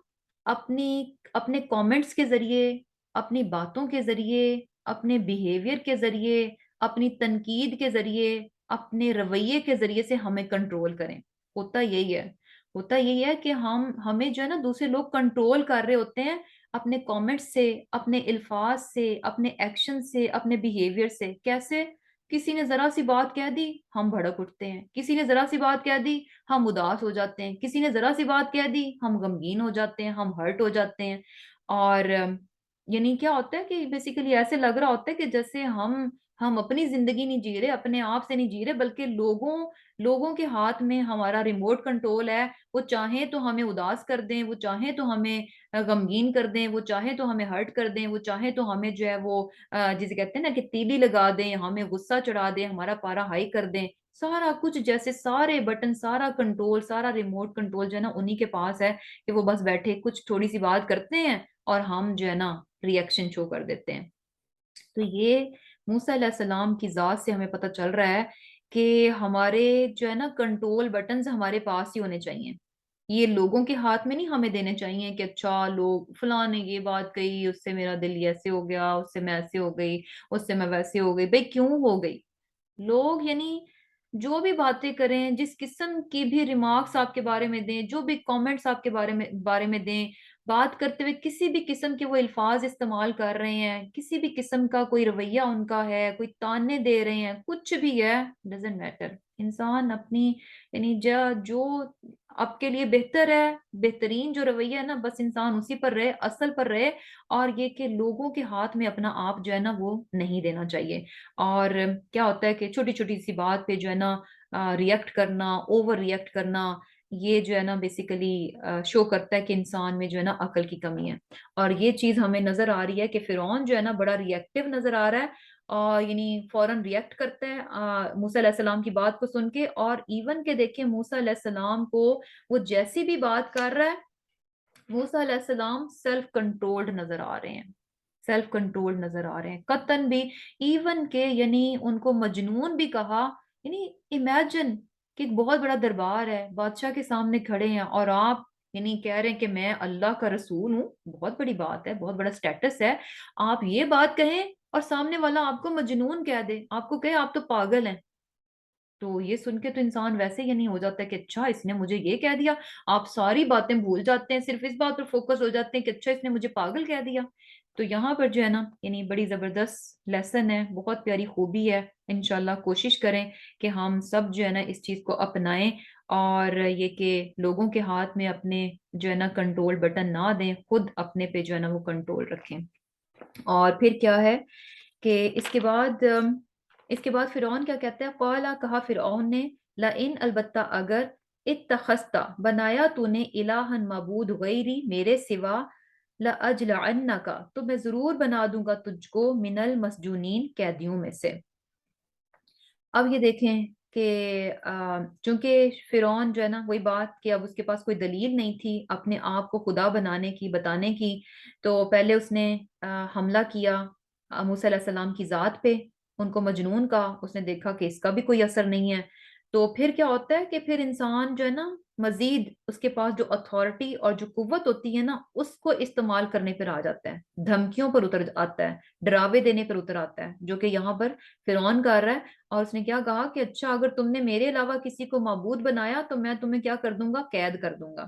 اپنے کامنٹس کے ذریعے، اپنی باتوں کے ذریعے، اپنے بیہیویئر کے ذریعے، اپنی تنقید کے ذریعے، اپنے رویے کے ذریعے سے ہمیں کنٹرول کریں۔ ہوتا یہی ہے کہ ہمیں جو ہے نا دوسرے لوگ کنٹرول کر رہے ہوتے ہیں اپنے کامنٹس سے، اپنے الفاظ سے، اپنے ایکشن سے، اپنے بیہیویئر سے۔ کیسے؟ کسی نے ذرا سی بات کہہ دی ہم بھڑک اٹھتے ہیں، کسی نے ذرا سی بات کہہ دی ہم اداس ہو جاتے ہیں، کسی نے ذرا سی بات کہہ دی ہم غمگین ہو جاتے ہیں، ہم ہرٹ ہو جاتے ہیں۔ اور یعنی کیا ہوتا ہے کہ بیسیکلی ایسے لگ رہا ہوتا ہے کہ جیسے ہم اپنی زندگی نہیں جی رہے، اپنے آپ سے نہیں جی رہے، بلکہ لوگوں کے ہاتھ میں ہمارا ریموٹ کنٹرول ہے۔ وہ چاہیں تو ہمیں اداس کر دیں، وہ چاہیں تو ہمیں غمگین کر دیں، وہ چاہیں تو ہمیں ہرٹ کر دیں، وہ چاہیں تو ہمیں جو ہے وہ جسے کہتے ہیں نا کہ تیلی لگا دیں، ہمیں غصہ چڑھا دیں، ہمارا پارا ہائی کر دیں۔ سارا کچھ جیسے سارے بٹن، سارا کنٹرول، سارا ریموٹ کنٹرول جو ہے نا انہی کے پاس ہے، کہ وہ بس بیٹھے کچھ تھوڑی سی بات کرتے ہیں اور ہم جو ہے نا ریئیکشن شو کر دیتے ہیں۔ تو یہ موسیٰ علیہ السلام کی ذات سے ہمیں پتہ چل رہا ہے کہ ہمارے جو ہے نا کنٹرول بٹنز ہمارے پاس ہی ہونے چاہیے۔ یہ لوگوں کے ہاتھ میں نہیں ہمیں دینے چاہیے کہ اچھا لوگ فلاں نے یہ بات کہی، اس سے میرا دل ایسے ہو گیا، اس سے میں ایسے ہو گئی، اس سے میں ویسے ہو گئی۔ بھئی کیوں ہو گئی؟ لوگ یعنی جو بھی باتیں کریں، جس قسم کی بھی ریمارکس آپ کے بارے میں دیں، جو بھی کامنٹس آپ کے بارے میں دیں، بات کرتے ہوئے کسی بھی قسم کے وہ الفاظ استعمال کر رہے ہیں، کسی بھی قسم کا کوئی رویہ ان کا ہے، کوئی تانے دے رہے ہیں، کچھ بھی ہے، ڈزنٹ میٹر۔ انسان اپنی یعنی جو آپ کے لیے بہتر ہے، بہترین جو رویہ ہے نا، بس انسان اسی پر رہے، اصل پر رہے، اور یہ کہ لوگوں کے ہاتھ میں اپنا آپ جو ہے نا وہ نہیں دینا چاہیے۔ اور کیا ہوتا ہے کہ چھوٹی چھوٹی سی بات پہ جو ہے نا ریئیکٹ کرنا، اوور ریئیکٹ کرنا، یہ جو ہے نا بیسیکلی شو کرتا ہے کہ انسان میں جو ہے نا عقل کی کمی ہے۔ اور یہ چیز ہمیں نظر آ رہی ہے کہ فرعون جو ہے نا بڑا ریئیکٹیو نظر آ رہا ہے، اور یعنی فوراً ریئیکٹ کرتا ہے موسیٰ علیہ السلام کی بات کو سن کے، اور ایون کہ دیکھیں موسیٰ علیہ السلام کو وہ جیسی بھی بات کر رہا ہے، موسیٰ علیہ السلام سیلف کنٹرولڈ نظر آ رہے ہیں، سیلف کنٹرول نظر آ رہے ہیں قطن بھی۔ ایون کہ یعنی ان کو مجنون بھی کہا، یعنی امیجن کہ ایک بہت بڑا دربار ہے، بادشاہ کے سامنے کھڑے ہیں، اور آپ یعنی کہہ رہے ہیں کہ میں اللہ کا رسول ہوں، بہت بڑی بات ہے، بہت بڑا سٹیٹس ہے۔ آپ یہ بات کہیں اور سامنے والا آپ کو مجنون کہہ دے، آپ کو کہے آپ تو پاگل ہیں، تو یہ سن کے تو انسان ویسے ہی نہیں ہو جاتا ہے کہ اچھا اس نے مجھے یہ کہہ دیا۔ آپ ساری باتیں بھول جاتے ہیں، صرف اس بات پر فوکس ہو جاتے ہیں کہ اچھا اس نے مجھے پاگل کہہ دیا۔ تو یہاں پر جو ہے نا یعنی بڑی زبردست لیسن ہے، بہت پیاری خوبی ہے۔ انشاءاللہ کوشش کریں کہ ہم سب جو ہے نا اس چیز کو اپنائیں، اور یہ کہ لوگوں کے ہاتھ میں اپنے جو ہے نا کنٹرول بٹن نہ دیں، خود اپنے پہ جو ہے نا وہ کنٹرول رکھیں۔ اور پھر کیا ہے کہ اس کے بعد فرعون کیا کہتا ہے؟ قالا، کہا فرعون نے، لئن، البتہ اگر، اتخذتا، بنایا تو نے، الہن، معبود، غیری، میرے سوا، لأجلعنک، تو میں ضرور بنا دوں گا تجھ کو، من المسجونین، قیدیوں میں سے۔ اب یہ دیکھیں کہ چونکہ فرعون جو ہے نا وہی بات کہ اب اس کے پاس کوئی دلیل نہیں تھی اپنے آپ کو خدا بنانے کی، بتانے کی، تو پہلے اس نے حملہ کیا موسیٰ علیہ السلام کی ذات پہ، ان کو مجنون کہا، اس نے دیکھا کہ اس کا بھی کوئی اثر نہیں ہے، تو پھر کیا ہوتا ہے کہ پھر انسان جو ہے نا مزید اس کے پاس جو اتھارٹی اور جو قوت ہوتی ہے نا اس کو استعمال کرنے پر آ جاتا ہے، دھمکیوں پر اتر آتا ہے، ڈراوے دینے پر اتر آتا ہے، جو کہ یہاں پر فرعون کر رہا ہے۔ اور اس نے کیا کہا کہ اچھا اگر تم نے میرے علاوہ کسی کو معبود بنایا تو میں تمہیں کیا کر دوں گا؟ قید کر دوں گا۔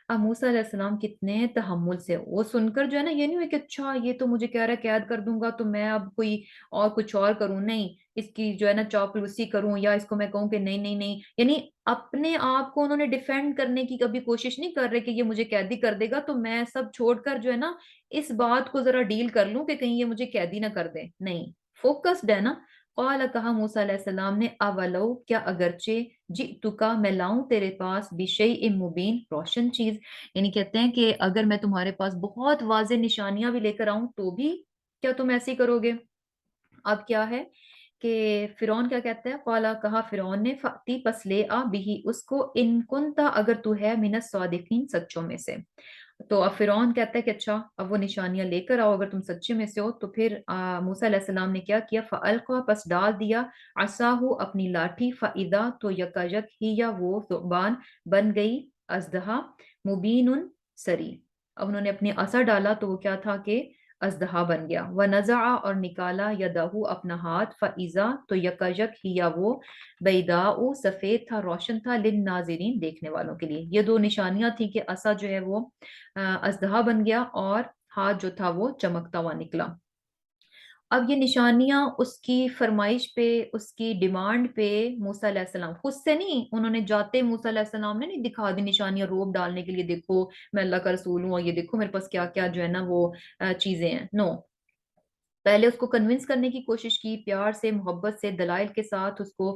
اب موسیٰ علیہ السلام کتنے تحمل سے وہ سن کر جو ہے نا یہ نہیں ہوئی کہ اچھا یہ تو مجھے کہہ رہا ہے قید کر دوں گا تو میں اب کوئی اور کچھ اور کروں، نہیں اس کی جو ہے نا چاپلوسی کروں، یا اس کو میں کہوں کہ نہیں نہیں نہیں، یعنی اپنے آپ کو انہوں نے ڈیفینڈ کرنے کی کبھی کوشش نہیں کر رہے کہ یہ مجھے قیدی کر دے گا تو میں سب چھوڑ کر جو ہے نا اس بات کو ذرا ڈیل کر لوں کہ کہیں یہ مجھے قیدی نہ کر دے، نہیں، فوکسڈ ہے نا۔ قال، کہا موسیٰ علیہ السلام نے، اولو، کیا اگرچہ، جئتک، میں لاؤں تیرے پاس، بشیء مبین، روشن چیز، یعنی کہتے ہیں کہ اگر میں تمہارے پاس بہت واضح نشانیاں بھی لے کر آؤں تو بھی کیا تم ایسے ہی کرو گے؟ اب کیا ہے کہ فرعون کیا کہتا ہے؟ قالا، کہا فرعون نے، فاتی، پس لے آ، بھی اس کو، ان کنتا، اگر تو ہے، من الصادقین، سچوں میں سے۔ تو اب فرعون کہتا ہے کہ اچھا اب وہ نشانیاں لے کر آؤ اگر تم سچے میں سے ہو، تو پھر موسیٰ علیہ السلام نے کیا کیا؟ فَأَلْقَى، پس ڈال دیا، عصاہ، اپنی لاٹھی، فَإِذَا، تو یکایک ہی یا وہ ثعبان بن گئی، اژدہا، مبین، سری۔ اب انہوں نے اپنی عصا ڈالا تو وہ کیا تھا کہ اژدہا بن گیا، وَنَزَعَ، اور نکالا، یدہ، اپنا ہاتھ، فَإِذَا، تو یکایک ہی یا وہ بیضاء، سفید تھا، روشن تھا، للناظرین، دیکھنے والوں کے لیے۔ یہ دو نشانیاں تھیں کہ عصا جو ہے وہ اژدہا بن گیا اور ہاتھ جو تھا وہ چمکتا ہوا نکلا۔ اب یہ نشانیاں اس کی فرمائش پہ، اس کی ڈیمانڈ پہ موسیٰ علیہ السلام خود سے نہیں، انہوں نے جاتے موسیٰ علیہ السلام نے نہیں دکھا دی نشانیاں روب ڈالنے کے لیے، دیکھو میں اللہ کا رسول ہوں اور یہ دیکھو میرے پاس کیا کیا جو ہے نا وہ چیزیں ہیں، نو، پہلے اس کو کنونس کرنے کی کوشش کی، پیار سے، محبت سے، دلائل کے ساتھ اس کو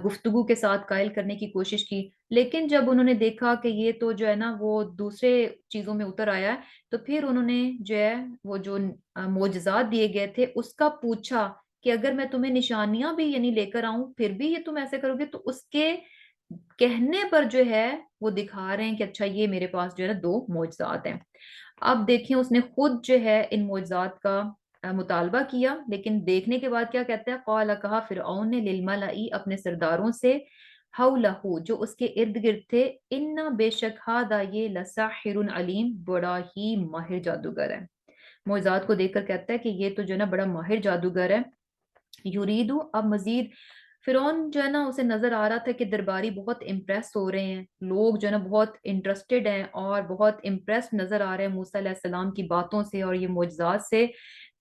گفتگو کے ساتھ قائل کرنے کی کوشش کی، لیکن جب انہوں نے دیکھا کہ یہ تو جو ہے نا وہ دوسرے چیزوں میں اتر آیا ہے، تو پھر انہوں نے جو ہے وہ جو معجزات دیے گئے تھے اس کا پوچھا کہ اگر میں تمہیں نشانیاں بھی یعنی لے کر آؤں پھر بھی یہ تم ایسے کرو گے، تو اس کے کہنے پر جو ہے وہ دکھا رہے ہیں کہ اچھا یہ میرے پاس جو ہے نا دو معجزات ہیں۔ اب دیکھیں اس نے خود جو ہے ان معجزات کا مطالبہ کیا، لیکن دیکھنے کے بعد کیا کہتا ہے، قال کہا فرعون نے للملئی اپنے سرداروں سے، حولہ جو اس کے ارد گرد تھے، انا بے شک ہذا یہ لساحر علیم بڑا ہی ماہر جادوگر ہے۔ معجزات کو دیکھ کر کہتا ہے کہ یہ تو جو ہے نا بڑا ماہر جادوگر ہے۔ یریدو اب مزید، فرعون جو ہے نا اسے نظر آ رہا تھا کہ درباری بہت امپریس ہو رہے ہیں، لوگ جو ہے نا بہت انٹرسٹڈ ہیں اور بہت امپریس نظر آ رہے ہیں موسیٰ علیہ السلام کی باتوں سے اور یہ معجزات سے،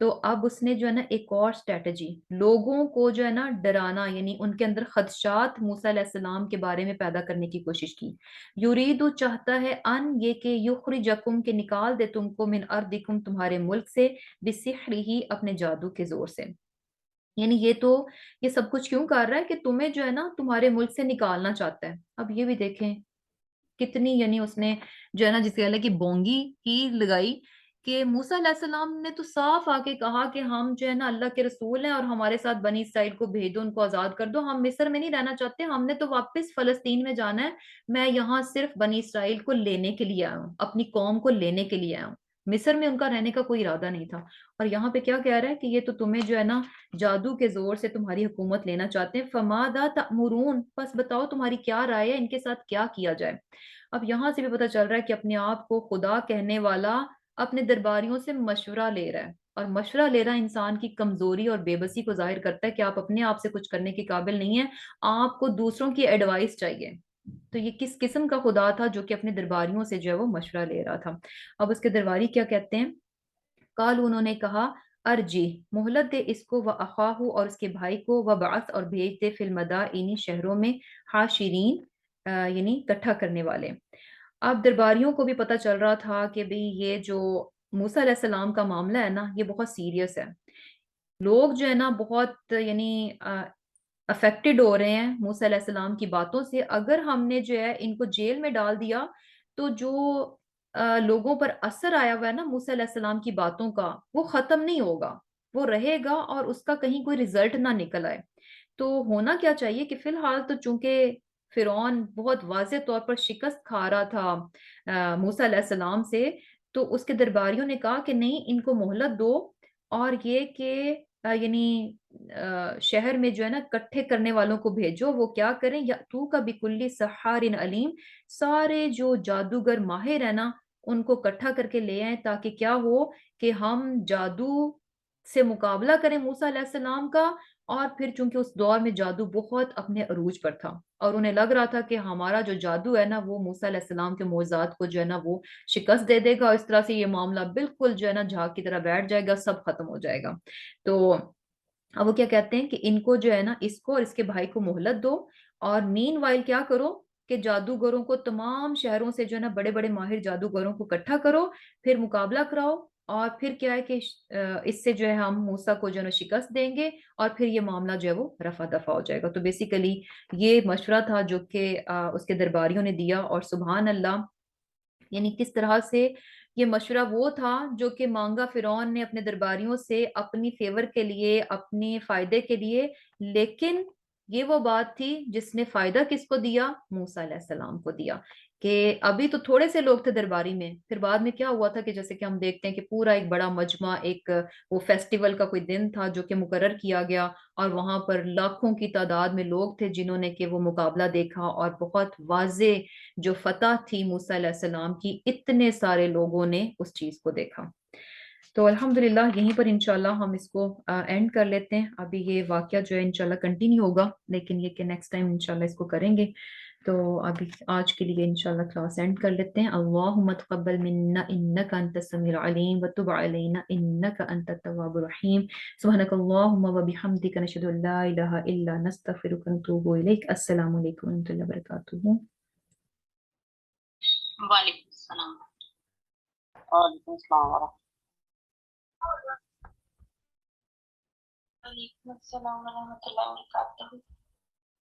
تو اب اس نے جو ہے نا ایک اور اسٹریٹجی، لوگوں کو جو ہے نا ڈرانا، یعنی ان کے اندر خدشات موسیٰ علیہ السلام کے بارے میں پیدا کرنے کی کوشش کی۔ یریدو چاہتا ہے، ان یہ کہ یخرجکم کہ نکال دے تم کو، من ارضکم تمہارے ملک سے، بسحرہ اپنے جادو کے زور سے، یعنی یہ سب کچھ کیوں کر رہا ہے کہ تمہیں جو ہے نا تمہارے ملک سے نکالنا چاہتا ہے۔ اب یہ بھی دیکھیں کتنی یعنی اس نے جو ہے نا جس کی بونگی ہی لگائی کہ موسیٰ علیہ السلام نے تو صاف آ کے کہا کہ ہم جو ہے نا اللہ کے رسول ہیں اور ہمارے ساتھ بنی اسرائیل کو بھیج دو، ان کو آزاد کر دو، ہم مصر میں نہیں رہنا چاہتے، ہم نے تو واپس فلسطین میں جانا ہے، میں یہاں صرف بنی اسرائیل کو لینے کے لیے آیا ہوں، اپنی قوم کو لینے کے لیے آیا ہوں، مصر میں ان کا رہنے کا کوئی ارادہ نہیں تھا۔ اور یہاں پہ کیا کہہ رہا ہے کہ یہ تو تمہیں جو ہے نا جادو کے زور سے تمہاری حکومت لینا چاہتے ہیں، فماذا تأمرون بس بتاؤ تمہاری کیا رائے ہے، ان کے ساتھ کیا کیا جائے۔ اب یہاں سے بھی پتہ چل رہا ہے کہ اپنے آپ کو خدا کہنے والا اپنے درباریوں سے مشورہ لے رہا ہے، اور مشورہ لے رہا انسان کی کمزوری اور بے بسی کو ظاہر کرتا ہے کہ آپ اپنے آپ سے کچھ کرنے کے قابل نہیں ہیں، آپ کو دوسروں کی ایڈوائس چاہیے۔ تو یہ کس قسم کا خدا تھا جو کہ اپنے درباریوں سے جو ہے وہ مشورہ لے رہا تھا۔ اب اس کے درباری کیا کہتے ہیں، کال انہوں نے کہا، ارجی مہلت دے اس کو، و اخاہ اور اس کے بھائی کو، و بعث اور بھیج دے فی المدائن شہروں میں، حاشرین یعنی اکٹھا کرنے والے۔ اب درباریوں کو بھی پتہ چل رہا تھا کہ بھئی یہ جو موسیٰ علیہ السلام کا معاملہ ہے نا یہ بہت سیریس ہے، لوگ جو ہے نا بہت یعنی افیکٹڈ ہو رہے ہیں موسیٰ علیہ السلام کی باتوں سے، اگر ہم نے جو ہے ان کو جیل میں ڈال دیا تو جو لوگوں پر اثر آیا ہوا ہے نا موسیٰ علیہ السلام کی باتوں کا وہ ختم نہیں ہوگا، وہ رہے گا اور اس کا کہیں کوئی رزلٹ نہ نکل آئے۔ تو ہونا کیا چاہیے کہ فی الحال تو چونکہ فرعون بہت واضح طور پر شکست کھا رہا تھا موسیٰ علیہ السلام سے، تو اس کے درباریوں نے کہا کہ نہیں ان کو مہلت دو، اور یہ کہ یعنی شہر میں جو ہے نا اکٹھے کرنے والوں کو بھیجو، وہ کیا کریں، یا تو کا بکلی سحار علیم، سارے جو جادوگر ماہر ہیں نا ان کو اکٹھا کر کے لے آئیں، تاکہ کیا ہو کہ ہم جادو سے مقابلہ کریں موسیٰ علیہ السلام کا، اور پھر چونکہ اس دور میں جادو بہت اپنے عروج پر تھا اور انہیں لگ رہا تھا کہ ہمارا جو جادو ہے نا وہ موسیٰ علیہ السلام کے معجزات کو جو ہے نا وہ شکست دے دے گا، اور اس طرح سے یہ معاملہ بالکل جو ہے نا جھاگ کی طرح بیٹھ جائے گا، سب ختم ہو جائے گا۔ تو اب وہ کیا کہتے ہیں کہ ان کو جو ہے نا اس کو اور اس کے بھائی کو مہلت دو، اور مین وائل کیا کرو کہ جادوگروں کو تمام شہروں سے جو ہے نا بڑے بڑے ماہر جادوگروں کو اکٹھا کرو، پھر مقابلہ کراؤ، اور پھر کیا ہے کہ اس سے جو ہے ہم موسیٰ کو جو ہے نا شکست دیں گے، اور پھر یہ معاملہ جو ہے وہ رفع دفع ہو جائے گا۔ تو بیسیکلی یہ مشورہ تھا جو کہ اس کے درباریوں نے دیا، اور سبحان اللہ یعنی کس طرح سے یہ مشورہ وہ تھا جو کہ مانگا فرعون نے اپنے درباریوں سے اپنی فیور کے لیے، اپنے فائدے کے لیے، لیکن یہ وہ بات تھی جس نے فائدہ کس کو دیا، موسیٰ علیہ السلام کو دیا، کہ ابھی تو تھوڑے سے لوگ تھے درباری میں، پھر بعد میں کیا ہوا تھا کہ جیسے کہ ہم دیکھتے ہیں کہ پورا ایک بڑا مجمع، ایک وہ فیسٹیول کا کوئی دن تھا جو کہ مقرر کیا گیا، اور وہاں پر لاکھوں کی تعداد میں لوگ تھے جنہوں نے کہ وہ مقابلہ دیکھا، اور بہت واضح جو فتح تھی موسیٰ علیہ السلام کی، اتنے سارے لوگوں نے اس چیز کو دیکھا۔ تو الحمدللہ یہیں پر انشاءاللہ ہم اس کو اینڈ کر لیتے ہیں. ابھی یہ واقعہ جو ہے انشاءاللہ کنٹینیو ہوگا، لیکن یہ کہ نیکسٹ ٹائم انشاءاللہ اس کو کریں گے. تو ابھی آج کے لیے انشاءاللہ کلاس اینڈ کر لیتے ہیں. اللہم تقبل منا انک انت السمیع العلیم وتب علینا انک انت التواب الرحیم. سبحانک اللہم وبحمدک نشہد ان لا الہ الا انت نستغفرک ونتوب الیک. السلام علیکم ورحمۃ اللہ وبرکاتہ. وعلیکم السلام. وعلیکم السلام ورحمۃ اللہ. وعلیکم السلام ورحمۃ اللہ وبرکاتہ.